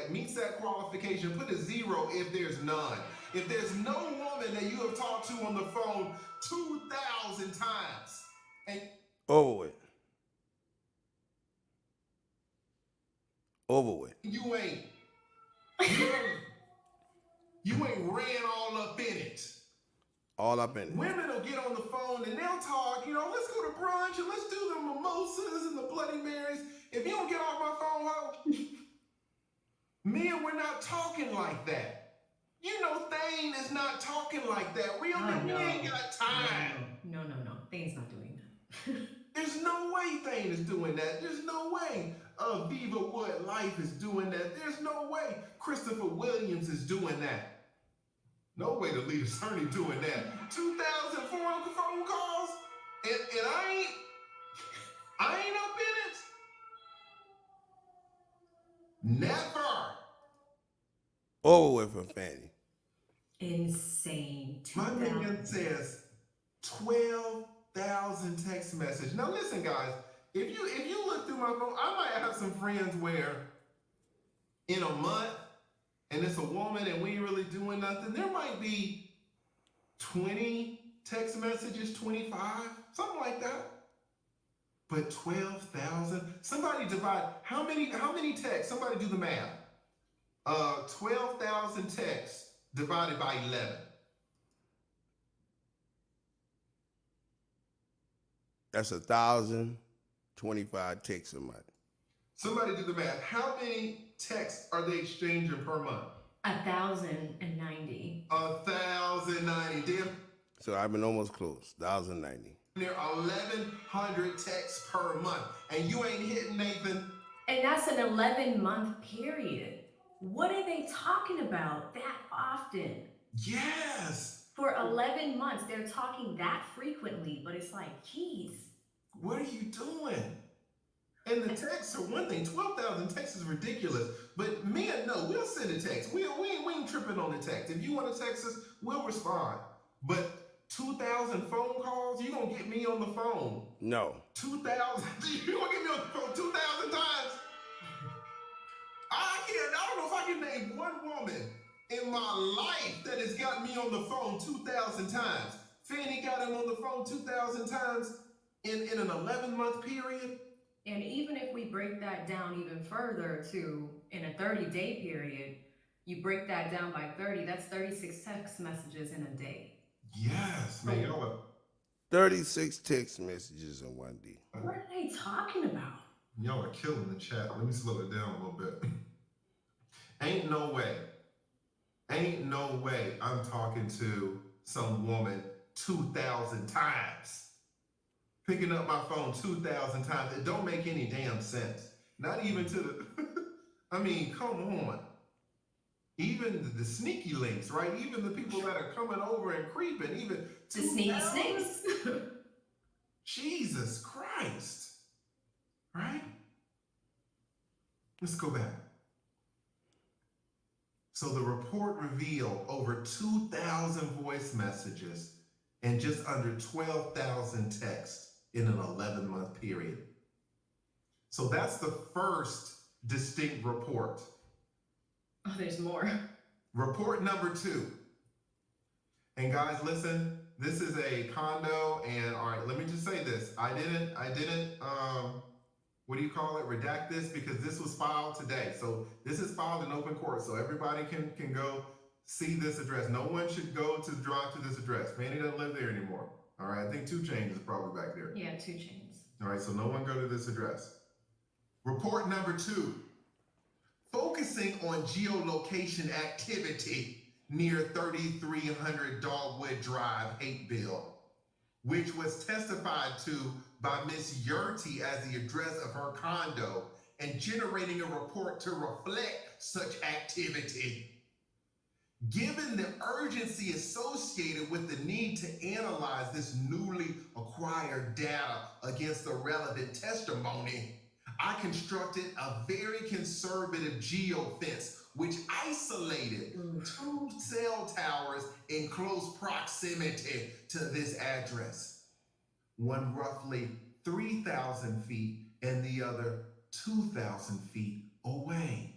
meets that qualification. Put a 0 if there's none. If there's no woman that you have talked to on the phone 2,000 times, and Over with. Over with. you ain't ran all up in it. All up in it. Women will get on the phone and they'll talk, let's go to brunch and let's do the mimosas and the Bloody Marys. If you don't get off my phone, men, we're not talking like that. Thane is not talking like that. Real men, we ain't got time. No. Thane's not doing that. There's no way Thane is doing that. There's no way Viva Wood Life is doing that. There's no way Christopher Williams is doing that. No way the lead attorney doing that. 2,000 phone calls, and I ain't up in it. Never. Over with for Fannie. Insane. My man says 12,000 text messages. Now listen, guys. If you look through my phone, I might have some friends where in a month, and it's a woman and we ain't really doing nothing, there might be 20 text messages, 25, something like that. But 12,000, somebody divide, how many texts? Somebody do the math. 12,000 texts divided by 11. That's 1,025 texts a month. Somebody do the math. How many texts are they exchanging per month? 1,090. 1,090. Damn. So I've been almost close. 1,090. There are 1,100 texts per month, and you ain't hitting Nathan. And that's an 11-month period. What are they talking about that often? Yes. For 11 months, they're talking that frequently, but it's like, geez. What are you doing? And the texts are one thing. 12,000 texts is ridiculous. But men, no, we'll send a text. We ain't tripping on the text. If you want to text us, we'll respond. But 2,000 phone calls, you gonna get me on the phone. No. 2,000, you gonna get me on the phone 2,000 times? in my life that has got me on the phone 2,000 times. Fanny got him on the phone 2,000 times in an 11-month period. And even if we break that down even further to in a 30-day period, you break that down by 30, that's 36 text messages in a day. Yes, man, y'all are 36 text messages in one day. What are they talking about? Y'all are killing the chat. Let me slow it down a little bit. Ain't no way I'm talking to some woman 2,000 times. Picking up my phone 2,000 times. It don't make any damn sense. Not even to the, I mean, come on. Even the sneaky links, right? Even the people that are coming over and creeping, even The sneaky snakes. Jesus Christ. Right? Let's go back. So the report revealed over 2,000 voice messages and just under 12,000 texts in an 11-month period. So that's the first distinct report. Oh, there's more. Report number 2. And guys, listen, this is a condo, and all right, let me just say this. I didn't, what do you call it? Redact this, because this was filed today. So this is filed in open court, so everybody can go see this address. No one should go to drive to this address. Fanny doesn't live there anymore. All right, I think 2 Chainz is probably back there. Yeah, 2 Chainz. All right, so no one go to this address. Report number 2, focusing on geolocation activity near 3300 Dogwood Drive, Hateville, which was testified to by Miss Yurty as the address of her condo and generating a report to reflect such activity. Given the urgency associated with the need to analyze this newly acquired data against the relevant testimony, I constructed a very conservative geofence which isolated 2 cell towers in close proximity to this address. One roughly 3,000 feet and the other 2,000 feet away.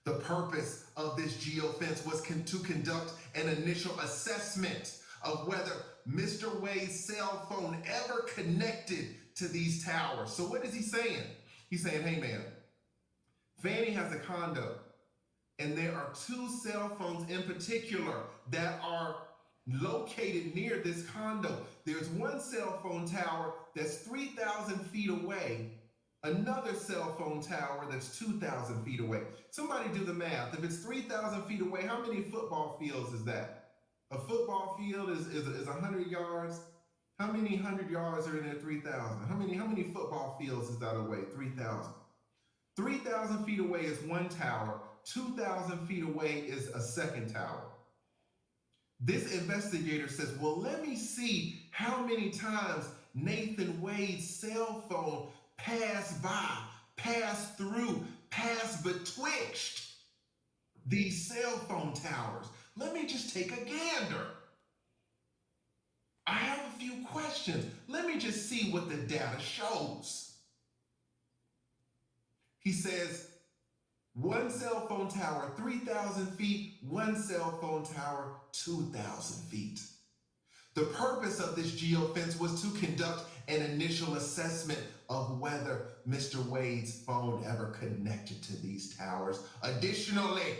The purpose of this geofence was to conduct an initial assessment of whether Mr. Wade's cell phone ever connected to these towers. So what is he saying? He's saying, hey man, Fanny has a condo and there are 2 cell phones in particular that are located near this condo. There's one cell phone tower that's 3,000 feet away, another cell phone tower that's 2,000 feet away. Somebody do the math. If it's 3,000 feet away, how many football fields is that? A football field is 100 yards. How many 100 yards are in there? 3,000. How many football fields is that away? 3,000. 3,000 feet away is one tower. 2,000 feet away is a second tower. This investigator says, well, let me see how many times Nathan Wade's cell phone passed by, passed through, passed betwixt these cell phone towers. Let me just take a gander. I have a few questions. Let me just see what the data shows. He says, one cell phone tower, 3,000 feet, one cell phone tower, 2,000 feet. The purpose of this geofence was to conduct an initial assessment of whether Mr. Wade's phone ever connected to these towers. Additionally,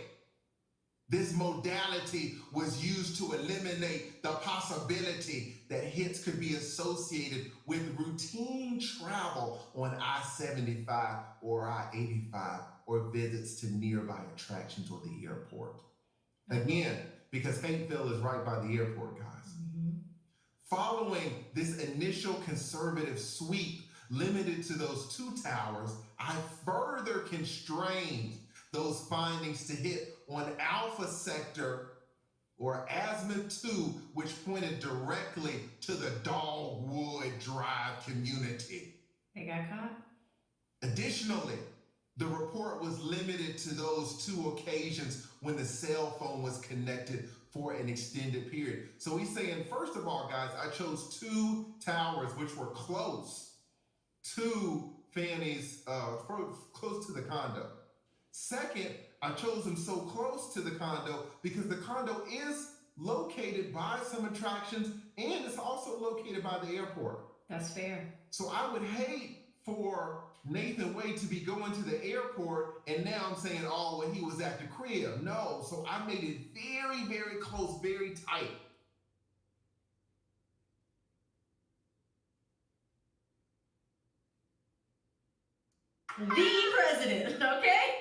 this modality was used to eliminate the possibility that hits could be associated with routine travel on I-75 or I-85 or visits to nearby attractions or the airport. Again, because Hateville is right by the airport, guys. Following this initial conservative sweep limited to those 2 towers, I further constrained those findings to hit on Alpha Sector or Azimuth 2, which pointed directly to the Dogwood Drive community. They got caught? Additionally, the report was limited to those 2 occasions when the cell phone was connected for an extended period. So he's saying, first of all, guys, I chose 2 towers which were close to Fanny's, close to the condo. Second, I chose them so close to the condo because the condo is located by some attractions and it's also located by the airport. That's fair. So I would hate for Nathan Wade to be going to the airport and now I'm saying, oh, well, he was at the crib. No, so I made it very, very close, very tight. The president, okay?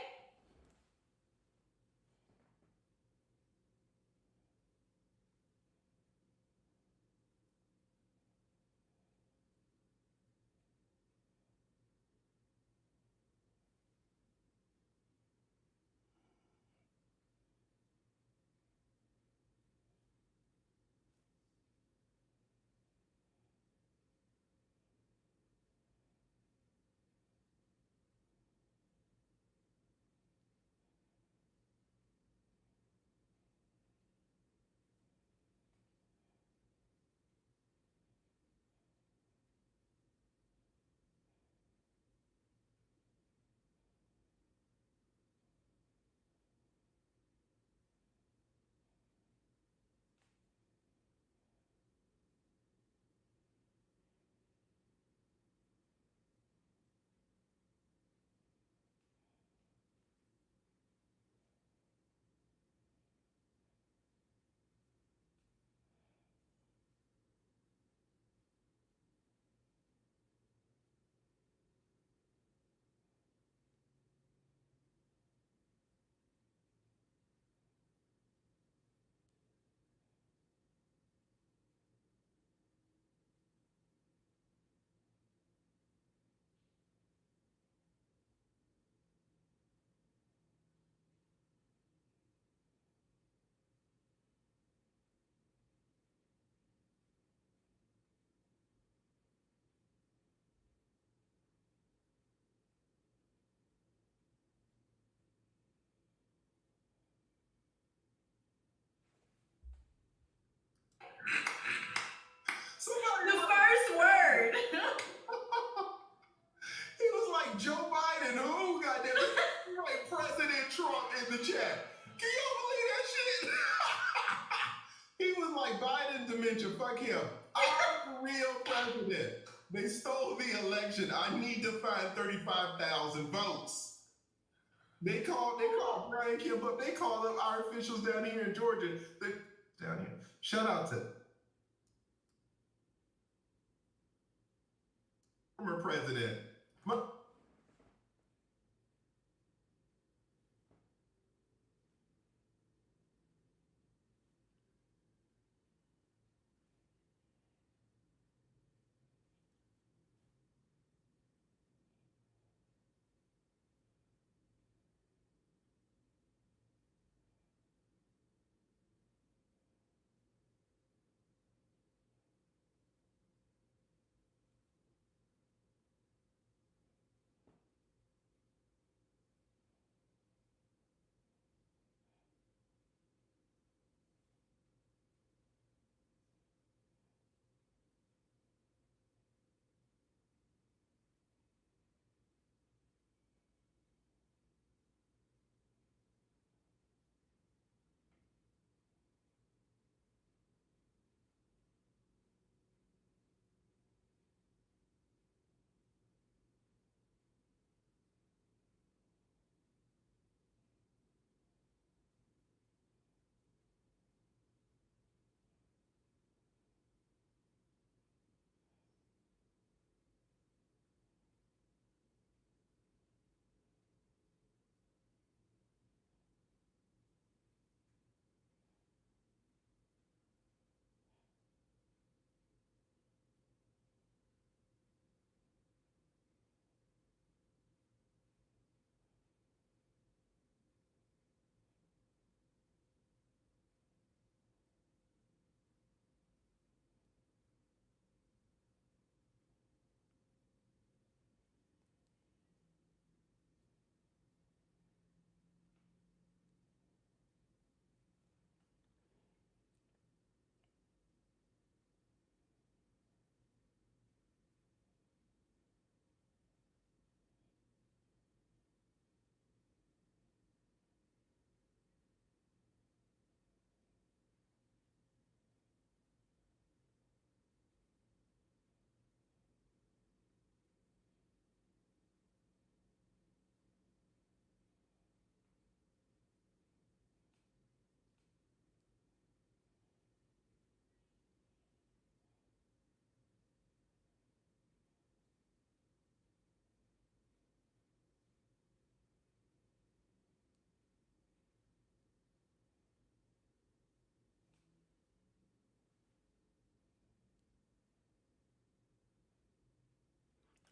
Somebody The first word. He was like Joe Biden, who got that like President Trump in the chat. Can y'all believe that shit? He was like Biden dementia, fuck him. I'm the real president. They stole the election. I need to find 35,000 votes. They called Brian Kemp up. They called up our officials down here in Georgia. Down here. Shout out to former president.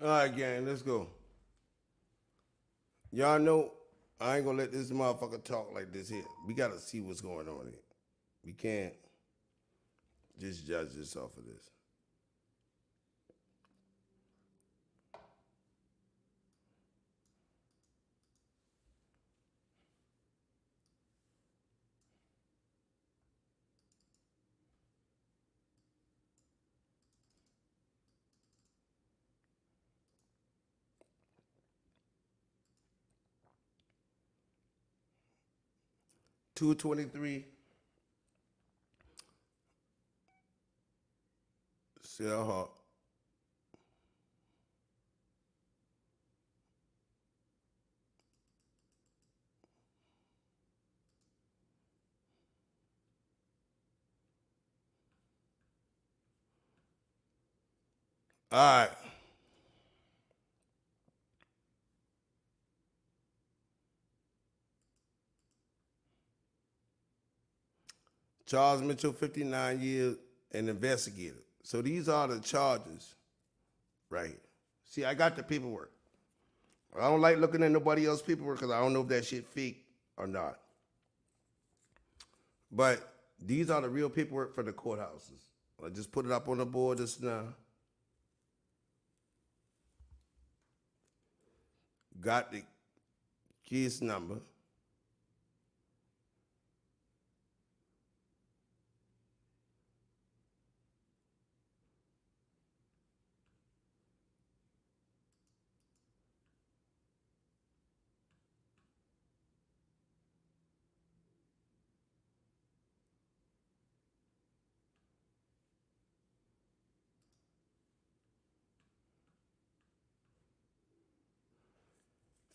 All right, gang, let's go. Y'all know I ain't gonna let this motherfucker talk like this here. We gotta see what's going on here. We can't just judge this off of this. $223 Sell Hawk. All right. Charles Mitchell, 59 years, an investigator. So these are the charges, right here. See, I got the paperwork. I don't like looking at nobody else's paperwork because I don't know if that shit fake or not. But these are the real paperwork for the courthouses. I just put it up on the board just now. Got the case number.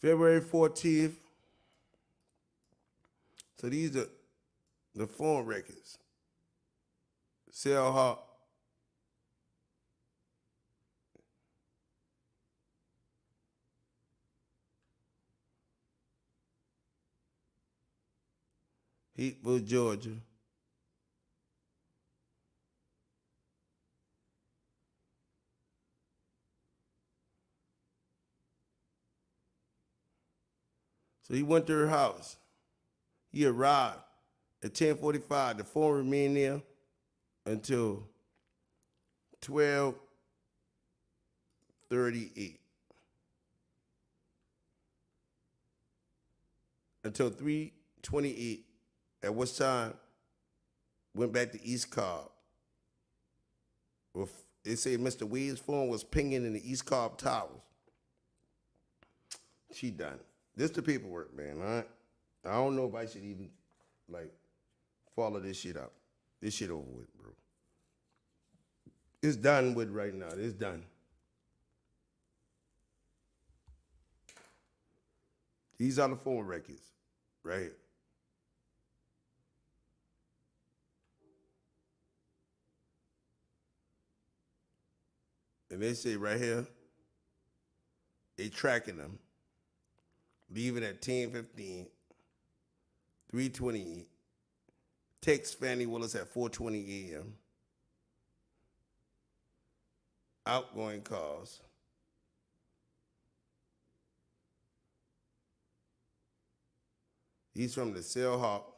February 14th. So these are the phone records. Sell Hawk. Heathville, Georgia. So he went to her house. He arrived at 10:45. The phone remained there until 12:38. Until 3:28, at which time went back to East Cobb. They say Mr. Wade's phone was pinging in the East Cobb Towers. She done. This the paperwork, man, all right? I don't know if I should even, follow this shit up. This shit over with, bro. It's done with right now. It's done. These are the phone records, right here. And they say right here, they tracking them. Leaving at 10:15, 3:28. Text Fannie Willis at 4:20 a.m. Outgoing calls. He's from the Sell Hawk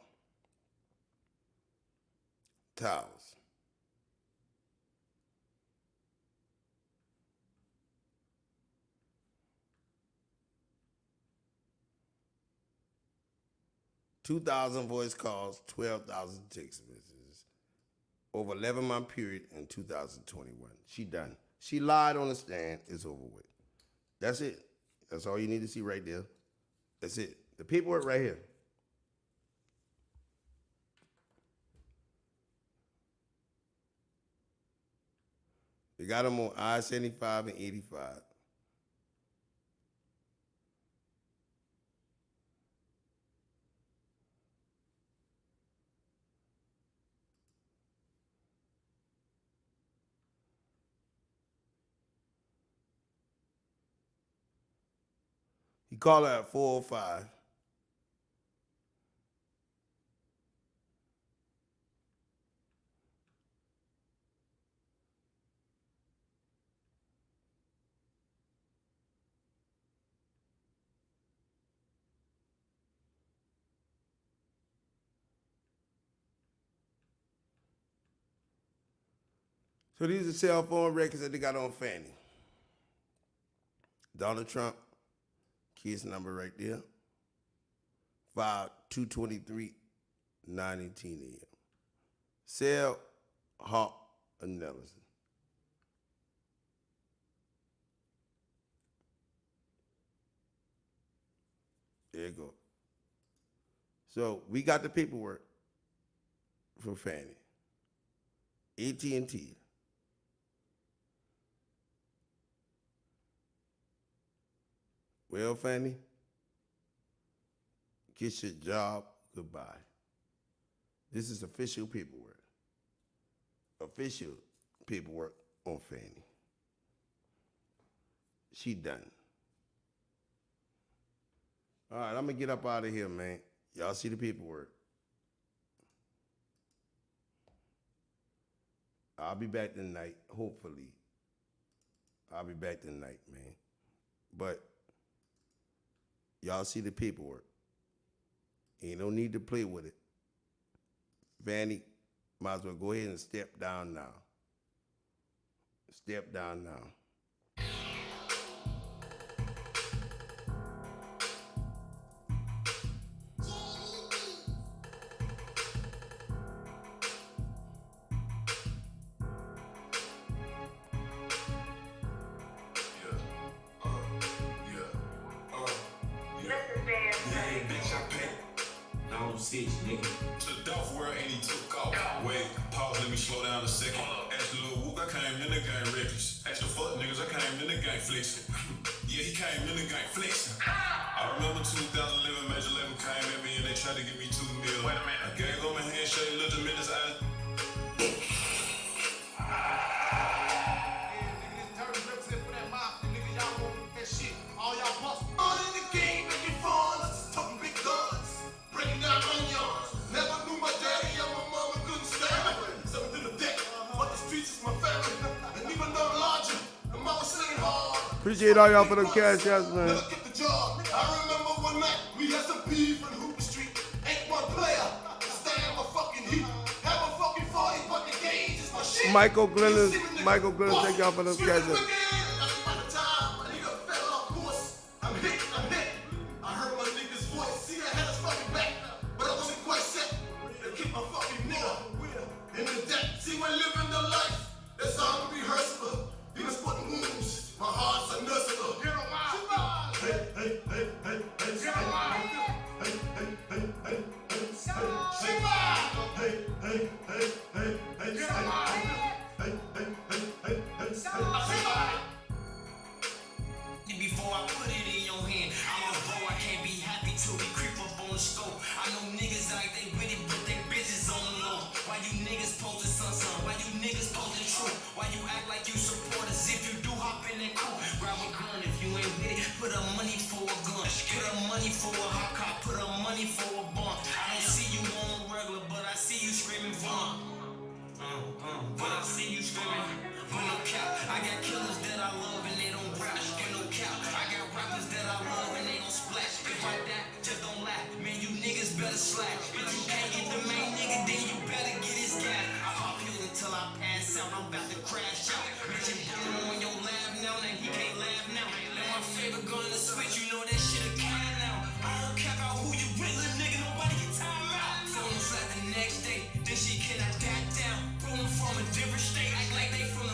Towers. $2,000 voice calls, 12,000 text messages. Over 11-month period in 2021. She done. She lied on the stand. It's over with. That's it. That's all you need to see right there. That's it. The paperwork right here. They got them on I-75 and 85. He called her at 4:05. So these are cell phone records that they got on Fannie. Donald Trump, case number right there. Filed 2/23/19 a.m. Cell Hawk analysis. There you go. So we got the paperwork from Fannie. AT&T. Well, Fannie, kiss your job goodbye. This is official paperwork. Official paperwork on Fannie. She done. All right, I'm gonna get up out of here, man. Y'all see the paperwork. I'll be back tonight, hopefully. I'll be back tonight, man. But y'all see the paperwork. Ain't no need to play with it. Fannie, might as well go ahead and step down now. Step down now. To the Dolph world and he took off. Wait, pause, let me slow down a second. Ask the little whoop, I came in the game reckless. Ask the fuck niggas, I came in the game flexing. Yeah, he came in the game flexing. I remember 2011, Major Label came at me and they tried to give me $2 million. Wait a minute. I gave them a handshake, looked them in his eyes. Appreciate all y'all for the cash outs, man. I remember one night we had some beef in Hooper Street. Ain't one player. Stand my fucking heat. Have a fucking 40, but the gauge is my shit. Michael Glenn, thank y'all for the cash outs. I heard my nigga's voice. See, I had a fucking back, but I wasn't quite set to keep my fucking nigga in the deck. See, when living the life, that's all rehearsal. You just putting wounds. My heart's a nursable. Get on my hey, hey, hey, hey, hey, get on my hey, hey, hey, hey, hey, hey, hey, hey, hey, hey, get on my hey, hey, hey, hey, hey, before I put it in your hand, I'm a bow, I can't be happy till we creep up on the scope. I know niggas like they with it, but they bitches on the low. Why you niggas posting sun? Why you niggas posting true? Why you act like you support us if you do hop in that cool? Grab a gun if you ain't with it, put up money for a gun. Put up money for a hot car, put up money for a bump. I don't see you on a regular, but I see you screaming vomp. But I see you screaming, but no cap. I got killers that I love and they don't rap, and no cap. I got rappers that I love and they don't splash. If I die, just don't laugh. Man, you niggas better slack. If you can't get the main nigga, then you better get his gas. I pop pills until I pass out. I'm about to crash out. Bitch, you put him on your laugh now, and he can't laugh now. Now my favorite gun to switch, you know that shit a can now. I don't care about who you with, little nigga, nobody can time out. Phone flat the next day, then she cannot that down. Rolling from a different state, act like they from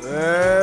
Hey.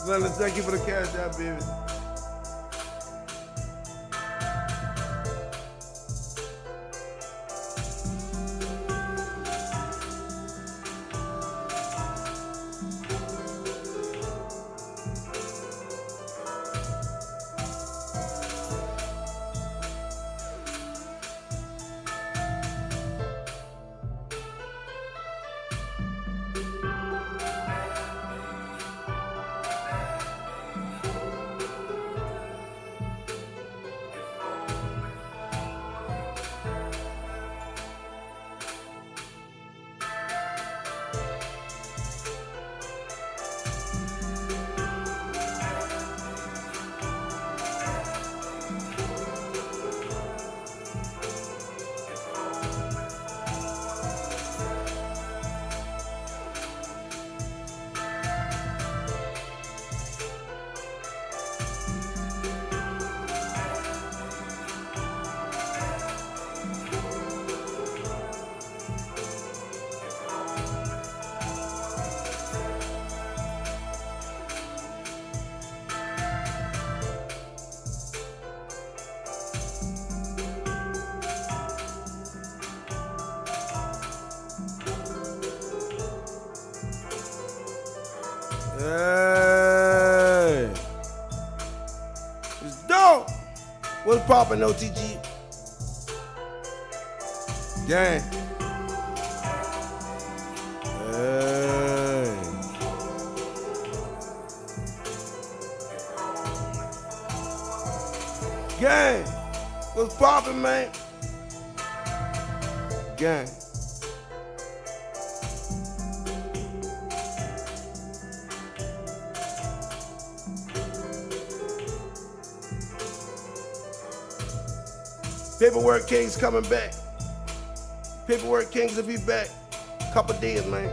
Glenda, thank you for the cash out, baby. Hey. It's dope. What's poppin', OTG? Gang. Hey. Gang. What's poppin', man? Gang. Paperwork Kings coming back. Paperwork Kings will be back. Couple days, man.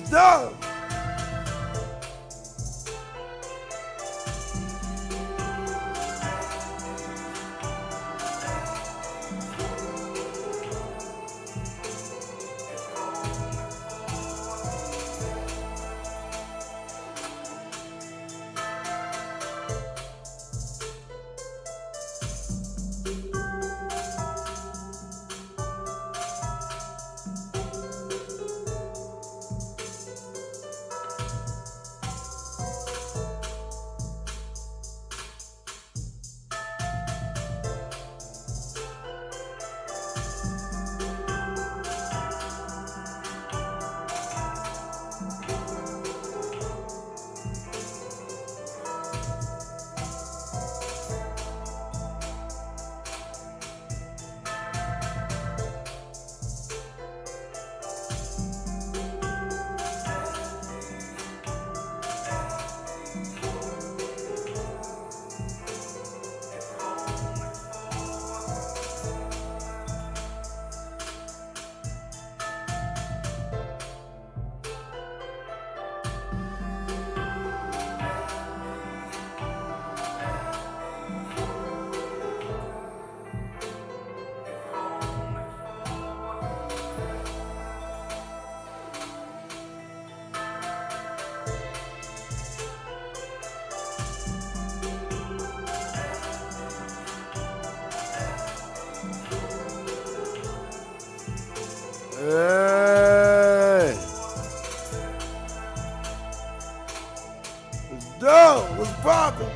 done. Hey. Let's go. What's poppin'?